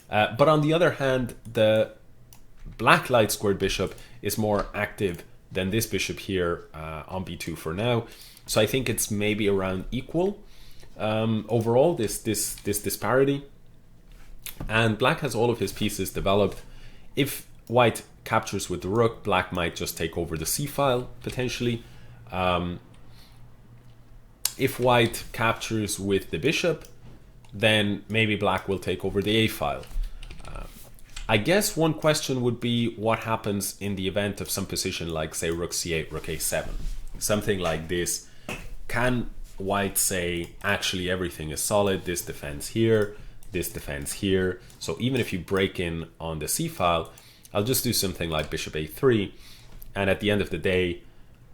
But on the other hand, the black light squared bishop is more active than this bishop here on b2 for now. So I think it's maybe around equal overall, this disparity. And black has all of his pieces developed. If white captures with the rook, black might just take over the c file potentially. If white captures with the bishop, then maybe black will take over the a file. I guess one question would be what happens in the event of some position like, say, rook c8, rook a7. Something like this. Can white say, actually everything is solid, this defends here, this defends here. So even if you break in on the c file, I'll just do something like bishop a3. And at the end of the day,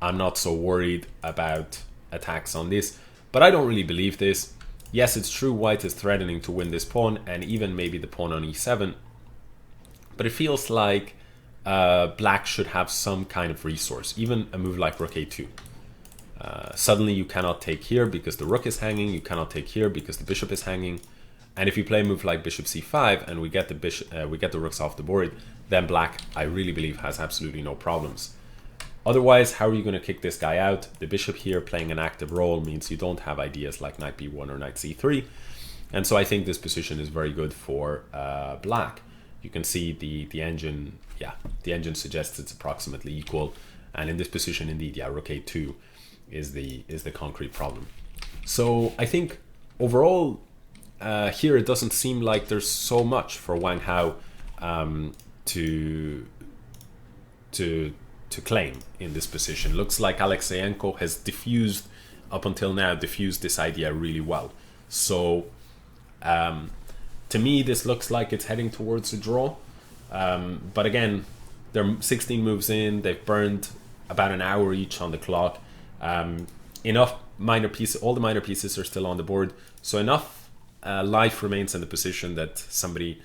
I'm not so worried about attacks on this. But I don't really believe this. Yes, it's true white is threatening to win this pawn and even maybe the pawn on e7. But it feels like black should have some kind of resource, even a move like rook a2. Suddenly you cannot take here because the rook is hanging, you cannot take here because the bishop is hanging. And if you play a move like bishop c5 and we get the rooks off the board, then black, I really believe, has absolutely no problems. Otherwise, how are you going to kick this guy out? The bishop here playing an active role means you don't have ideas like knight b1 or knight c3. And so I think this position is very good for black. You can see the engine, the engine suggests it's approximately equal. And in this position, indeed, rook a2 is the concrete problem. So I think overall, here it doesn't seem like there's so much for Wang Hao to claim in this position. Looks like Alekseenko has up until now diffused this idea really well. So to me, this looks like it's heading towards a draw. But again, they're 16 moves in. They've burned about an hour each on the clock. Enough minor pieces. All the minor pieces are still on the board. So enough life remains in the position that somebody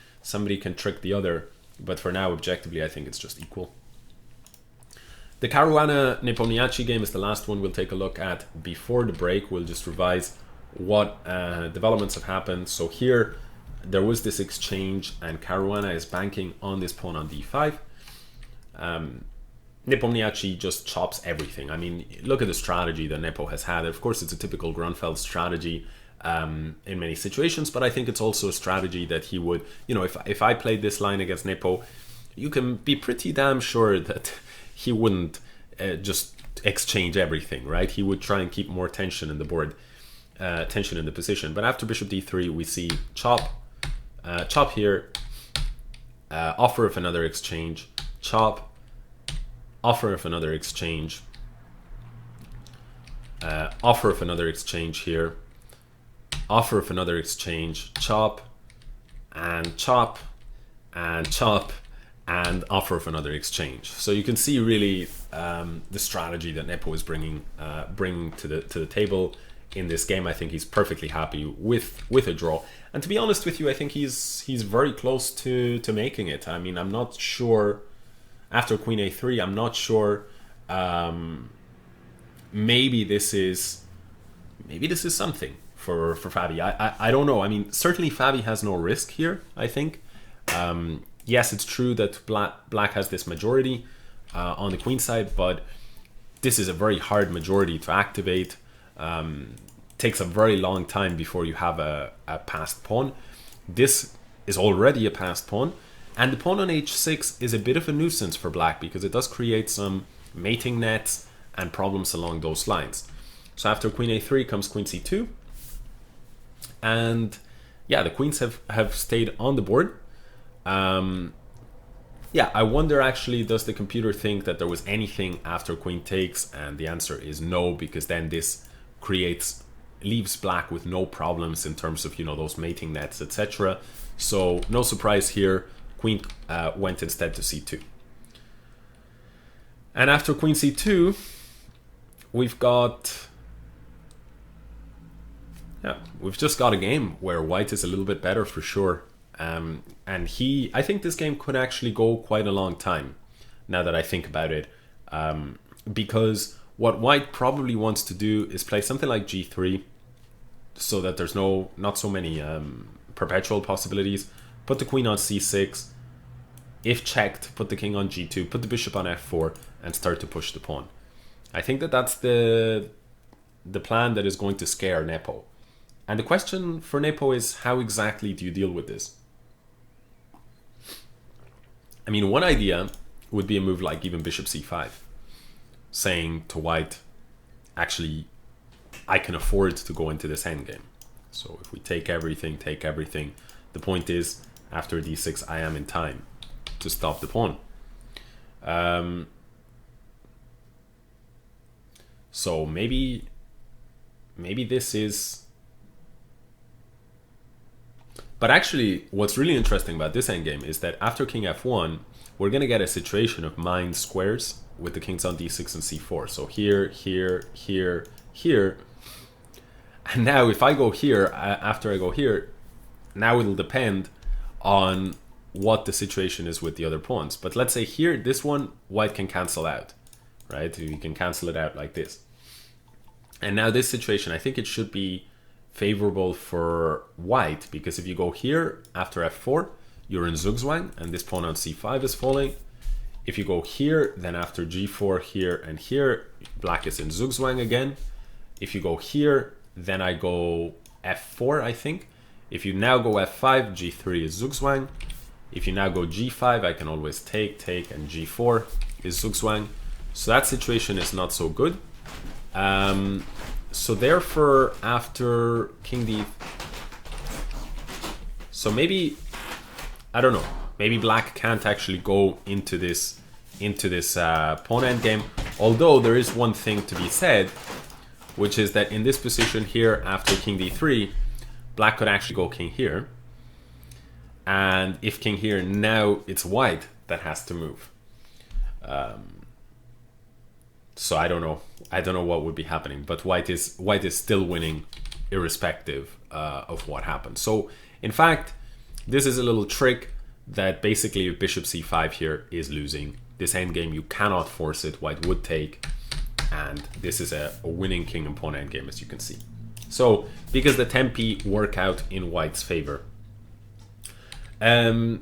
can trick the other. But for now, objectively, I think it's just equal. The Caruana Nepomniachtchi game is the last one we'll take a look at before the break. We'll just revise what developments have happened. So here, there was this exchange, and Caruana is banking on this pawn on d5. Nepomniachtchi just chops everything. I mean, look at the strategy that Nepo has had. Of course, it's a typical Grunfeld strategy in many situations, but I think it's also a strategy that he would, if I played this line against Nepo, you can be pretty damn sure that he wouldn't just exchange everything, right? He would try and keep more tension in the board, tension in the position. But after bishop d3, we see chop here, offer of another exchange, chop, offer of another exchange, offer of another exchange here, offer of another exchange, chop, and chop, and chop, and offer of another exchange. So you can see really the strategy that Nepo is bringing to the table in this game. I think he's perfectly happy with a draw. And to be honest with you, I think he's very close to making it. I mean, I'm not sure. After queen a3, I'm not sure. Maybe this is something for Fabi. I don't know. I mean, certainly Fabi has no risk here, I think. Yes, it's true that black has this majority on the queen side, but this is a very hard majority to activate. Takes a very long time before you have a passed pawn. This is already a passed pawn, and the pawn on h6 is a bit of a nuisance for black because it does create some mating nets and problems along those lines. So after queen a3 comes queen c2, and yeah, the queens have stayed on the board. Yeah, I wonder actually, does the computer think that there was anything after queen takes? And the answer is no, because then this leaves black with no problems in terms of, those mating nets, etc. So no surprise here, queen went instead to c2. And after queen c2, we've just got a game where white is a little bit better for sure. And I think this game could actually go quite a long time, now that I think about it, because what white probably wants to do is play something like g3, so that there's not so many perpetual possibilities. Put the queen on c6, if checked, put the king on g2, put the bishop on f4, and start to push the pawn. I think that's the plan that is going to scare Nepo. And the question for Nepo is, how exactly do you deal with this? I mean, one idea would be a move like even bishop c5, saying to white, actually, I can afford to go into this endgame. So if we take everything, the point is, after d6, I am in time. to stop the pawn. So maybe this is... But actually, what's really interesting about this endgame is that after king f1, we're going to get a situation of mined squares with the kings on d6 and c4. So here, here, here, here. And now if I go here, after I go here, now it'll depend on what the situation is with the other pawns. But let's say here, this one, white can cancel out, right? You can cancel it out like this. And now this situation, I think it should be favorable for white, because if you go here after f4, you're in Zugzwang, and this pawn on c5 is falling. If you go here, then after g4, here and here, black is in Zugzwang again. If you go here, then I go f4, I think. If you now go f5, g3 is Zugzwang. If you now go g5, I can always take, and g4 is Zugzwang. So that situation is not so good. So therefore, after king d... So maybe, I don't know, maybe black can't actually go into this pawn endgame. Although there is one thing to be said, which is that in this position here, after king d3, black could actually go king here. And if king here, now it's white that has to move. So I don't know. I don't know what would be happening, but white is still winning, irrespective of what happens. So in fact, this is a little trick that basically if bishop c5 here is losing. This endgame, you cannot force it. White would take, and this is a winning king and pawn endgame, as you can see. So because the tempi work out in white's favor. So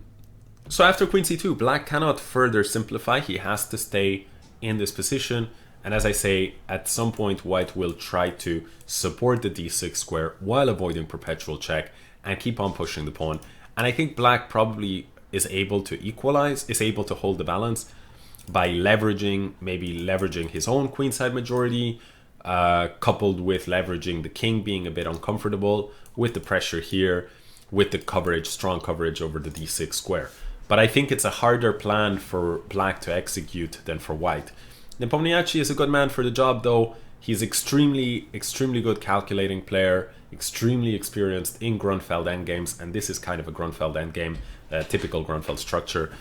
after queen c2, black cannot further simplify. He has to stay in this position. And as I say, at some point, white will try to support the d6 square while avoiding perpetual check and keep on pushing the pawn. And I think black probably is able to equalize, is able to hold the balance by maybe leveraging his own queenside majority, coupled with leveraging the king being a bit uncomfortable with the pressure here, with the coverage, strong coverage over the d6 square. But I think it's a harder plan for black to execute than for white. Nepomniachtchi is a good man for the job, though. He's extremely good calculating player, extremely experienced in Grunfeld endgames, and this is kind of a Grunfeld endgame, typical Grunfeld structure.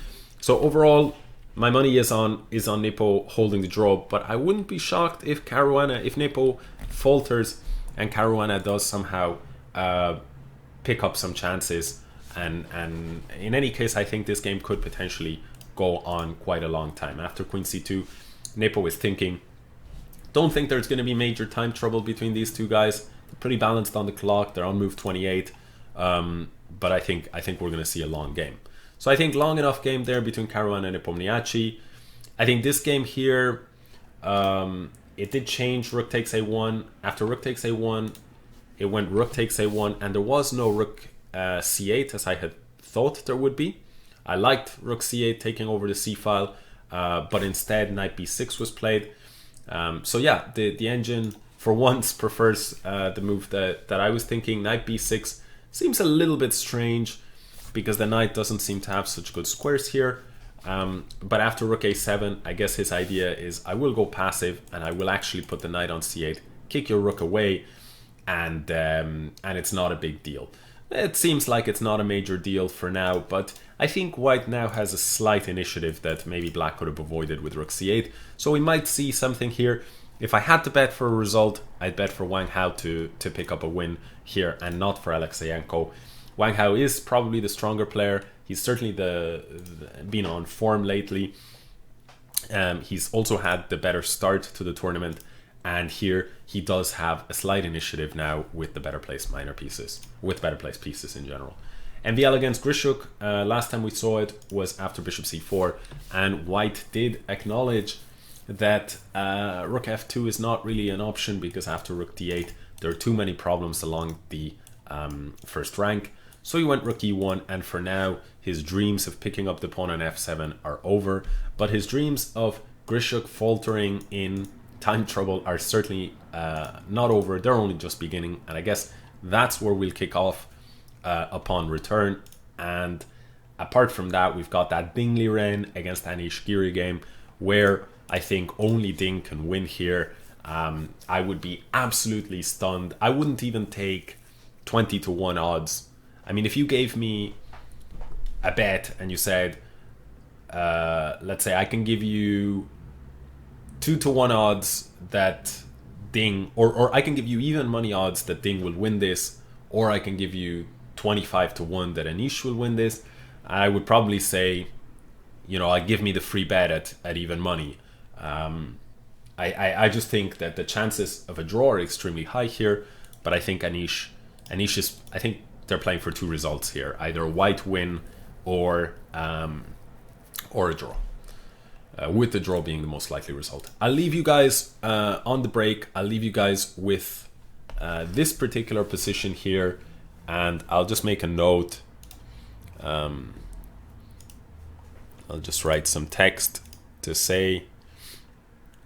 So overall, my money is on Nepo holding the draw, but I wouldn't be shocked if Nepo falters and Caruana does somehow pick up some chances. And in any case, I think this game could potentially go on quite a long time. After queen c2, Nepo is thinking, don't think there's going to be major time trouble between these two guys. They're pretty balanced on the clock. They're on move 28. But I think we're going to see a long game. So I think long enough game there between Caruana and Nepomniachtchi. I think this game here, it did change rook takes a1. After rook takes a1, it went rook takes a1, and there was no rook c8 as I had thought there would be. I liked rook c8 taking over the c file, but instead knight b6 was played. So yeah, the engine for once prefers the move that I was thinking. Knight b6 seems a little bit strange because the knight doesn't seem to have such good squares here. But after rook a7, I guess his idea is I will go passive and I will actually put the knight on c8, kick your rook away, and it's not a big deal. It seems like it's not a major deal for now, but I think white now has a slight initiative that maybe black could have avoided with rook c8. So we might see something here. If I had to bet for a result, I'd bet for Wang Hao to pick up a win here and not for Alekseenko. Wang Hao is probably the stronger player. He's certainly been on form lately. He's also had the better start to the tournament. And here he does have a slight initiative now with the better placed minor pieces, with better placed pieces in general. MVL against Grischuk, last time we saw it was after bishop c4, and white did acknowledge that rook f2 is not really an option because after rook d8 there are too many problems along the first rank. So he went rook e1, and for now his dreams of picking up the pawn on f7 are over, but his dreams of Grischuk faltering in time trouble are certainly not over. They're only just beginning, and I guess that's where we'll kick off upon return. And Apart from that, we've got that Ding Liren against Anish Giri game where I think only Ding can win here. I would be absolutely stunned. I wouldn't even take 20 to 1 odds. I mean, if you gave me a bet and you said, let's say I can give you 2 to 1 odds that Ding, or I can give you even money odds that Ding will win this, or I can give you 25 to 1 that Anish will win this, I would probably say, give me the free bet at even money. I just think that the chances of a draw are extremely high here, but I think Anish is, I think they're playing for 2 results here, either a white win or a draw. With the draw being the most likely result. I'll leave you guys on the break. I'll leave you guys with this particular position here, and I'll just make a note. I'll just write some text to say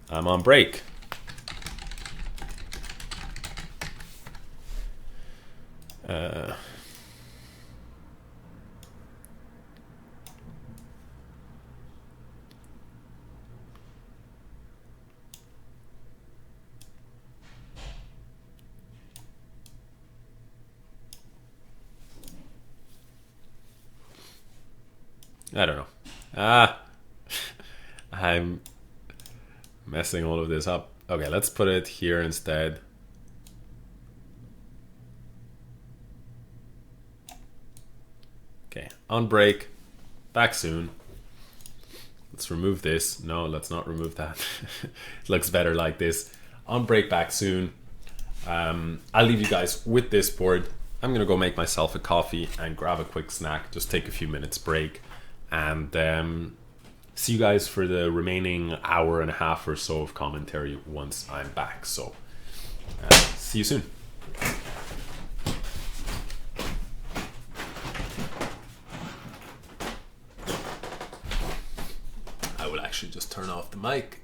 I'm on break. I don't know. I'm messing all of this up. Okay, let's put it here instead. Okay, on break. Back soon. Let's remove this. No, let's not remove that. It looks better like this. On break, back soon. I'll leave you guys with this board. I'm going to go make myself a coffee and grab a quick snack. Just take a few minutes break. And see you guys for the remaining hour and a half or so of commentary once I'm back. So see you soon. I will actually just turn off the mic.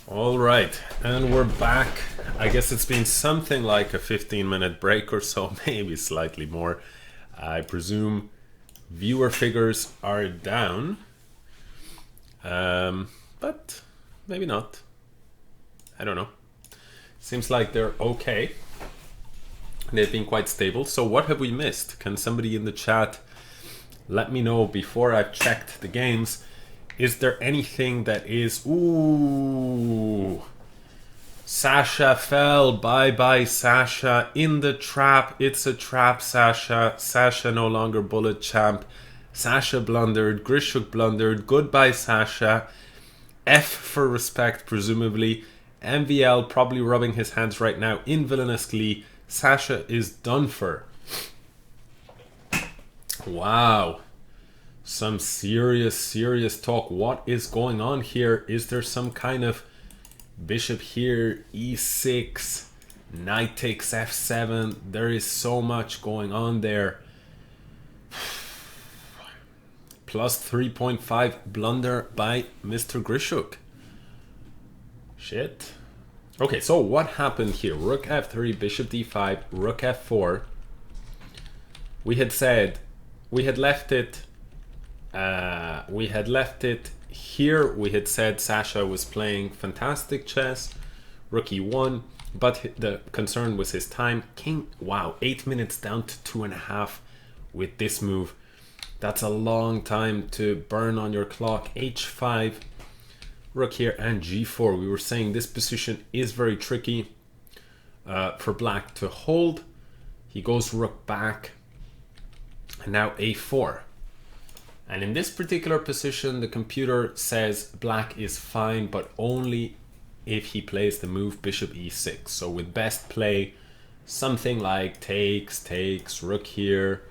All right, and we're back. I guess it's been something like a 15-minute break or so, maybe slightly more. I presume viewer figures are down, but maybe not. I don't know. Seems like they're okay. They've been quite stable. So what have we missed? Can somebody in the chat let me know before I've checked the games? Is there anything that is... Ooh... Sasha fell. Bye-bye, Sasha. In the trap. It's a trap, Sasha. Sasha no longer bullet champ. Sasha blundered. Grischuk blundered. Goodbye, Sasha. F for respect, presumably. MVL probably rubbing his hands right now in villainous glee. Sasha is done for. Wow. Some serious talk. What is going on here? Is there some kind of bishop here, e6, knight takes f7? There is so much going on there. Plus 3.5 blunder by Mr. Grischuk. Shit. Okay, so what happened here? Rook f3, bishop d5, rook f4. We had said, we had left it here. We had said Sasha was playing fantastic chess, rook e1, but the concern was his time. King, wow, 8 minutes down to 2.5 with this move. That's a long time to burn on your clock. h5, rook here, and g4. We were saying this position is very tricky for black to hold. He goes rook back, and now a4. And in this particular position, the computer says black is fine, but only if he plays the move bishop e6. So with best play, something like takes, rook here.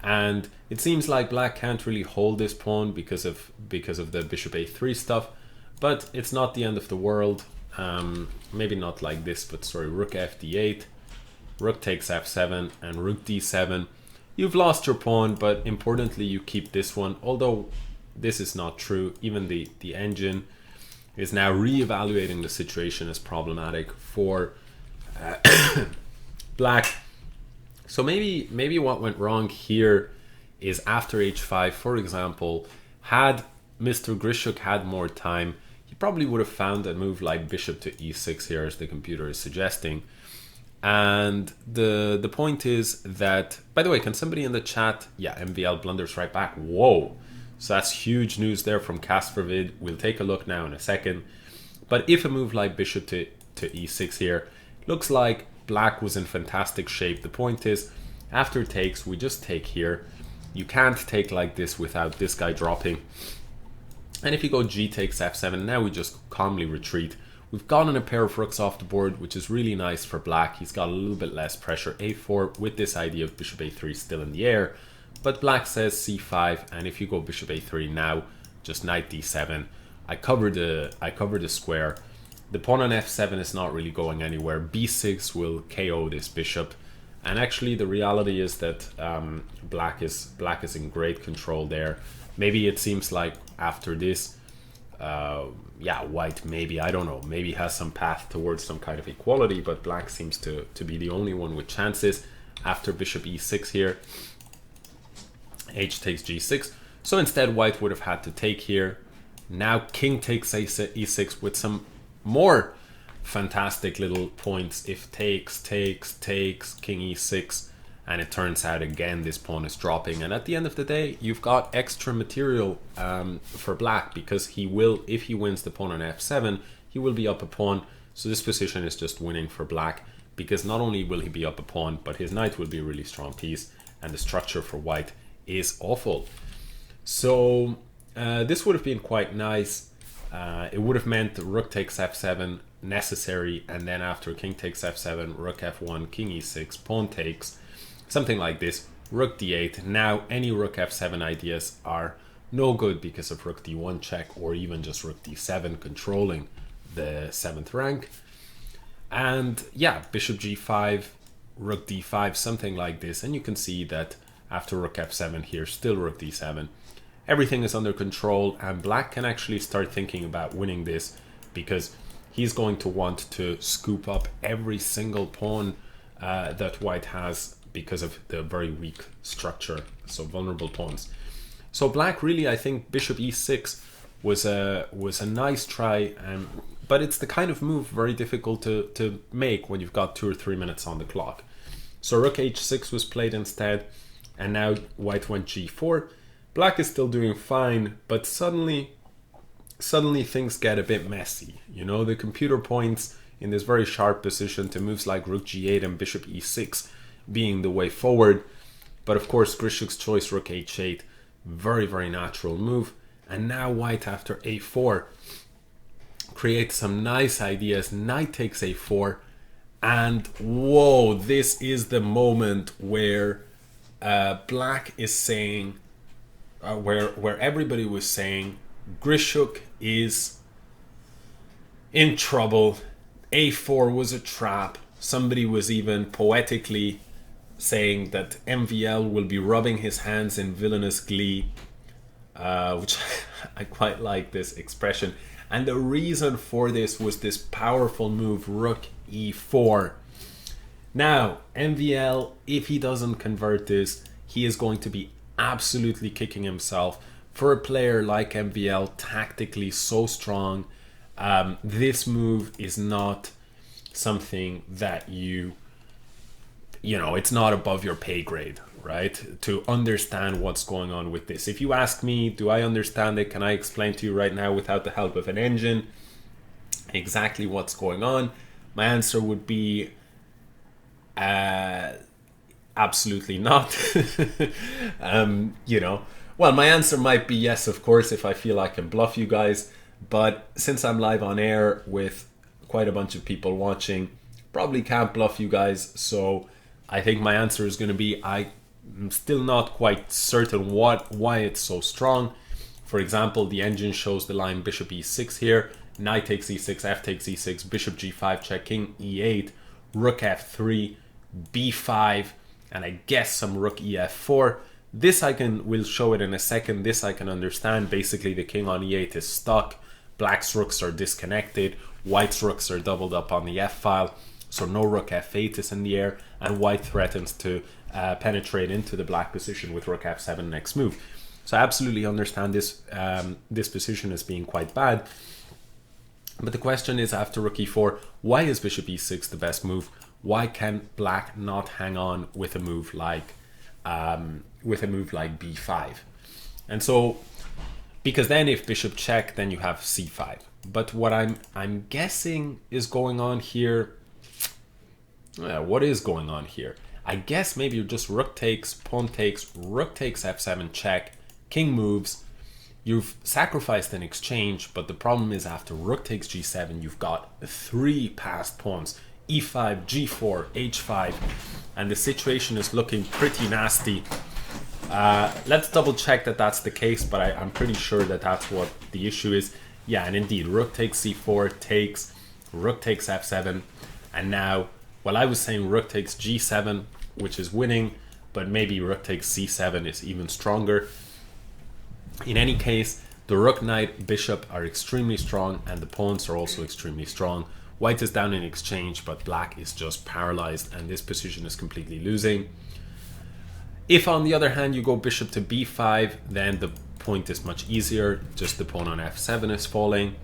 And it seems like black can't really hold this pawn because of the bishop a3 stuff. But it's not the end of the world. Maybe not like this, but sorry, rook f d8, rook takes f7, and rook d7. You've lost your pawn, but importantly, you keep this one. Although this is not true. Even the engine is now re-evaluating the situation as problematic for black. So maybe what went wrong here is after h5, for example, had Mr. Grischuk had more time, he probably would have found a move like bishop to e6 here, as the computer is suggesting. And the point is that, by the way, can somebody in the chat, yeah, MVL blunders right back. Whoa. So that's huge news there from Caspervid. We'll take a look now in a second. But if a move like bishop to e6 here, looks like black was in fantastic shape. The point is, after takes, we just take here. You can't take like this without this guy dropping. And if you go g takes f7, now we just calmly retreat. We've gotten a pair of rooks off the board, which is really nice for black. He's got a little bit less pressure. a4 with this idea of bishop a3 still in the air. But black says c5, and if you go bishop a3 now, just knight d7. I cover the square. The pawn on f7 is not really going anywhere. b6 will KO this bishop. And actually the reality is that black is in great control there. Maybe it seems like after this, yeah, white maybe, I don't know, maybe has some path towards some kind of equality, but black seems to be the only one with chances after bishop e6 here. H takes g6. So instead white would have had to take here. Now king takes e6 with some more fantastic little points. If takes, king e6, and it turns out again this pawn is dropping, and at the end of the day you've got extra material for black, because he will, if he wins the pawn on f7, he will be up a pawn. So this position is just winning for black, because not only will he be up a pawn, but his knight will be a really strong piece, and the structure for white is awful. So this would have been quite nice. It would have meant rook takes f7 necessary, and then after king takes f7, rook f1, king e6, pawn takes, something like this, rook d8. Now any rook f7 ideas are no good because of rook d1 check, or even just rook d7 controlling the 7th rank. And yeah, bishop g5, rook d5, something like this, and you can see that after rook f7 here, still rook d7. Everything is under control, and black can actually start thinking about winning this, because he's going to want to scoop up every single pawn that white has because of the very weak structure, so vulnerable pawns. So black really, I think bishop e6 was a nice try, but it's the kind of move very difficult to make when you've got 2 or 3 minutes on the clock. So rook h6 was played instead, and now white went g4. Black is still doing fine, but suddenly things get a bit messy. You know, the computer points in this very sharp position to moves like rook g8 and bishop e6 being the way forward. But of course, Grischuk's choice, rook h8, very, very natural move. And now white, after a4, creates some nice ideas. Knight takes a4. And whoa, this is the moment where black is saying, where everybody was saying, Grischuk is in trouble. A4 was a trap. Somebody was even poetically saying that MVL will be rubbing his hands in villainous glee, which I quite like this expression. And the reason for this was this powerful move, rook e4. Now, MVL, if he doesn't convert this, he is going to be absolutely kicking himself. For a player like MVL, tactically so strong, this move is not something that you know, it's not above your pay grade, right? To understand what's going on with this. If you ask me, do I understand it? Can I explain to you right now without the help of an engine exactly what's going on? My answer would be absolutely not. You know, well, my answer might be yes, of course, if I feel I can bluff you guys. But since I'm live on air with quite a bunch of people watching, probably can't bluff you guys. So I think my answer is going to be I'm still not quite certain why it's so strong. For example, the engine shows the line bishop e6 here, knight takes e6, f takes e6, bishop g5 check, king e8, rook f3, b5, and I guess some rook ef4. This we'll show it in a second. This I can understand. Basically, the king on e8 is stuck. Black's rooks are disconnected. White's rooks are doubled up on the f-file. So no rook f8 is in the air. And white threatens to penetrate into the black position with rook f7 next move. So I absolutely understand this, this position as being quite bad. But the question is, after rook e4, why is bishop e6 the best move? Why can black not hang on with a move like b5? And so, because then if bishop check, then you have c5. But what I'm guessing is going on here. What is going on here? I guess maybe you're just rook takes, pawn takes, rook takes f7 check, king moves. You've sacrificed an exchange, but the problem is after rook takes g7, you've got 3 passed pawns. e5, g4, h5, and the situation is looking pretty nasty. Let's double check that that's the case, but I'm pretty sure that that's what the issue is. Yeah, and indeed, rook takes c4, takes, rook takes f7, and now, well, I was saying rook takes g7, which is winning, but maybe rook takes c7 is even stronger. In any case, the rook, knight, bishop are extremely strong, and the pawns are also extremely strong. White is down in exchange, but black is just paralyzed, and this position is completely losing. If, on the other hand, you go bishop to b5, then the point is much easier. Just the pawn on f7 is falling.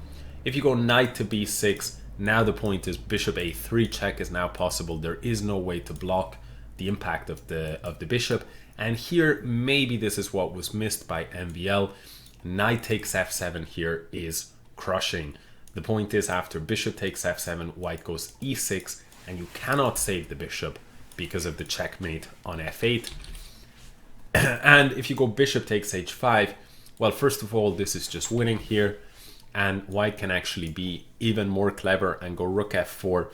If you go knight to b6, now the point is bishop a3 check is now possible. There is no way to block the impact of the bishop. And here, maybe this is what was missed by MVL. Knight takes f7 here is crushing. The point is, after bishop takes f7, white goes e6, and you cannot save the bishop because of the checkmate on f8. And if you go bishop takes h5, well, first of all, this is just winning here, and white can actually be even more clever and go rook f4,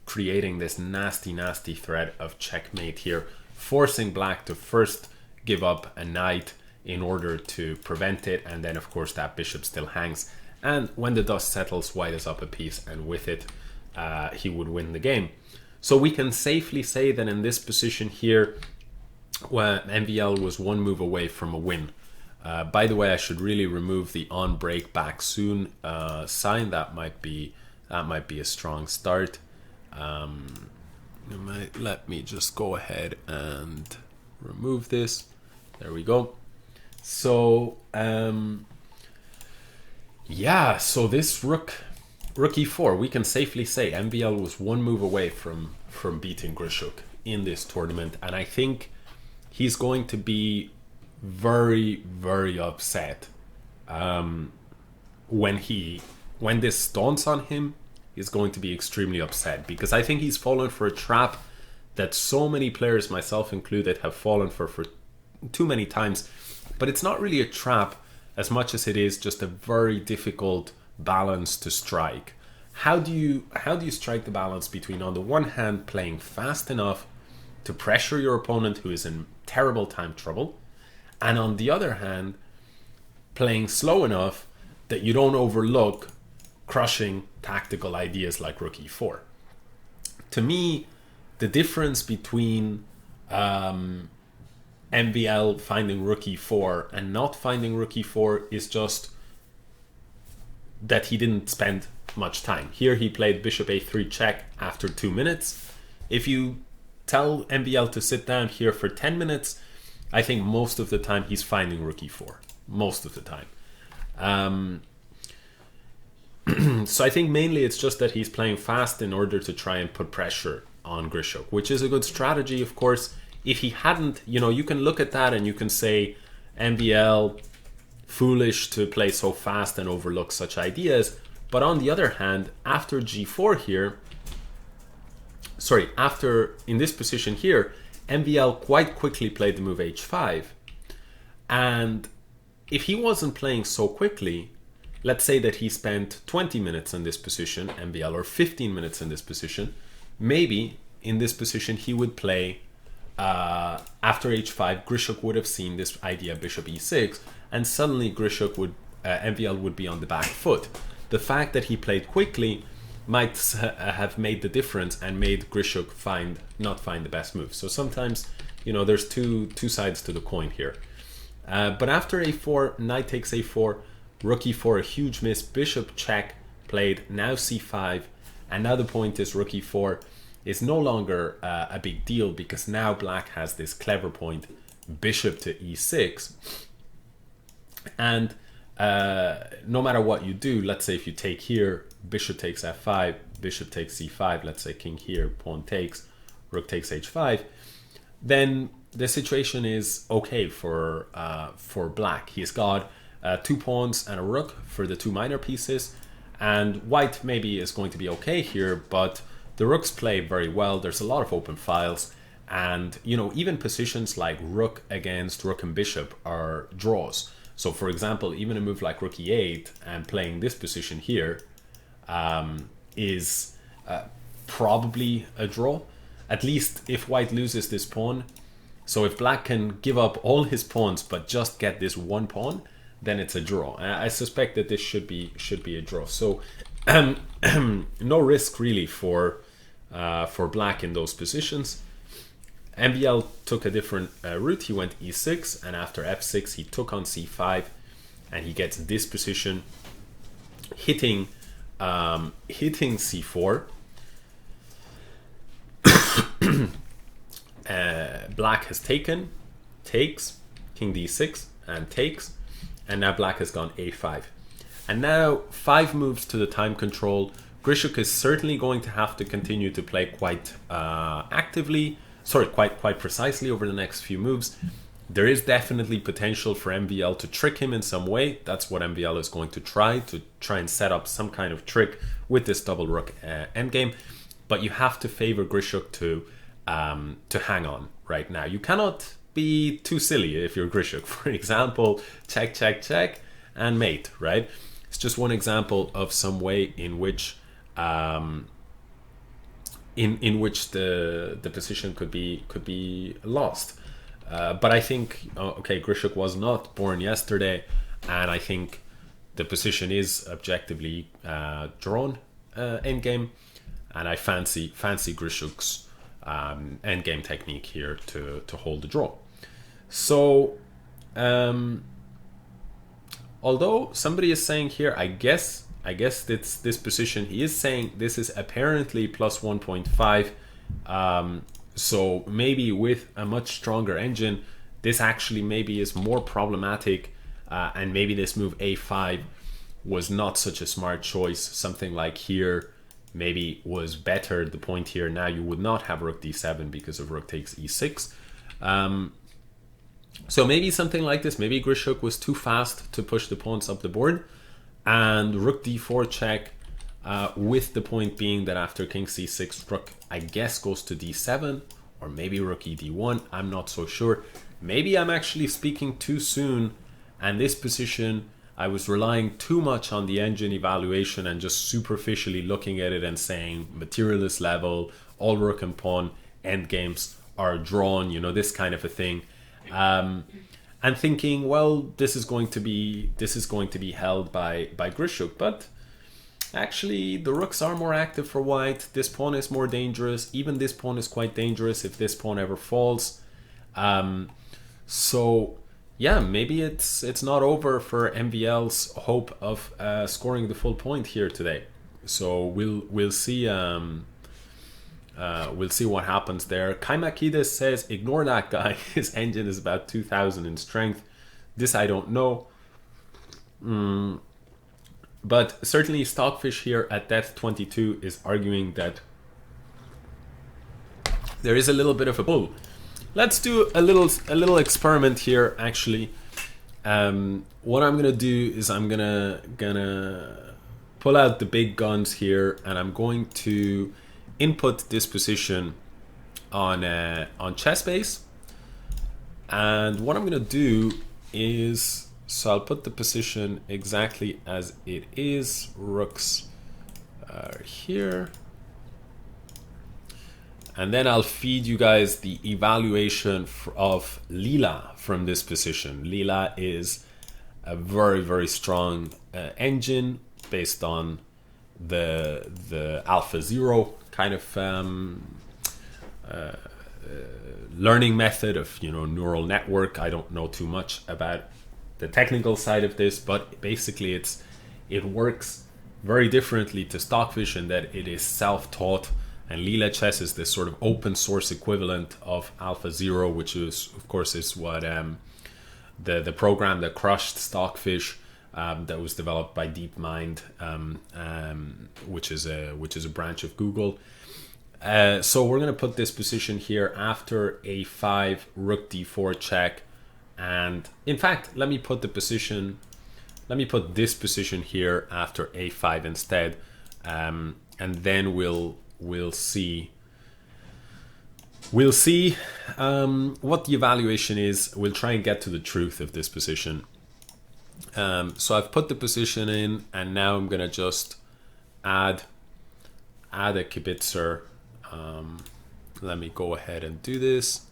creating this nasty, nasty threat of checkmate here, forcing black to first give up a knight in order to prevent it, and then, of course, that bishop still hangs. And when the dust settles, white is up a piece, and with it, he would win the game. So we can safely say that in this position here, well, MVL was one move away from a win. By the way, I should really remove the on break back soon sign. That might be a strong start. Let me just go ahead and remove this. There we go. So yeah, so this rook e4, we can safely say MVL was one move away from beating Grischuk in this tournament, and I think he's going to be very, very upset when this dawns on him. He's going to be extremely upset, because I think he's fallen for a trap that so many players, myself included, have fallen for too many times. But it's not really a trap as much as it is just a very difficult balance to strike. How do you strike the balance between, on the one hand, playing fast enough to pressure your opponent who is in terrible time trouble, and on the other hand, playing slow enough that you don't overlook crushing tactical ideas like rook e4. To me, the difference between MVL finding rook e4 and not finding rook e4 is just that he didn't spend much time. Here he played bishop a3 check after 2 minutes. If you tell MVL to sit down here for 10 minutes, I think most of the time he's finding rook e4. Most of the time. So I think mainly it's just that he's playing fast in order to try and put pressure on Grischuk, which is a good strategy, of course. If he hadn't, you can look at that and you can say MVL foolish to play so fast and overlook such ideas. But on the other hand, after g4 here, in this position here, MVL quite quickly played the move h5. And if he wasn't playing so quickly, let's say that he spent 20 minutes in this position, MVL, or 15 minutes in this position, maybe in this position he would play after h5, Grischuk would have seen this idea bishop e6, and suddenly MVL would be on the back foot. The fact that he played quickly might have made the difference and made Grischuk not find the best move. So sometimes, there's two sides to the coin here. But after a4, knight takes a4, rook e4, a huge miss, bishop check played, now c5, and now the point is rook e4 is no longer a big deal, because now black has this clever point, bishop to e6. And no matter what you do, let's say if you take here, bishop takes f5, bishop takes c5, let's say king here, pawn takes, rook takes h5, then the situation is okay for black. He's got 2 pawns and a rook for the 2 minor pieces, and white maybe is going to be okay here, but the rooks play very well. There's a lot of open files, and even positions like rook against rook and bishop are draws. So for example, even a move like rook e8 and playing this position here is probably a draw, at least if white loses this pawn. So if black can give up all his pawns but just get this one pawn, then it's a draw. I suspect that this should be a draw. So no risk really for black in those positions. MVL took a different route. He went e6, and after f6 he took on c5, and he gets this position, hitting c4. Black has takes, king d6, and takes, and now black has gone a5. And now 5 moves to the time control. Grischuk is certainly going to have to continue to play quite quite precisely over the next few moves. There is definitely potential for MVL to trick him in some way. That's what MVL is going to try and set up some kind of trick with this double rook endgame. But you have to favor Grischuk to hang on right now. You cannot be too silly if you're Grischuk. For example, check, check, check, and mate, right? It's just one example of some way in which the position could be lost. But I think Grischuk was not born yesterday, and I think the position is objectively drawn endgame, and I fancy Grischuk's endgame technique here to hold the draw. So Although somebody is saying here, I guess it's this position. He is saying this is apparently plus 1.5. So maybe with a much stronger engine, this actually maybe is more problematic, and maybe this move a5 was not such a smart choice. Something like here maybe was better. The point here, now you would not have rook d7 because of rook takes e6. So maybe something like this. Maybe Grischuk was too fast to push the pawns up the board, and rook d4 check, with the point being that after king c6, rook, I guess, goes to d7, or maybe rook e d1. I'm not so sure. Maybe I'm actually speaking too soon, and this position, I was relying too much on the engine evaluation and just superficially looking at it and saying materialist level, all rook and pawn endgames are drawn, you know, this kind of a thing. And thinking, well, this is going to be held by Grischuk, but actually the rooks are more active for white. This pawn is more dangerous. Even this pawn is quite dangerous if this pawn ever falls. So yeah, maybe it's not over for MVL's hope of scoring the full point here today. So we'll see. We'll see what happens there. Kaimakidis says, ignore that guy. His engine is about 2,000 in strength. This I don't know. But certainly Stockfish here at depth 22 is arguing that there is a little bit of a pull. Let's do a little experiment here, actually. What I'm gonna do is I'm gonna pull out the big guns here, and I'm going to input this position on ChessBase. And what I'm gonna do is, so I'll put the position exactly as it is. Rooks are here. And then I'll feed you guys the evaluation of Lila from this position. Lila is a very, very strong engine based on the Alpha Zero kind of learning method of, you know, neural network. I don't know too much about the technical side of this, but basically it works very differently to Stockfish in that it is self-taught, and Lila Chess is this sort of open source equivalent of Alpha Zero, which is, of course, is what the program that crushed Stockfish, that was developed by DeepMind, which is a branch of Google. So we're going to put this position here after a5, rook d4 check, and in fact, let me put this position here after a5 instead, and then we'll see what the evaluation is. We'll try and get to the truth of this position. So I've put the position in, and now I'm gonna just add a kibitzer. Let me go ahead and do this.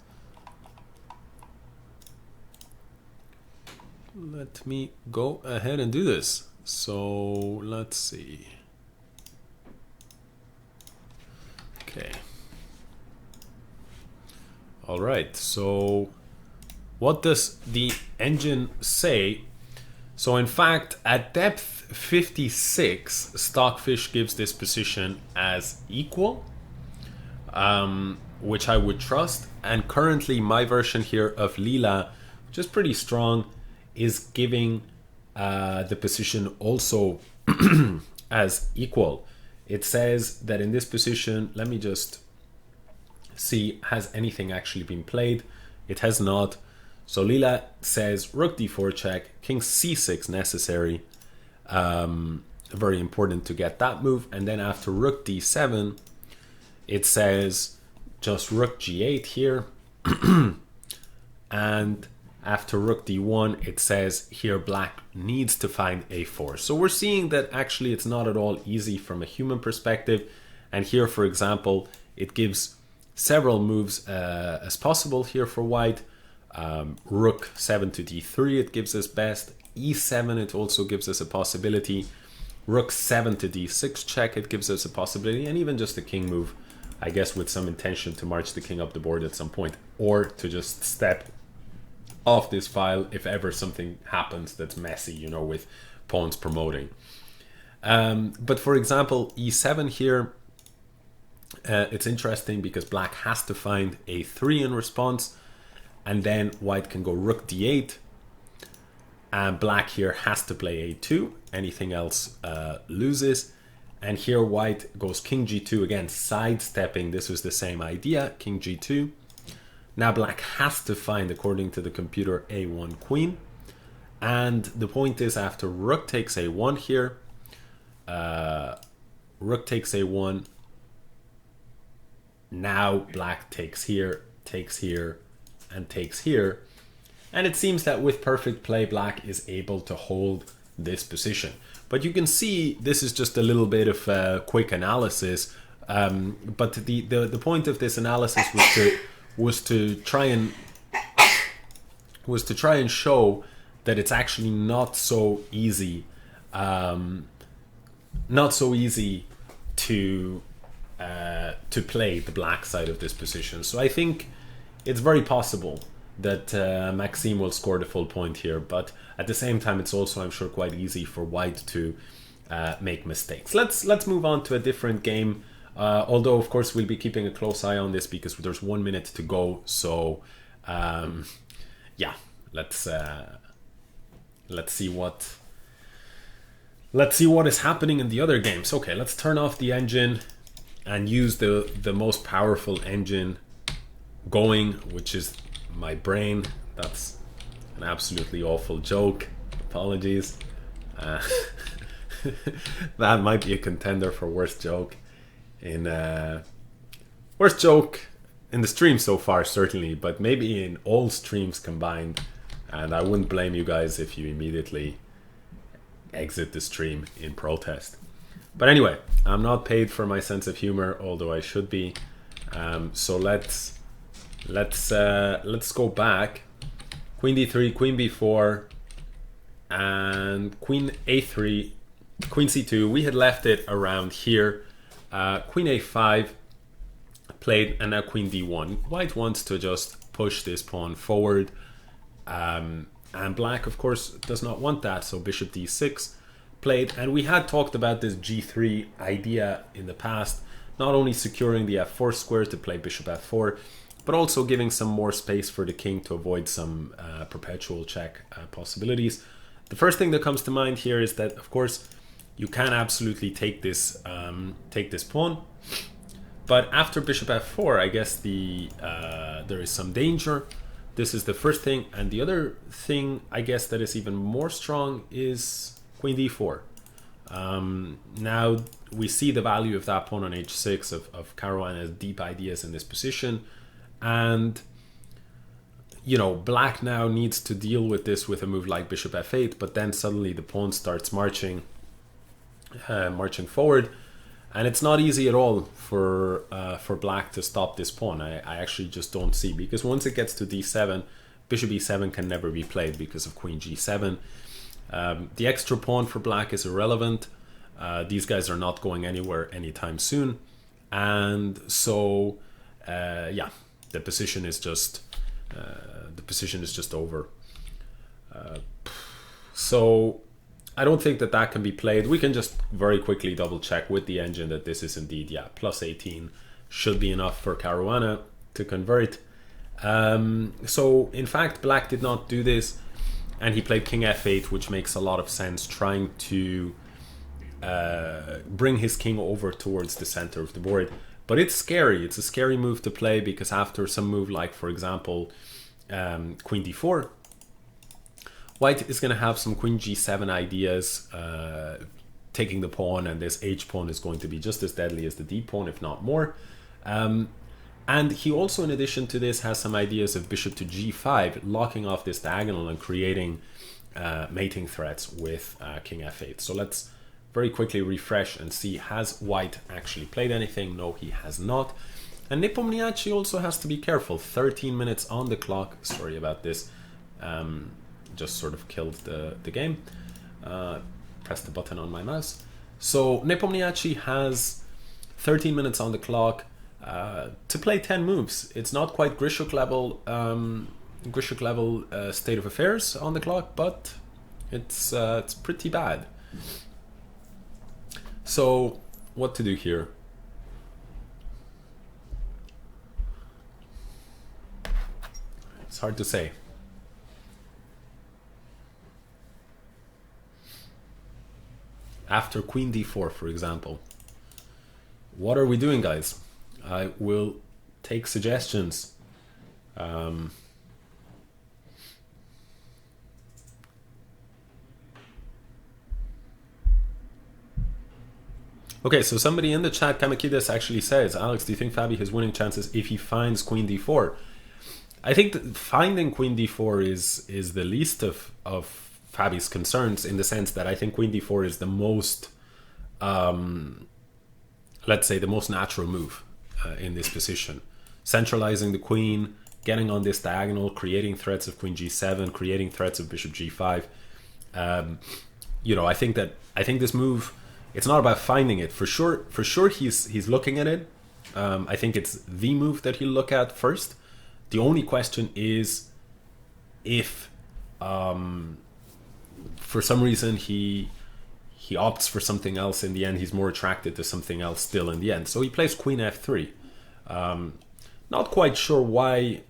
Let me go ahead and do this. So let's see. Okay. All right. So what does the engine say? So in fact, at depth 56, Stockfish gives this position as equal, which I would trust. And currently my version here of Lila, which is pretty strong, is giving the position also as equal. It says that in this position, let me just see, has anything actually been played? It has not. So Lila says rook d4 check, king c6 necessary. Very important to get that move. And then after rook d7, it says just rook g8 here. And after rook d1, it says here black needs to find a4. So we're seeing that actually it's not at all easy from a human perspective. And here, for example, it gives several moves as possible here for white. Rook 7 to d3, it gives us best. e7, it also gives us a possibility. Rook 7 to d6 check, it gives us a possibility. And even just a king move, I guess, with some intention to march the king up the board at some point, or to just step of this file if ever something happens that's messy, you know, with pawns promoting. But for example, e7 here, it's interesting because black has to find a3 in response, and then white can go rook d8, and black here has to play a2. Anything else loses. And here white goes king g2, again sidestepping. This was the same idea, king g2. Now black has to find, according to the computer, a1 queen. And the point is, after rook takes a1 here, rook takes a1, now black takes here, and takes here. And it seems that with perfect play, black is able to hold this position. But you can see this is just a little bit of quick analysis. But the point of this analysis was to try and show that it's actually not so easy, to play the black side of this position. So I think it's very possible that Maxime will score the full point here, but at the same time it's also, I'm sure, quite easy for white to make mistakes. Let's move on to a different game, although of course we'll be keeping a close eye on this because there's 1 minute to go. So yeah, let's see what is happening in the other games. Okay, let's turn off the engine and use the most powerful engine going, which is my brain. That's an absolutely awful joke. Apologies. That might be a contender for worst joke in the stream so far, certainly, but maybe in all streams combined. And I wouldn't blame you guys if you immediately exit the stream in protest. But anyway, I'm not paid for my sense of humor, although I should be. So let's go back. Queen d3, queen b4, and queen a3, queen c2. We had left it around here. Queen a5 played, and now queen d1. White wants to just push this pawn forward, and black, of course, does not want that. So bishop d6 played, and we had talked about this g3 idea in the past, not only securing the f4 square to play bishop f4, but also giving some more space for the king to avoid some perpetual check possibilities. The first thing that comes to mind here is that, of course, you can absolutely take this pawn, but after bishop f4, I guess there is some danger. This is the first thing, and the other thing, I guess, that is even more strong is queen d4. Now we see the value of that pawn on h6 of Caruana's deep ideas in this position, and you know, black now needs to deal with this with a move like bishop f8, but then suddenly the pawn starts marching forward, and it's not easy at all for black to stop this pawn. I actually just don't see, because once it gets to d7, bishop e7 can never be played because of queen g7. The extra pawn for black is irrelevant. These guys are not going anywhere anytime soon, and so yeah, the position is just over. So I don't think that can be played. We can just very quickly double check with the engine that this is indeed, yeah, plus 18 should be enough for Caruana to convert. So in fact, black did not do this, and he played king f8, which makes a lot of sense, trying to bring his king over towards the center of the board. But it's scary. It's a scary move to play, because after some move like, for example, queen d4, white is going to have some queen g7 ideas, taking the pawn, and this h pawn is going to be just as deadly as the d pawn, if not more. And he also, in addition to this, has some ideas of bishop to g5, locking off this diagonal and creating mating threats with king f8. So let's very quickly refresh and see, has white actually played anything? No, he has not. And Nepomniachtchi also has to be careful. 13 minutes on the clock. Sorry about this. Just sort of killed the game. Pressed the button on my mouse. So Nepomniachtchi has 13 minutes on the clock to play 10 moves. It's not quite Grischuk level, Grischuk level state of affairs on the clock, but it's pretty bad. So what to do here? It's hard to say. After queen d4, for example, what are we doing, guys? I will take suggestions. Okay, so somebody in the chat, Kamakides, actually says, Alex, do you think Fabi has winning chances if he finds queen d4? I think that finding queen d4 is the least of Fabi's concerns, in the sense that I think queen d4 is the most, let's say, the most natural move in this position. Centralizing the queen, getting on this diagonal, creating threats of queen g7, creating threats of bishop g5. You know, I think this move, it's not about finding it. For sure he's looking at it. I think it's the move that he'll look at first. The only question is if for some reason he opts for something else in the end. He's more attracted to something else still in the end. So he plays queen f3. Not quite sure why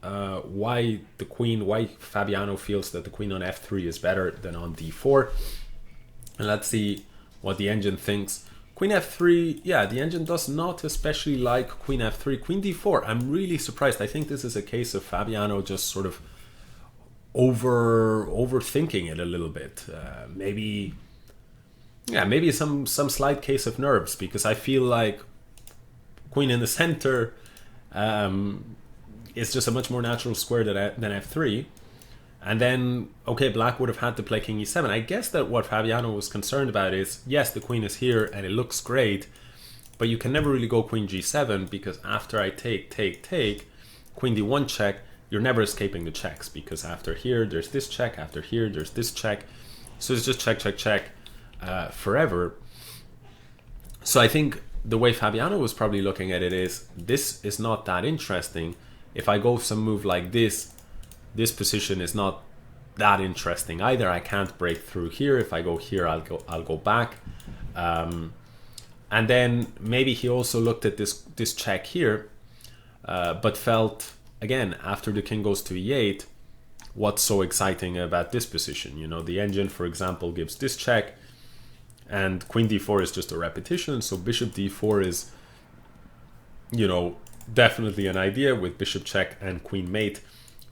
Fabiano feels that the queen on f3 is better than on d4. And let's see what the engine thinks. Queen f3, yeah, the engine does not especially like queen f3. Queen d4, I'm really surprised. I think this is a case of Fabiano just sort of overthinking it a little bit. Maybe some slight case of nerves, because I feel like queen in the center is just a much more natural square than f3. And then, okay, black would have had to play king e7. I guess that what Fabiano was concerned about is, yes, the queen is here and it looks great, but you can never really go queen g7, because after I take, queen d1 check, you're never escaping the checks, because after here, there's this check, after here, there's this check. So it's just check, forever. So I think the way Fabiano was probably looking at it is, this is not that interesting. If I go some move like this position is not that interesting either. I can't break through here. If I go here, I'll go back. And then maybe he also looked at this check here, but felt, again, after the king goes to e8, what's so exciting about this position? You know, the engine, for example, gives this check, and queen d4 is just a repetition. So bishop d4 is, you know, definitely an idea, with bishop check and queen mate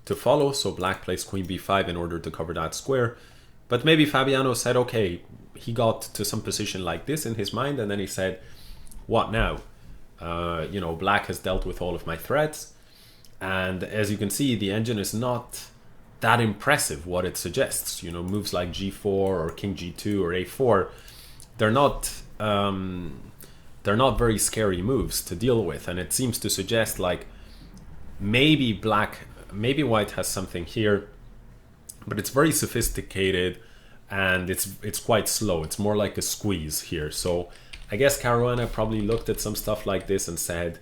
to follow. So black plays queen b5 in order to cover that square. But maybe Fabiano said, okay, he got to some position like this in his mind, and then he said, what now? You know, black has dealt with all of my threats, and as you can see, the engine is not that impressive what it suggests. You know, moves like g4 or king g2 or a4, they're not very scary moves to deal with. And it seems to suggest like maybe white has something here, but it's very sophisticated and it's quite slow. It's more like a squeeze here. So I guess Caruana probably looked at some stuff like this and said,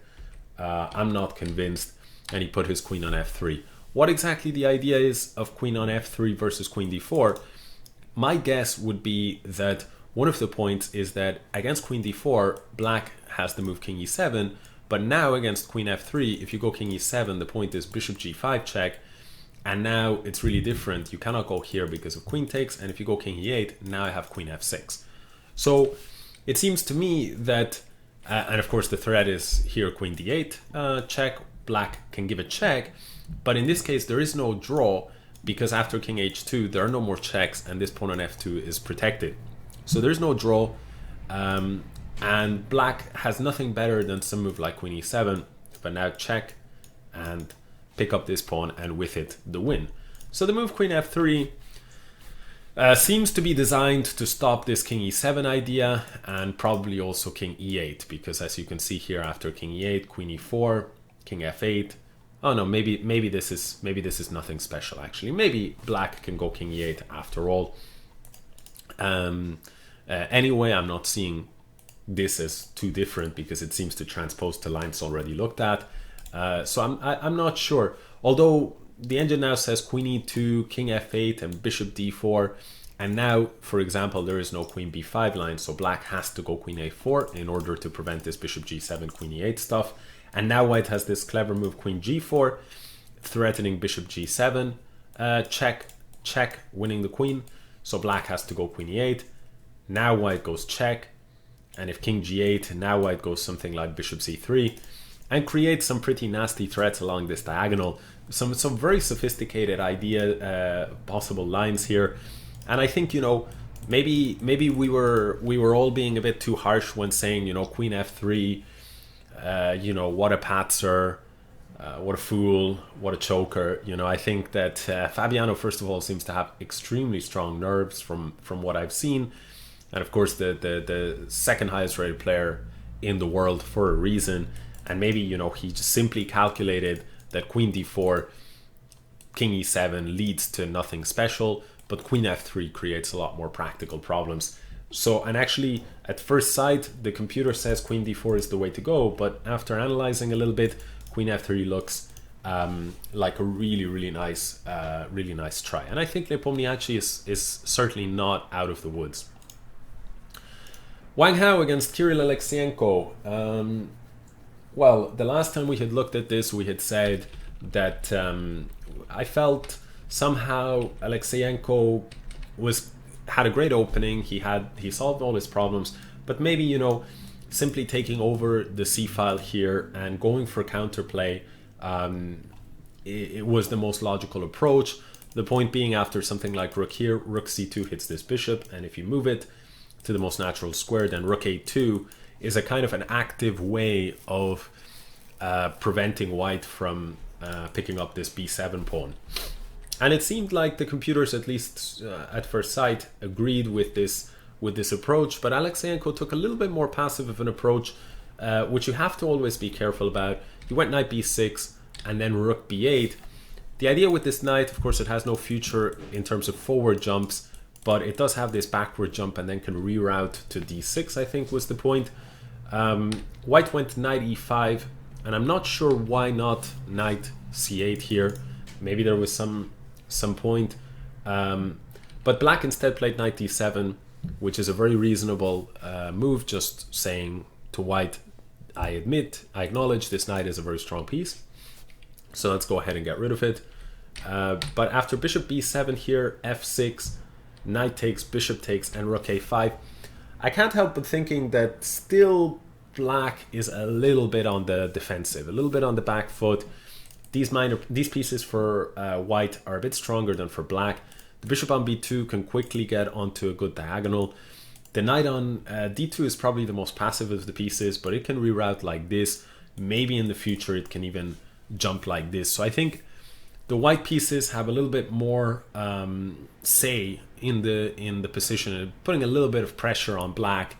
I'm not convinced, and he put his queen on f3. What exactly the idea is of queen on f3 versus queen d4, my guess would be that one of the points is that against queen d4, black has the move king e7, but now against queen f3, if you go king e7, the point is bishop g5 check, and now it's really different. You cannot go here because of queen takes, and if you go king e8, now I have queen f6. So it seems to me that, and of course the threat is here queen d8 check, black can give a check, but in this case there is no draw, because after king h2 there are no more checks and this pawn on f2 is protected. So there's no draw, and black has nothing better than some move like queen e7, but now check and pick up this pawn, and with it the win. So the move queen f3 seems to be designed to stop this king e7 idea, and probably also king e8, because as you can see here, after king e8, queen e4, king f8. Oh no, maybe this is nothing special actually. Maybe black can go king e8 after all. Anyway, I'm not seeing this as too different, because it seems to transpose to lines already looked at. So I'm not sure. Although the engine now says queen e2, king f8, and bishop d4. And now, for example, there is no queen b5 line, so black has to go queen a4 in order to prevent this bishop g7, queen e8 stuff. And now white has this clever move, queen g4, threatening bishop g7, check, check, winning the queen. So black has to go queen e8. Now white goes check, and if king g8, now white goes something like bishop c3, and creates some pretty nasty threats along this diagonal. Some very sophisticated possible lines here. And I think, you know, maybe we were all being a bit too harsh when saying, you know, queen f3, you know, what a patzer, what a fool, what a choker. You know, I think that Fabiano, first of all, seems to have extremely strong nerves from what I've seen. And of course, the second highest rated player in the world for a reason. And maybe, you know, he just simply calculated that queen d4, king e7 leads to nothing special, but queen f3 creates a lot more practical problems. So, and actually, at first sight, the computer says queen d4 is the way to go, but after analyzing a little bit, queen f3 looks like a really nice try. And I think Nepomniachtchi is certainly not out of the woods. Wang Hao against Kirill Alekseenko. Well, the last time we had looked at this, we had said that I felt somehow Alekseenko had a great opening. He solved all his problems, but maybe, you know, simply taking over the c file here and going for counterplay, it was the most logical approach. The point being, after something like rook here, rook c2 hits this bishop, and if you move it to the most natural square, then rook a2 is a kind of an active way of preventing white from picking up this b7 pawn. And it seemed like the computers, at least at first sight, agreed with this approach, but Alekseenko took a little bit more passive of an approach, which you have to always be careful about. He went knight b6 and then rook b8. The idea with this knight, of course, it has no future in terms of forward jumps, but it does have this backward jump and then can reroute to d6, I think was the point. White went knight e5, and I'm not sure why not knight c8 here. Maybe there was some point. But black instead played knight d7, which is a very reasonable move, just saying to white, I acknowledge this knight is a very strong piece. So let's go ahead and get rid of it. But after bishop b7 here, f6, knight takes, bishop takes, and rook a5, I can't help but thinking that still black is a little bit on the defensive, a little bit on the back foot. These pieces for white are a bit stronger than for black. The bishop on b2 can quickly get onto a good diagonal. The knight on d2 is probably the most passive of the pieces, but it can reroute like this. Maybe in the future it can even jump like this. So I think the white pieces have a little bit more say in the position, putting a little bit of pressure on black,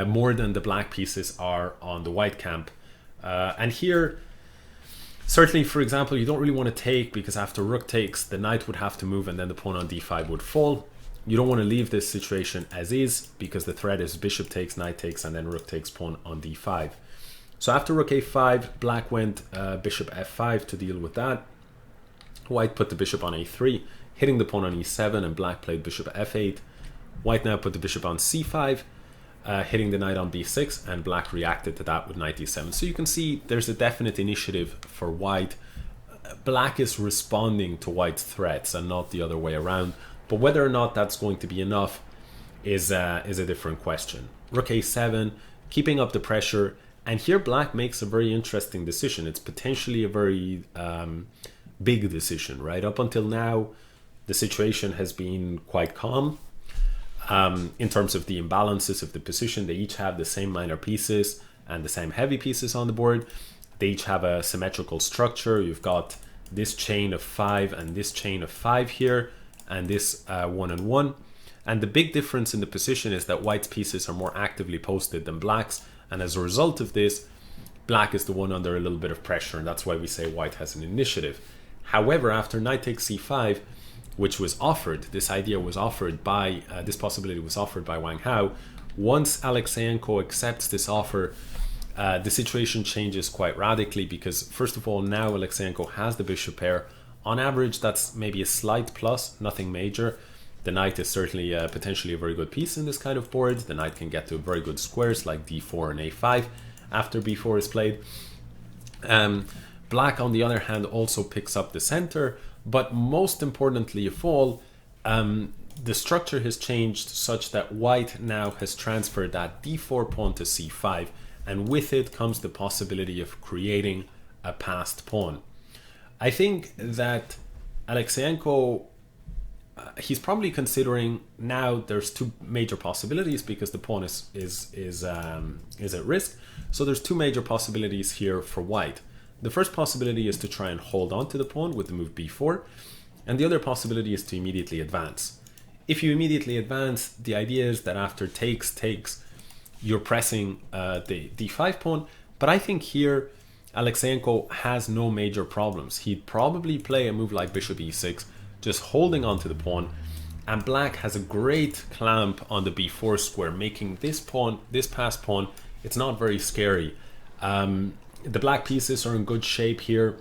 more than the black pieces are on the white camp. And here, certainly, for example, you don't really want to take, because after rook takes, the knight would have to move and then the pawn on d5 would fall. You don't want to leave this situation as is, because the threat is bishop takes, knight takes, and then rook takes, pawn on d5. So after rook a5, black went bishop f5 to deal with that. White put the bishop on a3, hitting the pawn on e7, and black played bishop f8. White now put the bishop on c5, hitting the knight on b6, and black reacted to that with knight d7. So you can see there's a definite initiative for white. Black is responding to white's threats and not the other way around. But whether or not that's going to be enough is a different question. Rook a7, keeping up the pressure, and here black makes a very interesting decision. It's potentially a very big decision, right? Up until now, the situation has been quite calm. In terms of the imbalances of the position, they each have the same minor pieces and the same heavy pieces on the board. They each have a symmetrical structure. You've got this chain of 5 and this chain of 5 here, and this 1 and 1. And the big difference in the position is that white's pieces are more actively posted than black's, and as a result of this, black is the one under a little bit of pressure, and that's why we say white has an initiative. However, after knight takes c5, which was offered, this idea was offered by, this possibility was offered by Wang Hao. Once Alekseenko accepts this offer, the situation changes quite radically, because first of all, now Alekseenko has the bishop pair On average, that's maybe a slight plus, nothing major. The knight is certainly potentially a very good piece in this kind of board. The knight can get to very good squares like d4 and a5 after b4 is played. Black, on the other hand, also picks up the center, but most importantly of all, the structure has changed such that white now has transferred that d4 pawn to c5, and with it comes the possibility of creating a passed pawn. I think that Alekseenko, he's probably considering now there's two major possibilities because the pawn is at risk. So there's two major possibilities here for white. The first possibility is to try and hold on to the pawn with the move b4, and the other possibility is to immediately advance. If you immediately advance, the idea is that after takes, you're pressing the d5 pawn, but I think here Alekseenko has no major problems. He'd probably play a move like bishop e6, just holding on to the pawn, and black has a great clamp on the b4 square, making this pawn, this passed pawn, it's not very scary. The black pieces are in good shape here,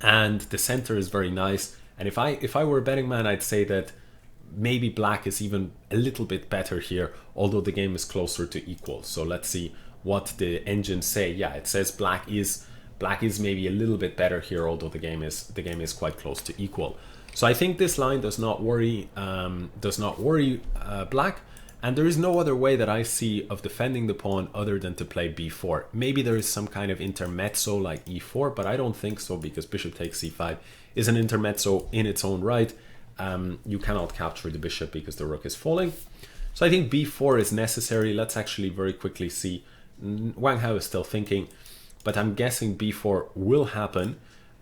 and the center is very nice. And if I were a betting man, I'd say that maybe black is even a little bit better here, although the game is closer to equal. So let's see what the engines say. Yeah, it says black is maybe a little bit better here, although the game is quite close to equal. So I think this line does not worry black, and there is no other way that I see of defending the pawn other than to play b4. Maybe there is some kind of intermezzo like e4, but I don't think so, because bishop takes c5 is an intermezzo in its own right. You cannot capture the bishop because the rook is falling. So I think b4 is necessary. Let's actually very quickly see. Wang Hao is still thinking, but I'm guessing b4 will happen.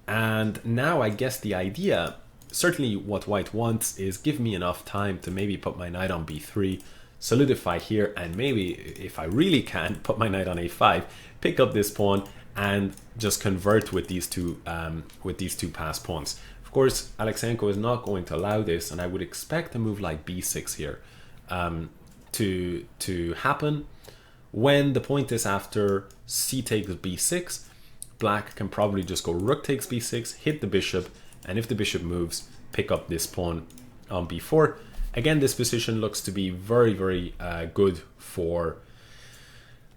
And now I guess the idea, certainly what white wants, is give me enough time to maybe put my knight on b3, solidify here, and maybe, if I really can, put my knight on a5, pick up this pawn, and just convert with these two passed pawns. Of course, Alekseenko is not going to allow this, and I would expect a move like b6 here to happen. When the point is after c takes b6, black can probably just go rook takes b6, hit the bishop, and if the bishop moves, pick up this pawn on b4. Again, this position looks to be very, very good for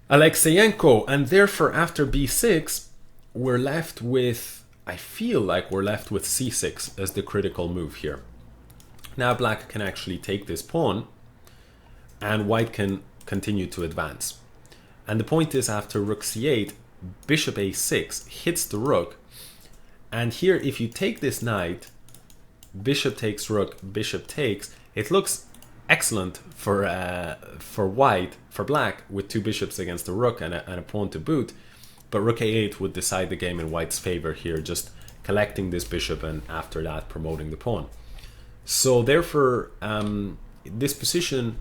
Alekseenko, and therefore after b6, we're left with, I feel like we're left with c6 as the critical move here. Now black can actually take this pawn, and white can continue to advance. And the point is, after rook c8, bishop a6 hits the rook, and here if you take this knight, bishop takes rook, bishop takes, it looks excellent for white, for black, with two bishops against the rook and a pawn to boot. But rook a8 would decide the game in white's favor here, just collecting this bishop and after that promoting the pawn. So therefore, this position,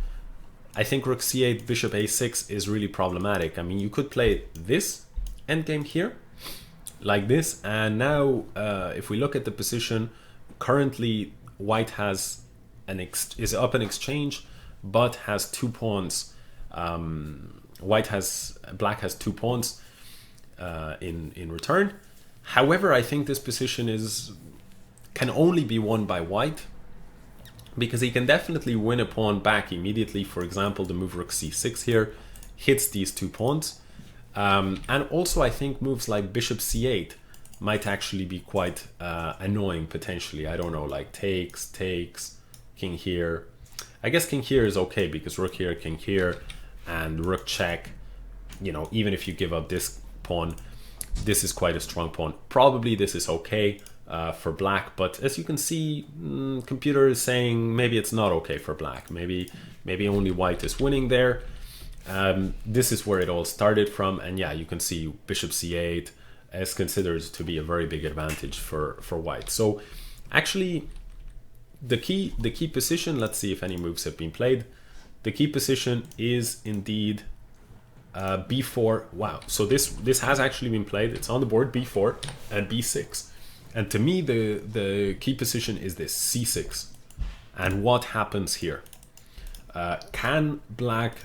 I think rook c8, bishop a6 is really problematic. I mean, you could play this endgame here, like this, and now if we look at the position, currently white has is up in exchange, but has two pawns. Black has two pawns in return. However, I think this position can only be won by white, because he can definitely win a pawn back immediately. For example, the move rook c6 here hits these two pawns, and also I think moves like bishop c8 might actually be quite annoying potentially. I don't know, like takes, king here. I guess king here is okay because rook here, king here, and rook check. You know, even if you give up this pawn, this is quite a strong pawn. Probably this is okay for black, but as you can see, computer is saying maybe it's not okay for black. Maybe only white is winning there. This is where it all started from, and yeah, you can see bishop c8 is considered to be a very big advantage for white. So actually, the key position, let's see if any moves have been played. The key position is indeed b4. Wow, so this has actually been played. It's on the board, b4 and b6. And to me, the key position is this, c6. And what happens here? Can black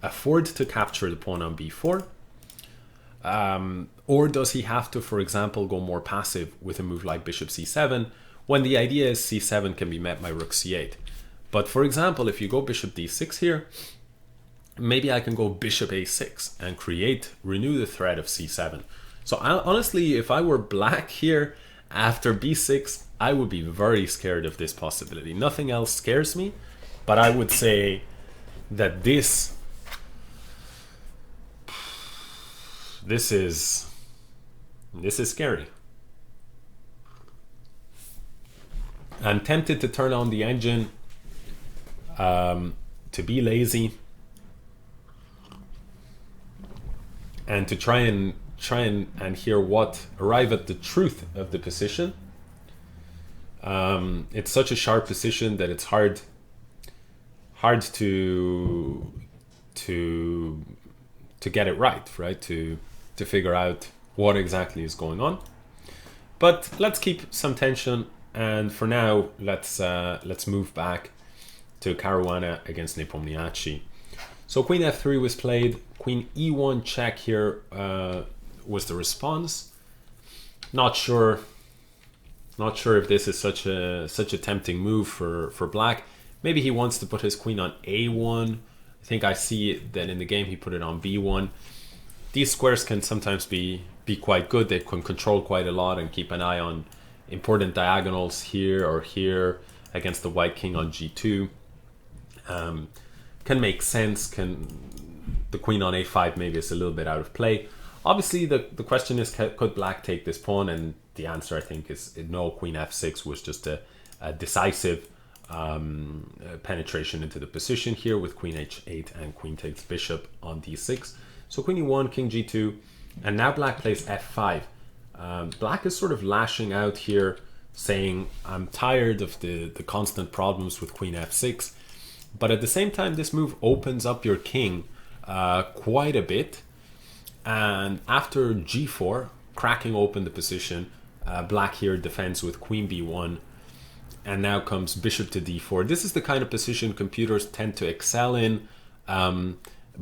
afford to capture the pawn on b4? Or does he have to, for example, go more passive with a move like bishop c7, when the idea is c7 can be met by rook c8? But for example, if you go bishop d6 here, maybe I can go bishop a6 and renew the threat of c7. So honestly, if I were black here after b6, I would be very scared of this possibility. Nothing else scares me, but I would say that this is scary. I'm tempted to turn on the engine, to be lazy, and to try and arrive at the truth of the position. It's such a sharp position that it's hard to get it right, to figure out what exactly is going on. But let's keep some tension, and for now let's move back to Caruana against Nepomniachtchi. So queen f3 was played, queen e1 check here was the response. Not sure if this is such a tempting move for black. Maybe he wants to put his queen on a1. I think I see that in the game he put it on b1. These squares can sometimes be quite good. They can control quite a lot and keep an eye on important diagonals here or here against the white king on g2. Can make sense. The queen on a5 maybe is a little bit out of play. Obviously the question is, could black take this pawn? And the answer, I think, is no. Queen f6 was just a decisive penetration into the position here with queen h8 and queen takes bishop on d6. So queen e1, king g2, and now black plays f5. Black is sort of lashing out here, saying, I'm tired of the constant problems with queen f6. But at the same time, this move opens up your king quite a bit. And after g4, cracking open the position, black here defends with queen b1. And now comes bishop to d4. This is the kind of position computers tend to excel in.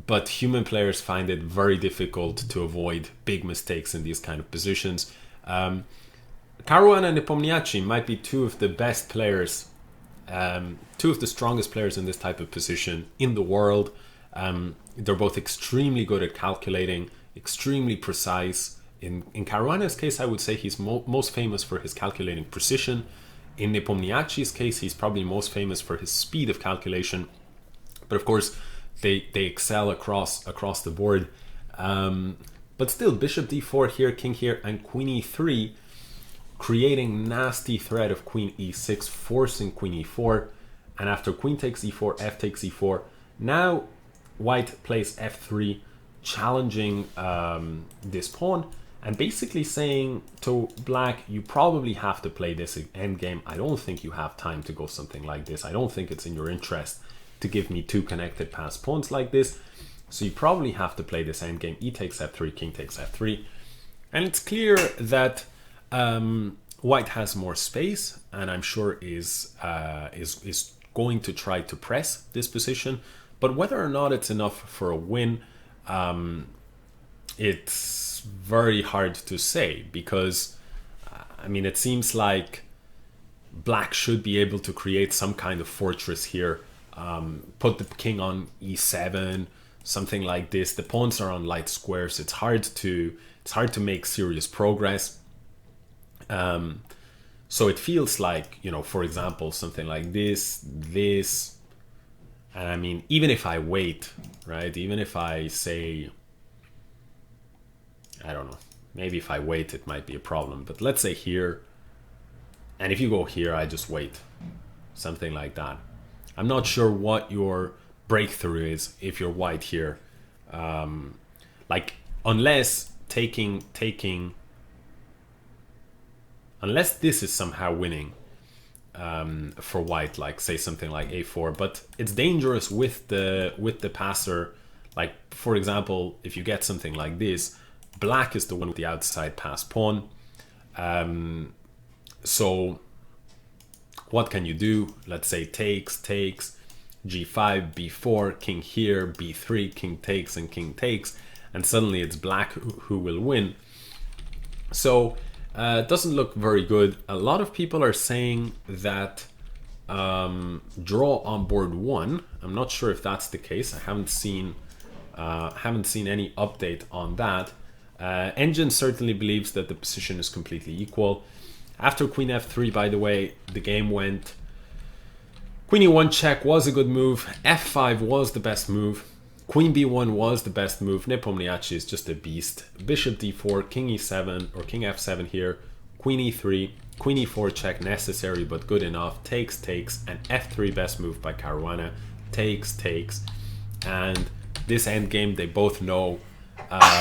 But human players find it very difficult to avoid big mistakes in these kind of positions. Caruana and Nepomniachtchi might be two of the best players, two of the strongest players in this type of position in the world. They're both extremely good at calculating, extremely precise. In Caruana's case, I would say he's most famous for his calculating precision. In Nepomniachtchi's case, he's probably most famous for his speed of calculation. But of course, they excel across the board. But still, bishop d4 here, king here, and queen e3, creating nasty threat of queen e6, forcing queen e4. And after queen takes e4, f takes e4, now white plays f3, challenging this pawn, and basically saying to black, you probably have to play this endgame. I don't think you have time to go something like this. I don't think it's in your interest to give me two connected passed pawns like this. So you probably have to play this endgame. E takes f3, king takes f3. And it's clear that white has more space, and I'm sure is going to try to press this position. But whether or not it's enough for a win, it's very hard to say, because I mean, it seems like black should be able to create some kind of fortress here, put the king on e7, something like this. The pawns are on light squares. It's hard to make serious progress. So it feels like, for example, something like this, and I mean, even if I wait, right? Even if I say, I don't know, maybe if I wait, it might be a problem. But let's say here, and if you go here, I just wait, something like that. I'm not sure what your breakthrough is if you're white here. Like, unless unless this is somehow winning for white, like say something like a4, but it's dangerous with the passer. Like, for example, if you get something like this, black is the one with the outside pass pawn. So what can you do? Let's say takes, g5, b4, king here, b3, king takes, and king takes. and suddenly it's black who will win. So it doesn't look very good. A lot of people are saying that draw on board 1. I'm not sure if that's the case. I haven't seen any update on that. Engine certainly believes that the position is completely equal. After queen f3, by the way, the game went queen e1 check was a good move, f5 was the best move, queen b1 was the best move. Nepomniachtchi is just a beast. Bishop d4, king e7 or king f7 here, queen e3, queen e4 check, necessary but good enough, takes, and f3 best move by Caruana, takes, and this endgame they both know.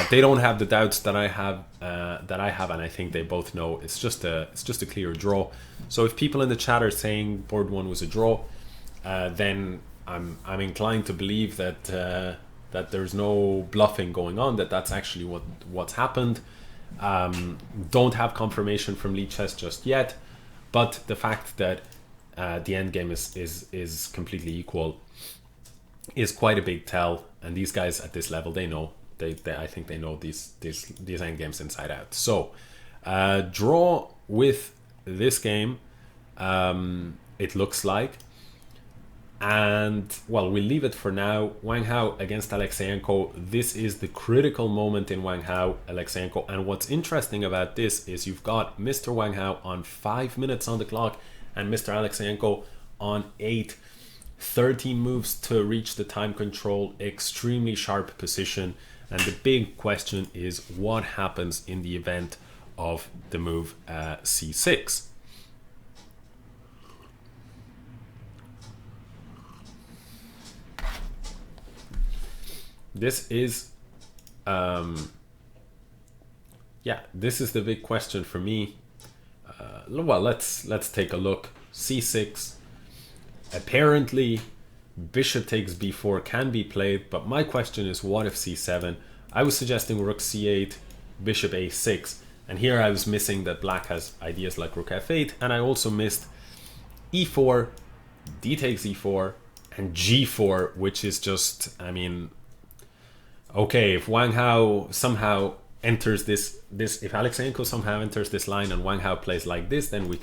They don't have the doubts that I have, and I think they both know it's just a clear draw. So if people in the chat are saying board 1 was a draw, then I'm inclined to believe that that there's no bluffing going on. That's actually what's happened. Don't have confirmation from Lichess just yet, but the fact that the endgame is completely equal is quite a big tell. And these guys at this level, they know. I think they know these endgames inside out. So draw with this game, it looks like. And well, we'll leave it for now. Wang Hao against Alekseenko. This is the critical moment in Wang Hao, Alekseenko. And what's interesting about this is you've got Mr. Wang Hao on 5 minutes on the clock and Mr. Alekseenko on 8. 13 moves to reach the time control, extremely sharp position. And the big question is what happens in the event of the move c6. This is this is the big question for me. Well, let's take a look. c6. Apparently bishop takes b4 can be played, but my question is what if c7? I was suggesting rook c8, bishop a6, and here I was missing that black has ideas like rook f8, and I also missed e4, d takes e4, and g4, which is just, I mean, okay, if Wang Hao somehow enters this if Alekseenko somehow enters this line and Wang Hao plays like this, then we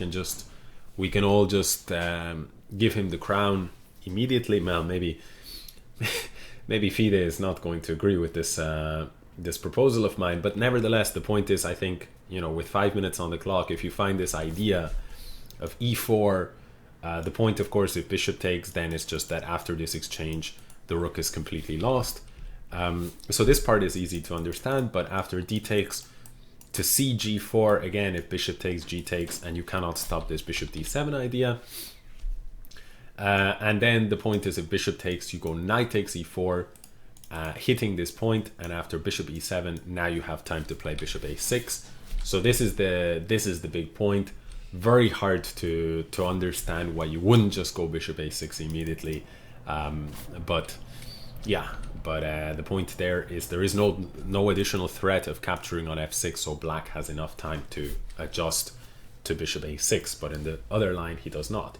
can all just give him the crown immediately. Well, maybe FIDE is not going to agree with this this proposal of mine, but nevertheless, the point is, I think, you know, with 5 minutes on the clock, if you find this idea of e4, the point, of course, if bishop takes, then it's just that after this exchange, the rook is completely lost. So this part is easy to understand, but after d takes to c g4, again, if bishop takes, g takes, and you cannot stop this bishop d7 idea. And then the point is, if bishop takes, you go knight takes e4, hitting this point, and after bishop e7, now you have time to play bishop a6. So this is the big point. Very hard to understand why you wouldn't just go bishop a6 immediately. But the point there is no additional threat of capturing on f6, so black has enough time to adjust to bishop a6, but in the other line he does not.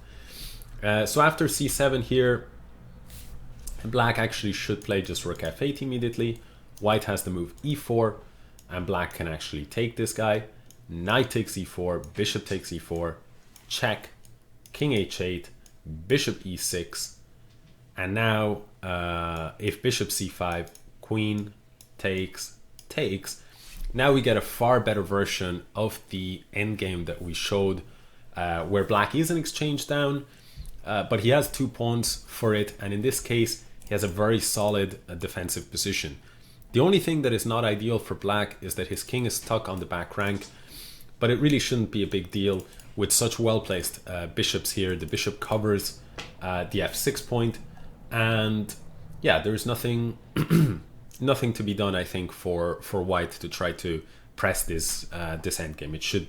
So after c7 here, black actually should play just rook f8 immediately. White has the move e4, and black can actually take this guy. Knight takes e4, bishop takes e4, check, king h8, bishop e6, and now if bishop c5, queen takes, now we get a far better version of the endgame that we showed, where black is an exchange down, but he has 2 pawns for it, and in this case he has a very solid defensive position. The only thing that is not ideal for black is that his king is stuck on the back rank, but it really shouldn't be a big deal with such well-placed bishops here. The bishop covers the f6 point, and yeah, there's nothing nothing to be done, I think, for white to try to press this this endgame. It should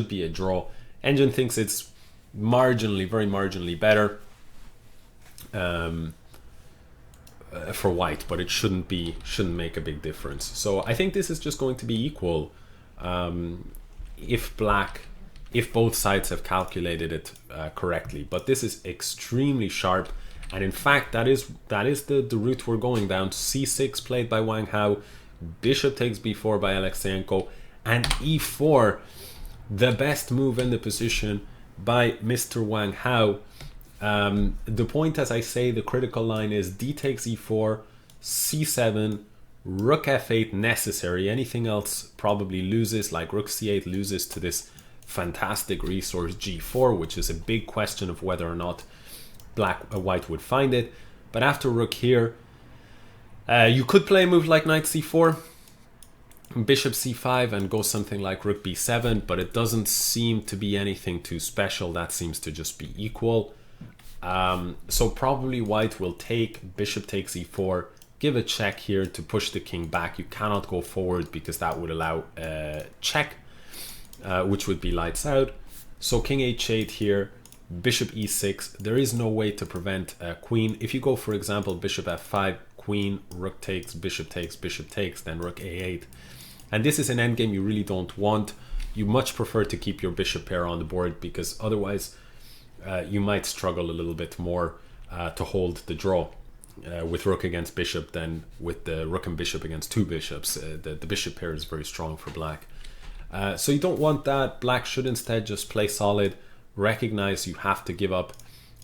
be a draw. Engine thinks it's marginally, very marginally better for white, but it shouldn't make a big difference. So I think this is just going to be equal if both sides have calculated it correctly. But this is extremely sharp, And in fact, that is the route we're going down. c6 played by Wang Hao, bishop takes b4 by Alekseenko, and e4, the best move in the position by Mr. Wang Hao. The point, as I say, the critical line is d takes e4, c7, rook f8 necessary. Anything else probably loses, like rook c8 loses to this fantastic resource g4, which is a big question of whether or not white would find it. But after rook here, you could play a move like knight c4, bishop c5, and go something like rook b7, but it doesn't seem to be anything too special. That seems to just be equal. So probably white will take, bishop takes e4, give a check here to push the king back. You cannot go forward because that would allow check, which would be lights out. So king h8 here, bishop e6. There is no way to prevent queen. If you go, for example, bishop f5, queen, rook takes, bishop takes, then rook a8. And this is an endgame you really don't want. You much prefer to keep your bishop pair on the board, because otherwise you might struggle a little bit more to hold the draw with rook against bishop than with the rook and bishop against two bishops. The bishop pair is very strong for black. So you don't want that. Black should instead just play solid, recognize you have to give up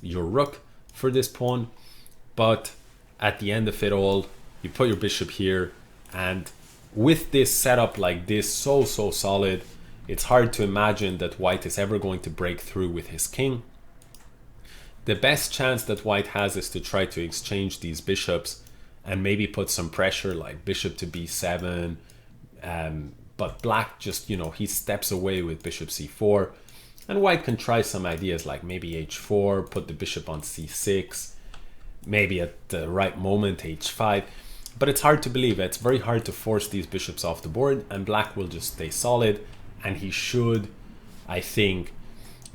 your rook for this pawn, but at the end of it all, you put your bishop here, and with this setup like this, so solid, it's hard to imagine that white is ever going to break through with his king. The best chance that white has is to try to exchange these bishops and maybe put some pressure, like bishop to b7, but black just, he steps away with bishop c4, and white can try some ideas like maybe h4, put the bishop on c6, maybe at the right moment h5, but it's hard to believe. It's very hard to force these bishops off the board, and black will just stay solid, and he should, I think,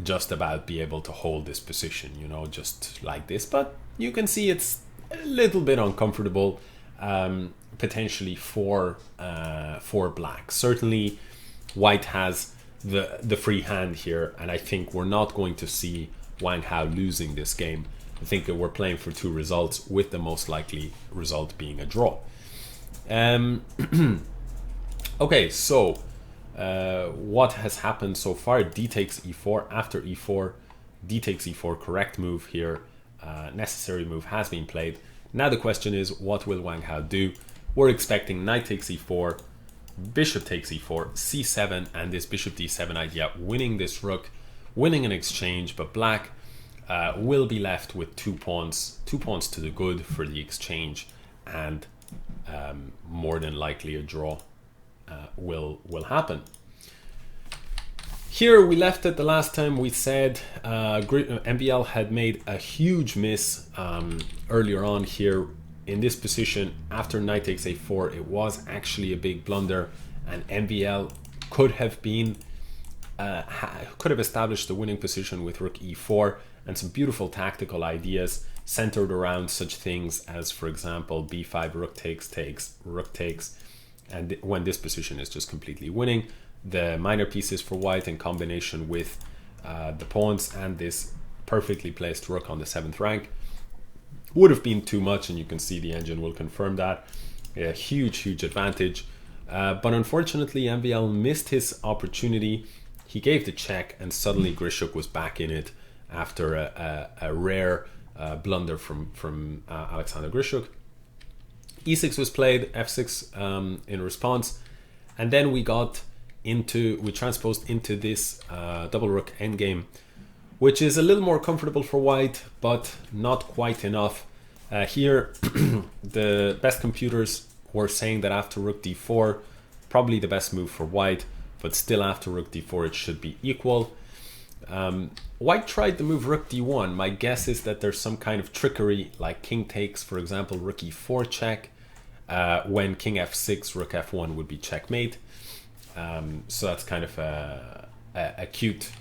just about be able to hold this position, just like this. But you can see it's a little bit uncomfortable, potentially for black. Certainly white has the free hand here, and I think we're not going to see Wang Hao losing this game. I think that we're playing for two results, with the most likely result being a draw. Okay, so what has happened so far? D takes e4. After e4, d takes e4, correct move here. Necessary move has been played. Now the question is, what will Wang Hao do? We're expecting knight takes e4, bishop takes e4, c7, and this bishop d7 idea, winning this rook, winning an exchange, but black will be left with two pawns to the good for the exchange, and more than likely a draw will happen. Here we left it the last time. We said MBL had made a huge miss earlier on here in this position. After knight takes a4, it was actually a big blunder, and MBL could have established the winning position with rook e4, and some beautiful tactical ideas centered around such things as, for example, b5, rook takes, rook takes, and when this position is just completely winning, the minor pieces for white in combination with the pawns and this perfectly placed rook on the 7th rank would have been too much, and you can see the engine will confirm that. A huge advantage, but unfortunately MBL missed his opportunity. He gave the check, and suddenly Grischuk was back in it after a rare blunder from Alexander Grischuk. e6 was played, f6 in response, and then we transposed into this double rook endgame, which is a little more comfortable for white, but not quite enough. Here, the best computers were saying that after rook d4, probably the best move for white, but still after rook d4 it should be equal. White tried the move rook d1. My guess is that there's some kind of trickery, like king takes, for example, rook e4 check, when king f6, rook f1 would be checkmate. So that's kind of a cute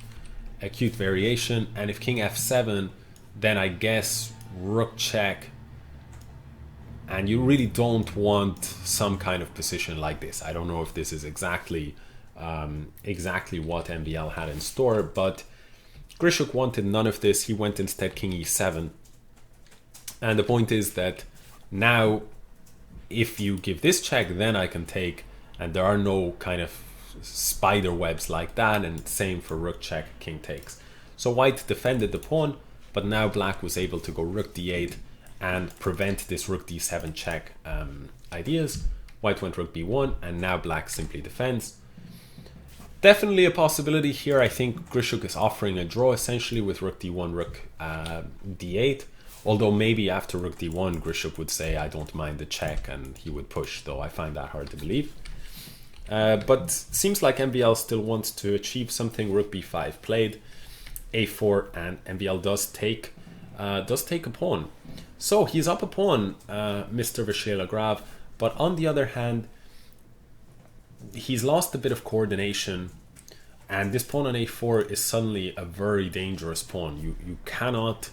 variation. And if king f7, then I guess rook check, and you really don't want some kind of position like this. I don't know if this is exactly what MBL had in store, but Grischuk wanted none of this. He went instead king e7, And the point is that now if you give this check, then I can take, and there are no kind of spider webs like that, and same for rook check, king takes. So white defended the pawn, but now black was able to go rook d8 and prevent this rook d7 check ideas. White went rook b1, and now black simply defends. Definitely a possibility here. I think Grischuk is offering a draw essentially with rook d1, rook d8. Although maybe after rook d1, Grischuk would say, I don't mind the check, and he would push, though I find that hard to believe. But seems like MVL still wants to achieve something. Rook b5 played, a4, and MVL does take a pawn. So he's up a pawn, Mr. Vachier-Lagrave, but on the other hand, he's lost a bit of coordination, and this pawn on a4 is suddenly a very dangerous pawn. You cannot...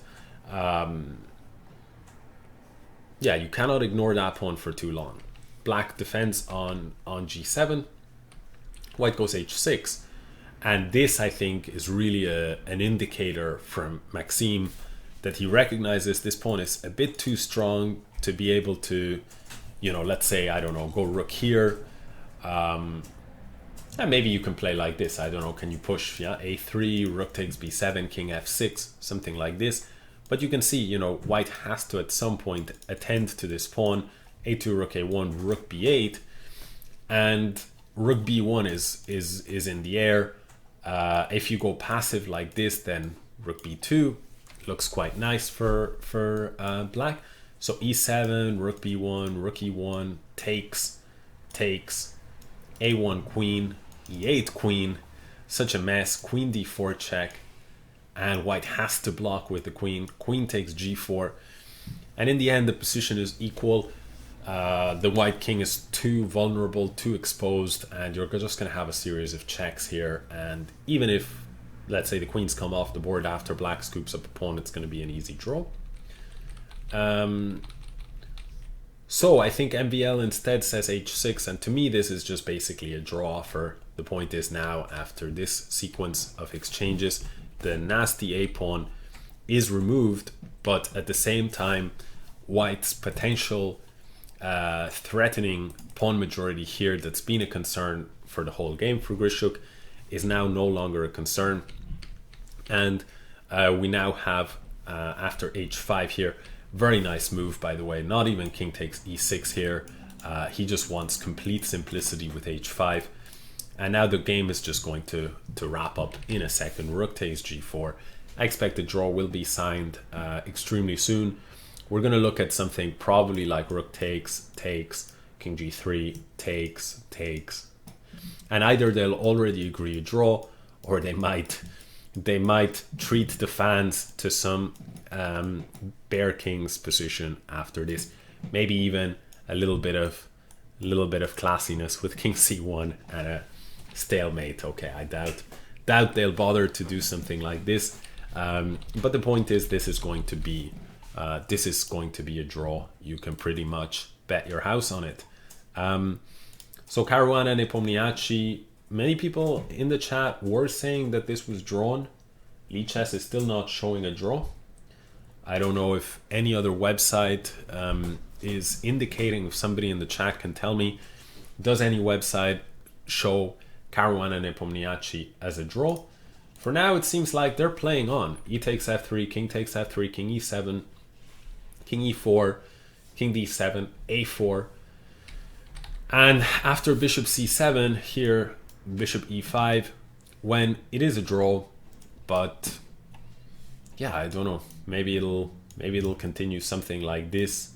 you cannot ignore that pawn for too long. Black defends on g7, white goes h6, and this I think is really an indicator from Maxime that he recognizes this pawn is a bit too strong to be able to, you know, let's say, I don't know, go rook here, and maybe you can play like this, I don't know, can you push, yeah, a3, rook takes b7, king f6, something like this. But you can see, you know, white has to at some point attend to this pawn, a2, rook a1, rook b8, and rook b1 is in the air. If you go passive like this, then rook b2 looks quite nice for black. So e7, rook b1, rook e1, takes, a1 queen, e8 queen, such a mess, queen d4 check. And white has to block with the queen. Queen takes g4. And in the end, the position is equal. The white king is too vulnerable, too exposed, and you're just going to have a series of checks here. And even if, let's say, the queens come off the board after black scoops up a pawn, it's going to be an easy draw. So I think MVL instead says h6, and to me this is just basically a draw offer. The point is now, after this sequence of exchanges, the nasty a pawn is removed, but at the same time white's potential threatening pawn majority here that's been a concern for the whole game for Grischuk is now no longer a concern. And we now have after h5 here, very nice move, by the way, not even king takes e6 here. He just wants complete simplicity with h5. And now the game is just going to wrap up in a second. Rook takes g4. I expect the draw will be signed extremely soon. We're going to look at something probably like rook takes, king g3, takes. And either they'll already agree a draw, or they might treat the fans to some bare king's position after this. Maybe even a little bit of classiness with king c1 and a stalemate. Okay, I doubt they'll bother to do something like this, but the point is this is going to be a draw. You can pretty much bet your house on it. So Caruana and Nepomniachtchi, many people in the chat were saying that this was drawn. Lichess is still not showing a draw. I don't know if any other website is indicating. If somebody in the chat can tell me, does any website show Caruana and Nepomniachtchi as a draw? For now, it seems like they're playing on. E takes f3, king takes f3, king e7, king e4, king d7, a4. And after bishop c7, here, bishop e5, when it is a draw, but yeah, I don't know. Maybe it'll continue something like this.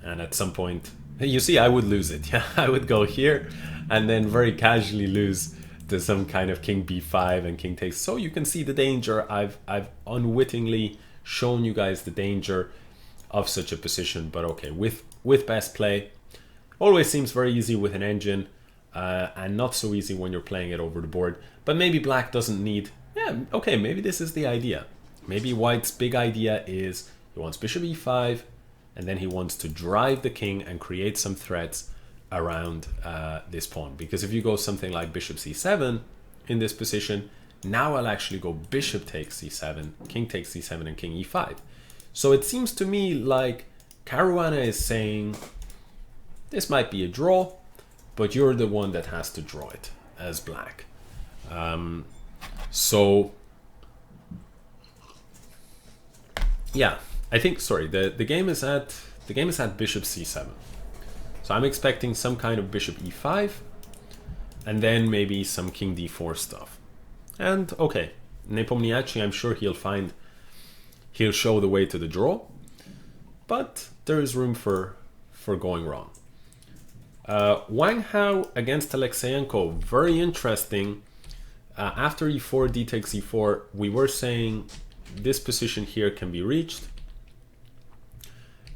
And at some point, you see, I would lose it. Yeah, I would go here and then very casually lose to some kind of king b5 and king takes. So you can see the danger. I've unwittingly shown you guys the danger of such a position. But okay, with best play, always seems very easy with an engine, and not so easy when you're playing it over the board. But maybe black doesn't need. Yeah, okay, maybe this is the idea. Maybe white's big idea is he wants bishop e5, and then he wants to drive the king and create some threats around this pawn. Because if you go something like bishop c7 in this position, now I'll actually go bishop takes c7, king takes c7, and king e5. So it seems to me like Caruana is saying this might be a draw, but you're the one that has to draw it as black. So yeah, I think, sorry, the game is at bishop c7. So I'm expecting some kind of bishop e5 and then maybe some king d4 stuff. And okay, Nepomniachtchi, I'm sure he'll show the way to the draw, but there is room for going wrong. Wang Hao against Alekseenko, very interesting. After e4, d takes e4, we were saying this position here can be reached.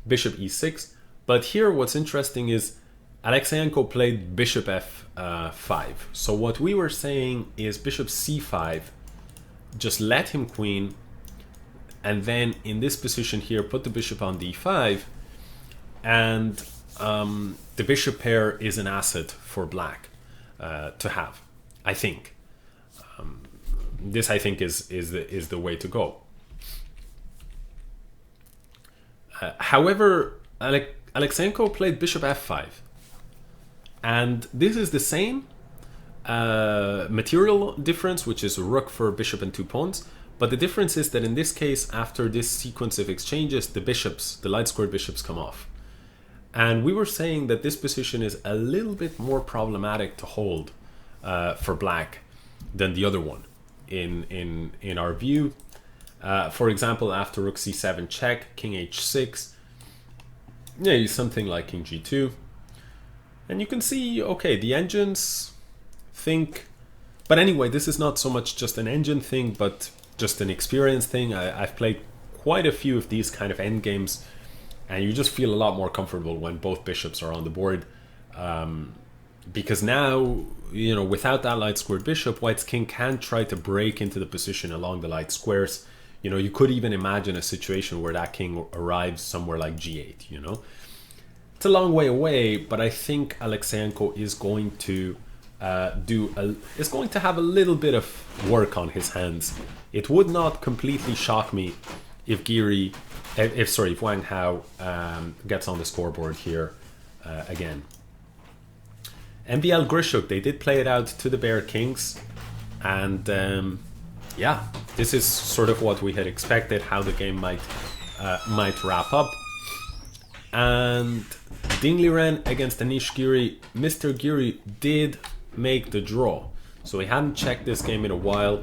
Bishop e6, but here what's interesting is Alekseenko played bishop f5. So what we were saying is bishop c5, just let him queen, and then in this position here put the bishop on d5, and the bishop pair is an asset for black to have, I think. This, I think, is the way to go. However, Alekseenko played bishop f5, and this is the same material difference, which is rook for bishop and 2 pawns. But the difference is that in this case, after this sequence of exchanges, the light squared bishops come off. And we were saying that this position is a little bit more problematic to hold for black than the other one in our view. For example, after rook c7 check, king h6, yeah, something like king g2. And you can see, okay, the engines think, but anyway, this is not so much just an engine thing, but just an experience thing. I've played quite a few of these kind of end games, and you just feel a lot more comfortable when both bishops are on the board, because now, you know, without that light squared bishop, white's king can try to break into the position along the light squares. You know, you could even imagine a situation where that king arrives somewhere like g8, you know. It's a long way away, but I think Alekseenko is going to is going to have a little bit of work on his hands. It would not completely shock me if if Wang Hao gets on the scoreboard here again. MBL Grischuk, they did play it out to the bare kings, and yeah, this is sort of what we had expected, how the game might wrap up. And Liren against Anish Giri. Mr. Giri did make the draw, so we hadn't checked this game in a while.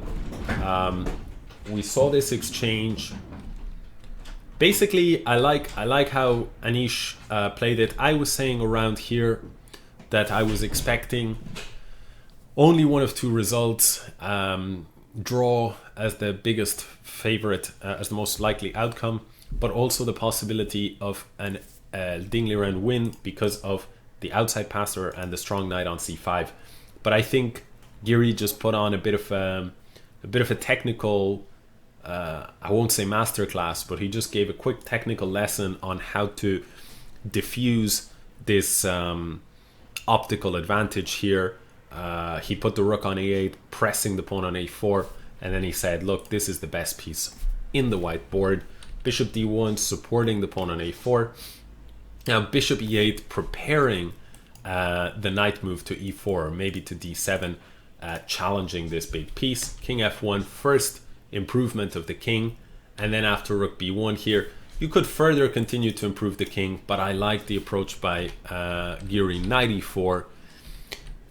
We saw this exchange. Basically, I like how Anish played it. I was saying around here that I was expecting only one of two results. Draw as the biggest favorite, as the most likely outcome, but also the possibility of an Liren win because of the outside passer and the strong knight on c5. But I think Giri just put on a bit of a technical, I won't say masterclass, but he just gave a quick technical lesson on how to diffuse this optical advantage here. He put the rook on a8, pressing the pawn on a4, and then he said, look, this is the best piece in the white board. Bishop d1 supporting the pawn on a4. Now bishop e8 preparing the knight move to e4, maybe to d7, challenging this big piece. King f1, first improvement of the king, and then after rook b1 here, you could further continue to improve the king, but I like the approach by Giri, knight e4,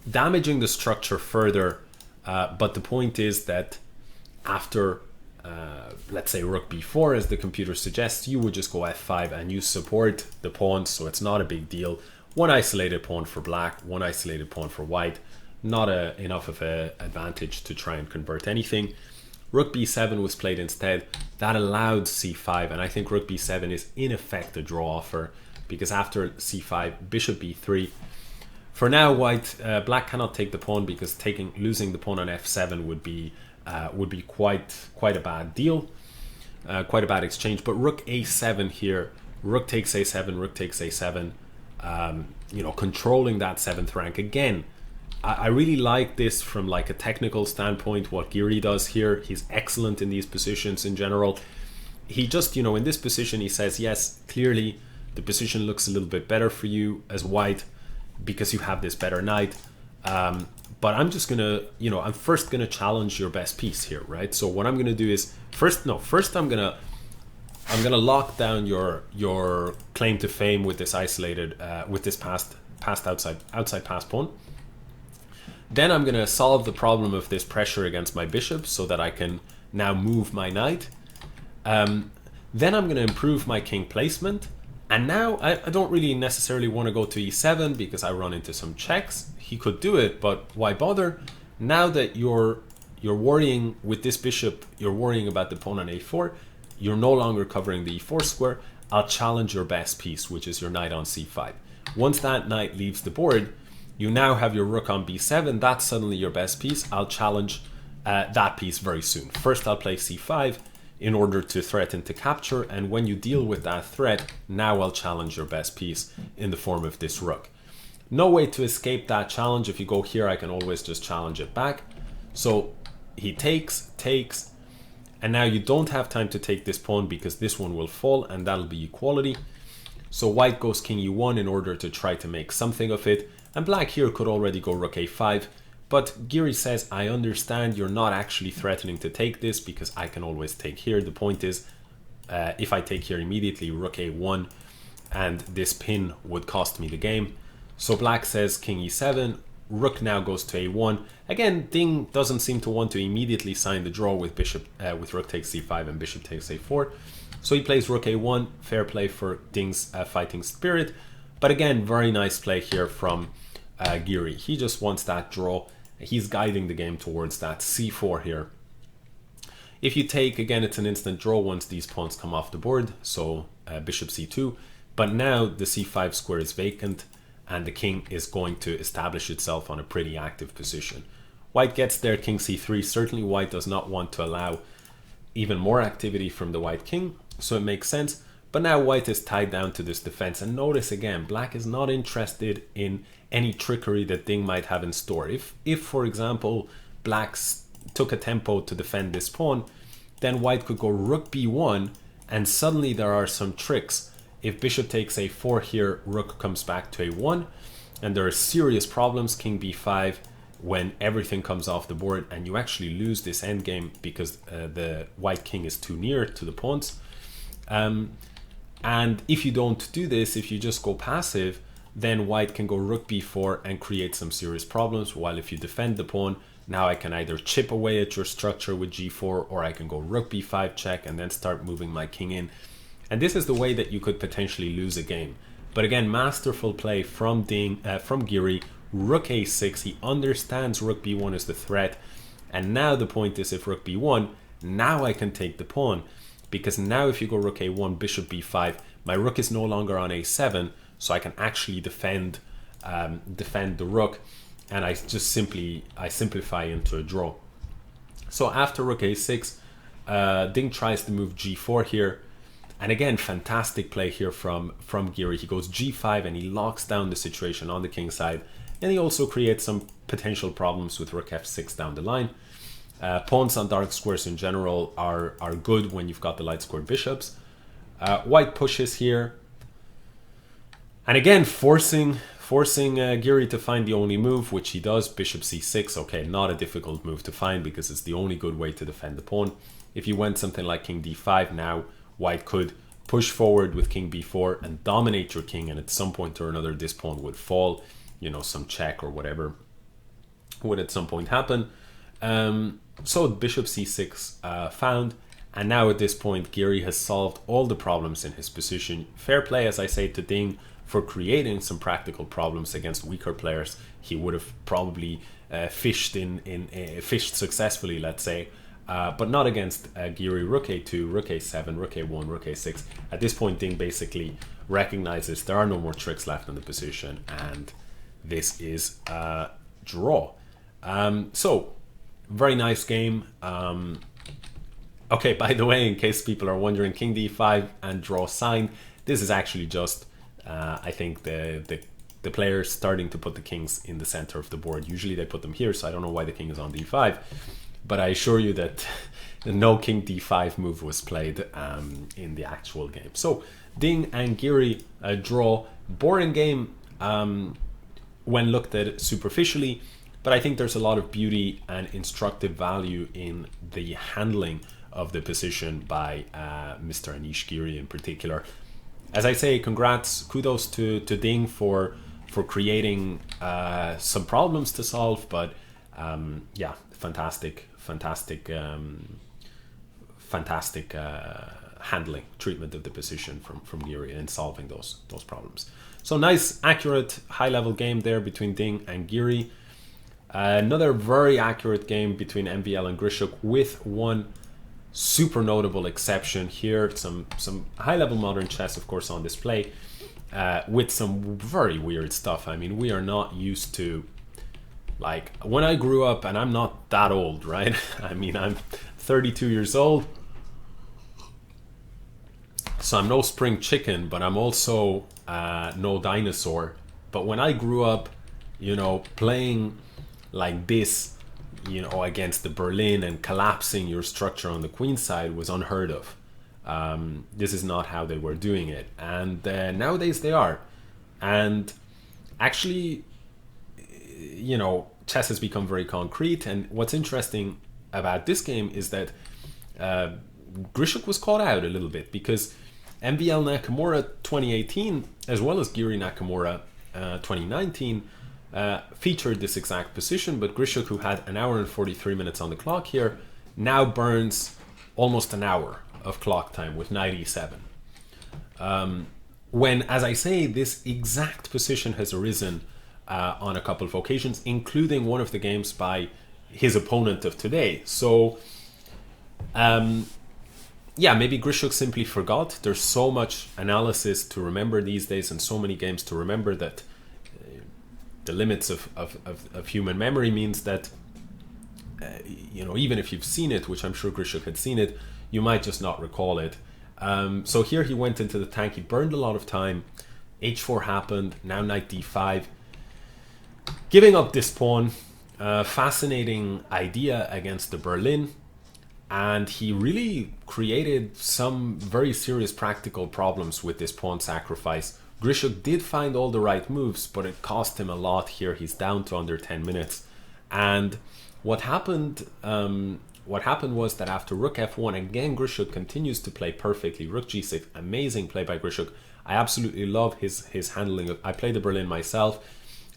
damaging the structure further, but the point is that after let's say rook b4, as the computer suggests, you would just go f5 and you support the pawns, so it's not a big deal. One isolated pawn for black, one isolated pawn for white, not enough of an advantage to try and convert anything. Rook b7 was played instead. That allowed c5, and I think rook b7 is in effect a draw offer, because after c5, bishop b3. For now, black cannot take the pawn, because losing the pawn on f7 would be quite a bad deal, quite a bad exchange. But rook a7 here, rook takes a7, rook takes a7, you know, controlling that 7th rank again. I really like this from like a technical standpoint, what Giri does here. He's excellent in these positions in general. he just, you know, in this position, he says, yes, clearly the position looks a little bit better for you as white because you have this better knight. But I'm just gonna, you know, I'm first gonna challenge your best piece here, right? So what I'm gonna do is first I'm gonna lock down your claim to fame with this isolated, with this passed outside pass pawn. Then I'm gonna solve the problem of this pressure against my bishop so that I can now move my knight. Then I'm gonna improve my king placement. And now I don't really necessarily want to go to e7 because I run into some checks. He could do it, but why bother? Now that you're worrying with this bishop, you're worrying about the pawn on a4, you're no longer covering the e4 square. I'll challenge your best piece, which is your knight on c5. Once that knight leaves the board, you now have your rook on b7. That's suddenly your best piece. I'll challenge that piece very soon. First, I'll play c5 in order to threaten to capture, and when you deal with that threat, now I'll challenge your best piece in the form of this rook. No way to escape that challenge. If you go here, I can always just challenge it back. So he takes, and now you don't have time to take this pawn because this one will fall, and that'll be equality. So white goes king e1 in order to try to make something of it, and black here could already go rook a5. But Giri says, I understand you're not actually threatening to take this because I can always take here. The point is, if I take here immediately, rook a1, and this pin would cost me the game. So black says king e7, rook now goes to a1. Again, Ding doesn't seem to want to immediately sign the draw with with rook takes c5 and bishop takes a4. So he plays rook a1, fair play for Ding's fighting spirit. But again, very nice play here from Giri. He just wants that draw. He's guiding the game towards that c4 here. If you take, again, it's an instant draw once these pawns come off the board, so bishop c2. But now the c5 square is vacant, and the king is going to establish itself on a pretty active position. White gets there, king c3. Certainly white does not want to allow even more activity from the white king, so it makes sense. But now white is tied down to this defense, and notice again, black is not interested in any trickery that Ding might have in store. If for example, black took a tempo to defend this pawn, then white could go rook b1, and suddenly there are some tricks. If bishop takes a4 here, rook comes back to a1, and there are serious problems, king b5, when everything comes off the board, and you actually lose this endgame because the white king is too near to the pawns. And if you don't do this, if you just go passive, then white can go rook b4 and create some serious problems, while if you defend the pawn, now I can either chip away at your structure with g4, or I can go rook b5 check and then start moving my king in. And this is the way that you could potentially lose a game. But again, masterful play from Giri. Rook a6, he understands rook b1 is the threat. And now the point is, if rook b1, now I can take the pawn. Because now if you go rook a1, bishop b5, my rook is no longer on a7, so I can actually defend the rook, and I simplify into a draw. So after rook a6, Ding tries to move g4 here, and again, fantastic play here from Giri. He goes g5 and he locks down the situation on the king side, and he also creates some potential problems with rook f6 down the line. Pawns on dark squares in general are good when you've got the light squared bishops. White pushes here, and again forcing Giri to find the only move, which he does. Bishop c6. Okay, not a difficult move to find because it's the only good way to defend the pawn. If you went something like king d5, now white could push forward with king b4 and dominate your king, and at some point or another this pawn would fall, you know, some check or whatever would at some point happen. So bishop c6 found, and now at this point Giri has solved all the problems in his position. Fair play, as I say, to Ding for creating some practical problems against weaker players. He would have probably fished successfully, let's say, but not against Giri. Rook a2, rook a7, rook a1, rook a6. At this point, Ding basically recognizes there are no more tricks left in the position, and this is a draw. So very nice game. Okay, by the way, in case people are wondering, king d5 and draw sign, this is actually just I think the players starting to put the kings in the center of the board. Usually they put them here, so I don't know why the king is on d5, but I assure you that no king d5 move was played in the actual game. So Ding and Giri draw. Boring game when looked at superficially, but I think there's a lot of beauty and instructive value in the handling of the position by Mr. Anish Giri in particular. As I say, kudos to Ding for creating some problems to solve, but yeah, fantastic handling, treatment of the position from Giri in solving those problems. So nice, accurate, high-level game there between Ding and Giri. Another very accurate game between MVL and Grischuk, with one super notable exception here. Some high-level modern chess, of course, on display, with some very weird stuff. I mean, we are not used to, like, when I grew up, and I'm not that old, right? I mean, I'm 32 years old, so I'm no spring chicken, but I'm also no dinosaur. But when I grew up, you know, playing like this, you know, against the Berlin and collapsing your structure on the queen side was unheard of. This is not how they were doing it, and nowadays they are. And actually, you know, chess has become very concrete. And what's interesting about this game is that Grischuk was caught out a little bit, because MVL Nakamura 2018 as well as Giri Nakamura 2019 featured this exact position, but Grischuk, who had an hour and 43 minutes on the clock here, now burns almost an hour of clock time with knight e7. When, as I say, this exact position has arisen on a couple of occasions, including one of the games by his opponent of today. So yeah, maybe Grischuk simply forgot. There's so much analysis to remember these days and so many games to remember that the limits of human memory means that you know, even if you've seen it, which I'm sure Grischuk had seen it, you might just not recall it. So here he went into the tank, he burned a lot of time, h4 happened, now knight d5, giving up this pawn. Fascinating idea against the Berlin, and he really created some very serious practical problems with this pawn sacrifice. Grischuk did find all the right moves, but it cost him a lot here. He's down to under 10 minutes. And what happened was that after rook f1, again, Grischuk continues to play perfectly. Rook g6, amazing play by Grischuk. I absolutely love his handling of, I played the Berlin myself.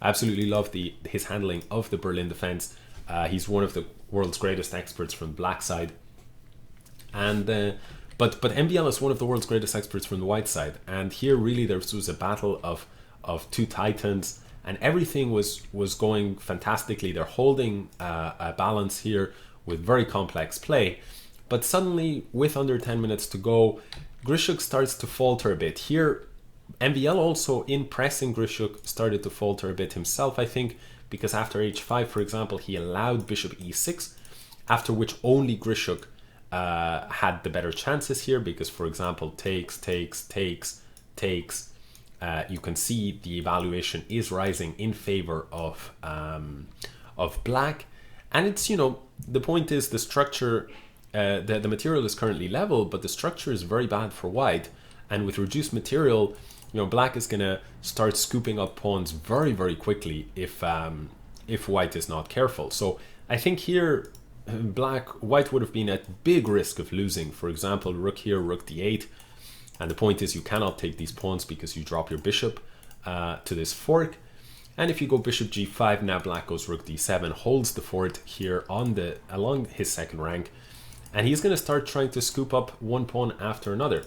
I absolutely love his handling of the Berlin defense. He's one of the world's greatest experts from the black side. And but MVL is one of the world's greatest experts from the white side. And here really there was a battle of two titans, and everything was going fantastically. They're holding a balance here with very complex play. But suddenly, with under 10 minutes to go, Grischuk starts to falter a bit. Here, MVL also, in pressing Grischuk, started to falter a bit himself, I think, because after h5, for example, he allowed bishop e6, after which only Grischuk had the better chances here, because, for example, takes, you can see the evaluation is rising in favor of black. And it's, you know, the point is the structure, the material is currently level, but the structure is very bad for white. And with reduced material, you know, black is going to start scooping up pawns very, very quickly if white is not careful. So I think here, white would have been at big risk of losing. For example, rook here, rook d8. And the point is you cannot take these pawns because you drop your bishop to this fork. And if you go bishop g5, now black goes rook d7, holds the fort here along his second rank. And he's going to start trying to scoop up one pawn after another.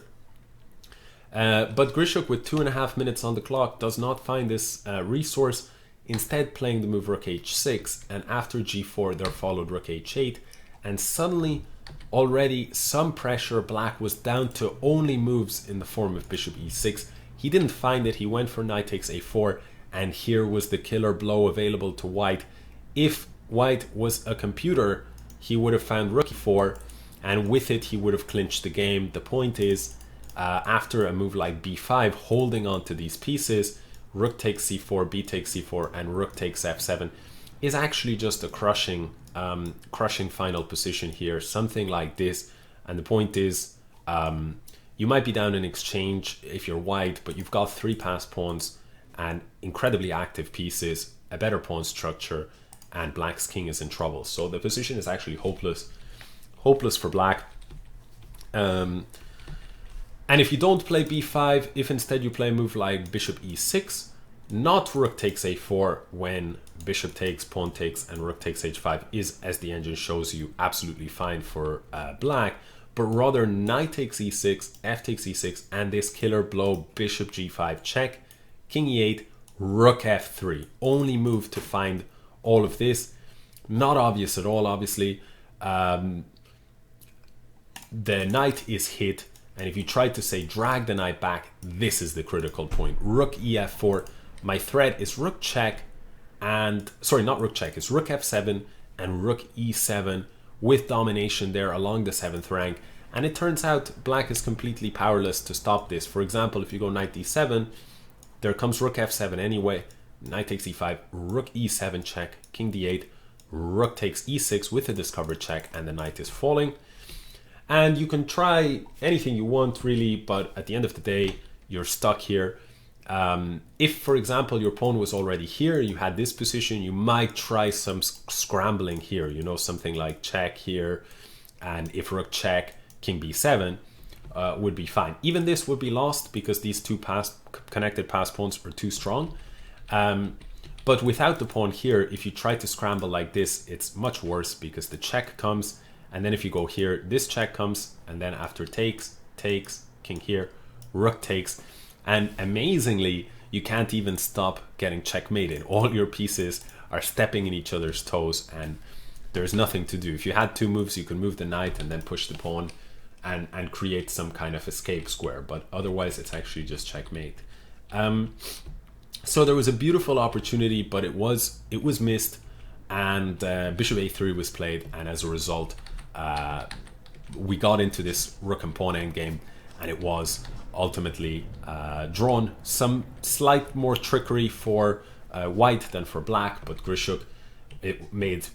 But Grischuk, with 2.5 minutes on the clock, does not find this resource, instead playing the move rook h6, and after g4 there followed rook h8, and suddenly already some pressure. Black was down to only moves in the form of bishop e6. He didn't find it, he went for knight takes a4, and here was the killer blow available to white. If white was a computer, he would have found rook e4, and with it he would have clinched the game. The point is, after a move like b5, holding on to these pieces, rook takes c4, b takes c4, and rook takes f7, is actually just a crushing final position here, something like this. And the point is, you might be down in exchange if you're white, but you've got 3 passed pawns and incredibly active pieces, a better pawn structure, and black's king is in trouble. So the position is actually hopeless for black. And if you don't play b5, if instead you play a move like bishop e6, not rook takes a4 when bishop takes, pawn takes, and rook takes h5 is, as the engine shows you, absolutely fine for black, but rather knight takes e6, f takes e6, and this killer blow bishop g5 check, king e8, rook f3. Only move to find all of this. Not obvious at all, obviously. The knight is hit, and if you try to say drag the knight back, this is the critical point. Rook ef4. My threat is rook check, and sorry, not rook check, it's rook f7 and rook e7 with domination there along the 7th rank. And it turns out black is completely powerless to stop this. For example, if you go knight d7, there comes rook f7 anyway, knight takes e5, rook e7 check, king d8, rook takes e6 with a discovered check, and the knight is falling. And you can try anything you want really, but at the end of the day, you're stuck here. If, for example, your pawn was already here, you had this position, you might try some scrambling here, you know, something like check here, and if rook check, king b7 would be fine. Even this would be lost because these two connected pass pawns are too strong. But without the pawn here, if you try to scramble like this, it's much worse because the check comes, and then if you go here, this check comes, and then after takes, king here, rook takes. And amazingly, you can't even stop getting checkmated. All your pieces are stepping in each other's toes and there's nothing to do. If you had 2 moves, you could move the knight and then push the pawn and create some kind of escape square. But otherwise, it's actually just checkmate. So there was a beautiful opportunity, but it was missed. And bishop a3 was played. And as a result, we got into this rook and pawn endgame. And it was ultimately drawn. Some slight more trickery for white than for black, but Grischuk, it made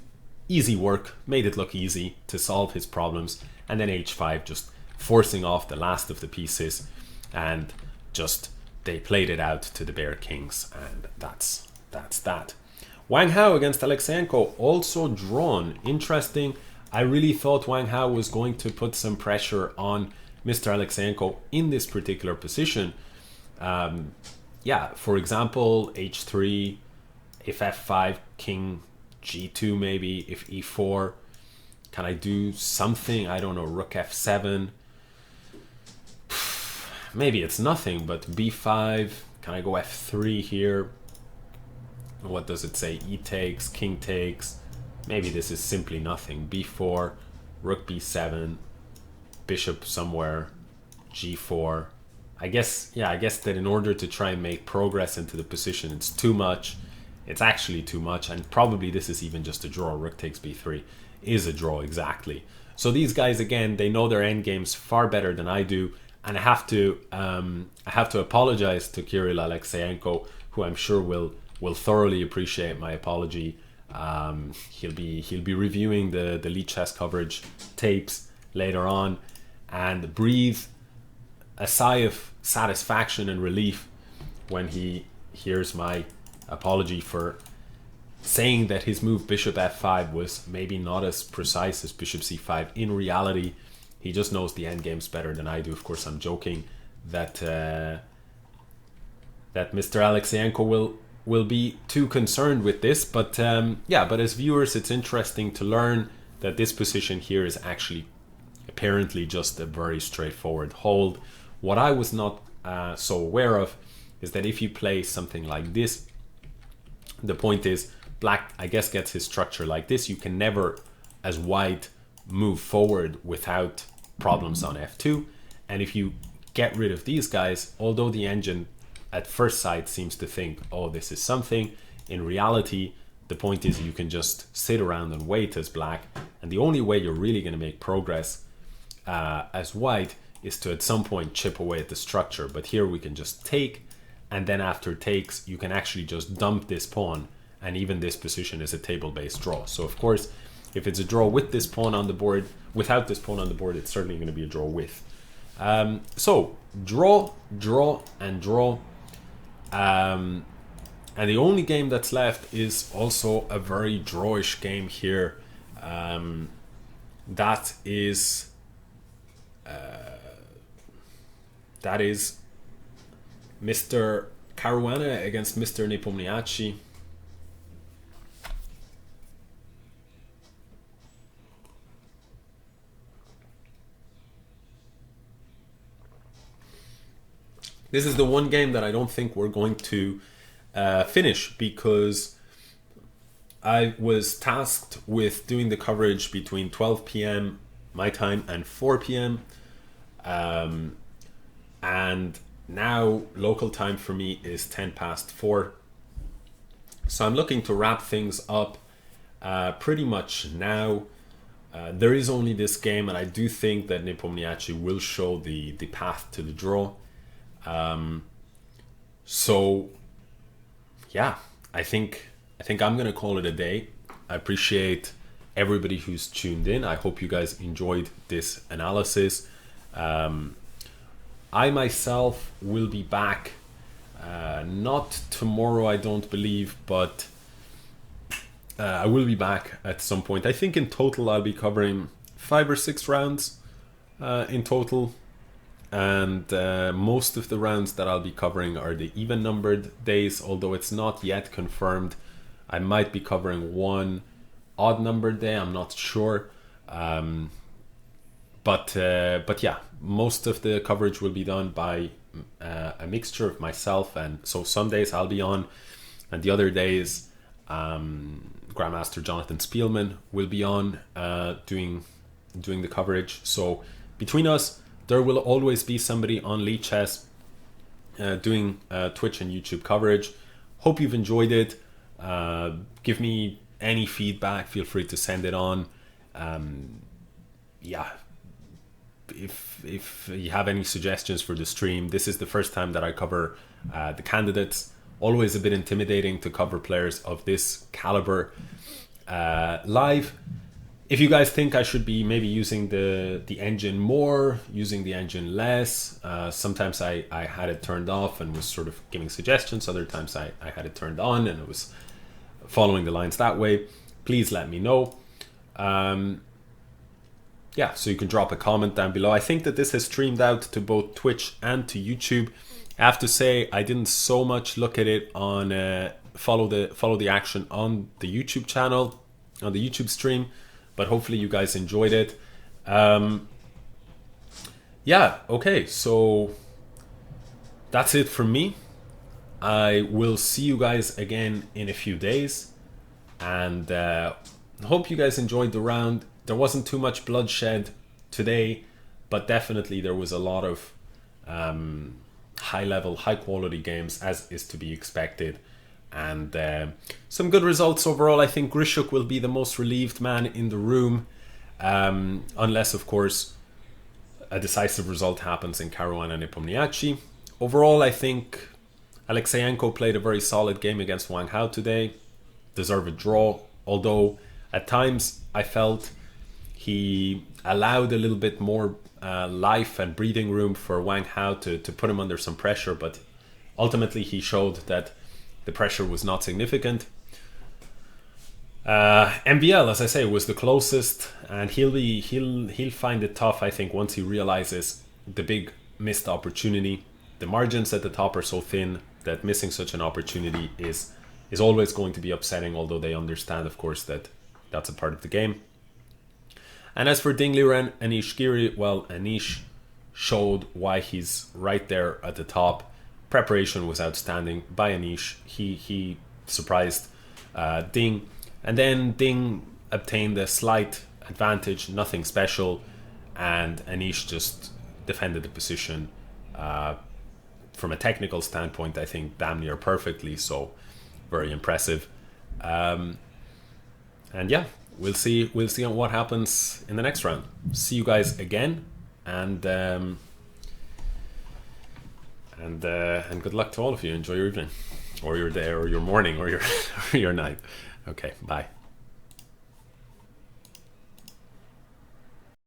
easy work, made it look easy to solve his problems, and then h5 just forcing off the last of the pieces, and just they played it out to the bare kings, and that's that. Wang Hao against Alekseenko, also drawn. Interesting. I really thought Wang Hao was going to put some pressure on Mr. Alekseenko in this particular position. Yeah, for example, h3, if f5, king g2 maybe, if e4, can I do something? I don't know, rook f7. Maybe it's nothing, but b5, can I go f3 here? What does it say? E takes, king takes. Maybe this is simply nothing. b4, rook b7, bishop somewhere, g4. I guess that in order to try and make progress into the position, it's too much. It's actually too much, and probably this is even just a draw. Rook takes b3 is a draw, exactly. So these guys, again, they know their end games far better than I do, and I have to apologize to Kirill Alekseenko, who I'm sure will thoroughly appreciate my apology. He'll be reviewing the Lichess coverage tapes later on, and breathe a sigh of satisfaction and relief when he hears my apology for saying that his move bishop f5 was maybe not as precise as bishop c5. In reality, he just knows the endgames better than I do. Of course, I'm joking that Mr. Alekseenko will be too concerned with this, but yeah, but as viewers, it's interesting to learn that this position here is actually apparently just a very straightforward hold. What I was not so aware of is that if you play something like this, the point is black, I guess, gets his structure like this. You can never, as white, move forward without problems on f2. And if you get rid of these guys, although the engine at first sight seems to think, oh, this is something, in reality, the point is you can just sit around and wait as black. And the only way you're really going to make progress as white is to at some point chip away at the structure. But here we can just take, and then after takes, you can actually just dump this pawn and even this position is a table-based draw. So of course, if it's a draw with this pawn on the board, without this pawn on the board, it's certainly going to be a draw with. So draw, draw, and draw. And the only game that's left is also a very drawish game here. That is Mr. Caruana against Mr. Nepomniachtchi. This is the one game that I don't think we're going to finish, because I was tasked with doing the coverage between 12 p.m. my time and 4 p.m. And now local time for me is 10 past 4. So I'm looking to wrap things up pretty much now. There is only this game, and I do think that Nepomniachtchi will show the path to the draw. So yeah, I think I'm gonna call it a day. I appreciate everybody who's tuned in. I hope you guys enjoyed this analysis. I myself will be back, not tomorrow, I don't believe, but I will be back at some point. I think in total I'll be covering 5 or 6 rounds in total. And most of the rounds that I'll be covering are the even numbered days, although it's not yet confirmed. I might be covering one odd numbered day, I'm not sure. But yeah, most of the coverage will be done by a mixture of myself, and so some days I'll be on, and the other days Grandmaster Jonathan Spielman will be on doing the coverage. So between us, there will always be somebody on Lichess doing Twitch and YouTube coverage. Hope you've enjoyed it. Give me any feedback. Feel free to send it on. Yeah, if you have any suggestions for the stream, this is the first time that I cover the candidates. Always a bit intimidating to cover players of this caliber live. If you guys think I should be maybe using the engine more, using the engine less, sometimes I had it turned off and was sort of giving suggestions. Other times I had it turned on and it was following the lines that way. Please let me know. Yeah, so you can drop a comment down below. I think that this has streamed out to both Twitch and to YouTube. I have to say I didn't so much look at it on follow the action on the YouTube channel, on the YouTube stream. But hopefully you guys enjoyed it. Yeah, okay, so that's it from me. I will see you guys again in a few days. And hope you guys enjoyed the round. There wasn't too much bloodshed today, but definitely there was a lot of high-level, high-quality games, as is to be expected. And some good results overall. I think Grischuk will be the most relieved man in the room, unless of course a decisive result happens in Caruana and Nepomniachtchi. Overall, I think Alekseenko played a very solid game against Wang Hao today. Deserved draw, although at times I felt he allowed a little bit more life and breathing room for Wang Hao to put him under some pressure, but ultimately he showed that the pressure was not significant. MVL, as I say, was the closest, and he'll find it tough, I think, once he realizes the big missed opportunity. The margins at the top are so thin that missing such an opportunity is always going to be upsetting, although they understand, of course, that that's a part of the game. And as for Liren, Anish Giri, well, Anish showed why he's right there at the top. Preparation was outstanding by Anish. He surprised Ding, and then Ding obtained a slight advantage, nothing special, and Anish just defended the position from a technical standpoint, I think damn near perfectly, so very impressive. And yeah, we'll see what happens in the next round. See you guys again, and good luck to all of you. Enjoy your evening. or your day, or your morning, or your or your night. Okay, bye.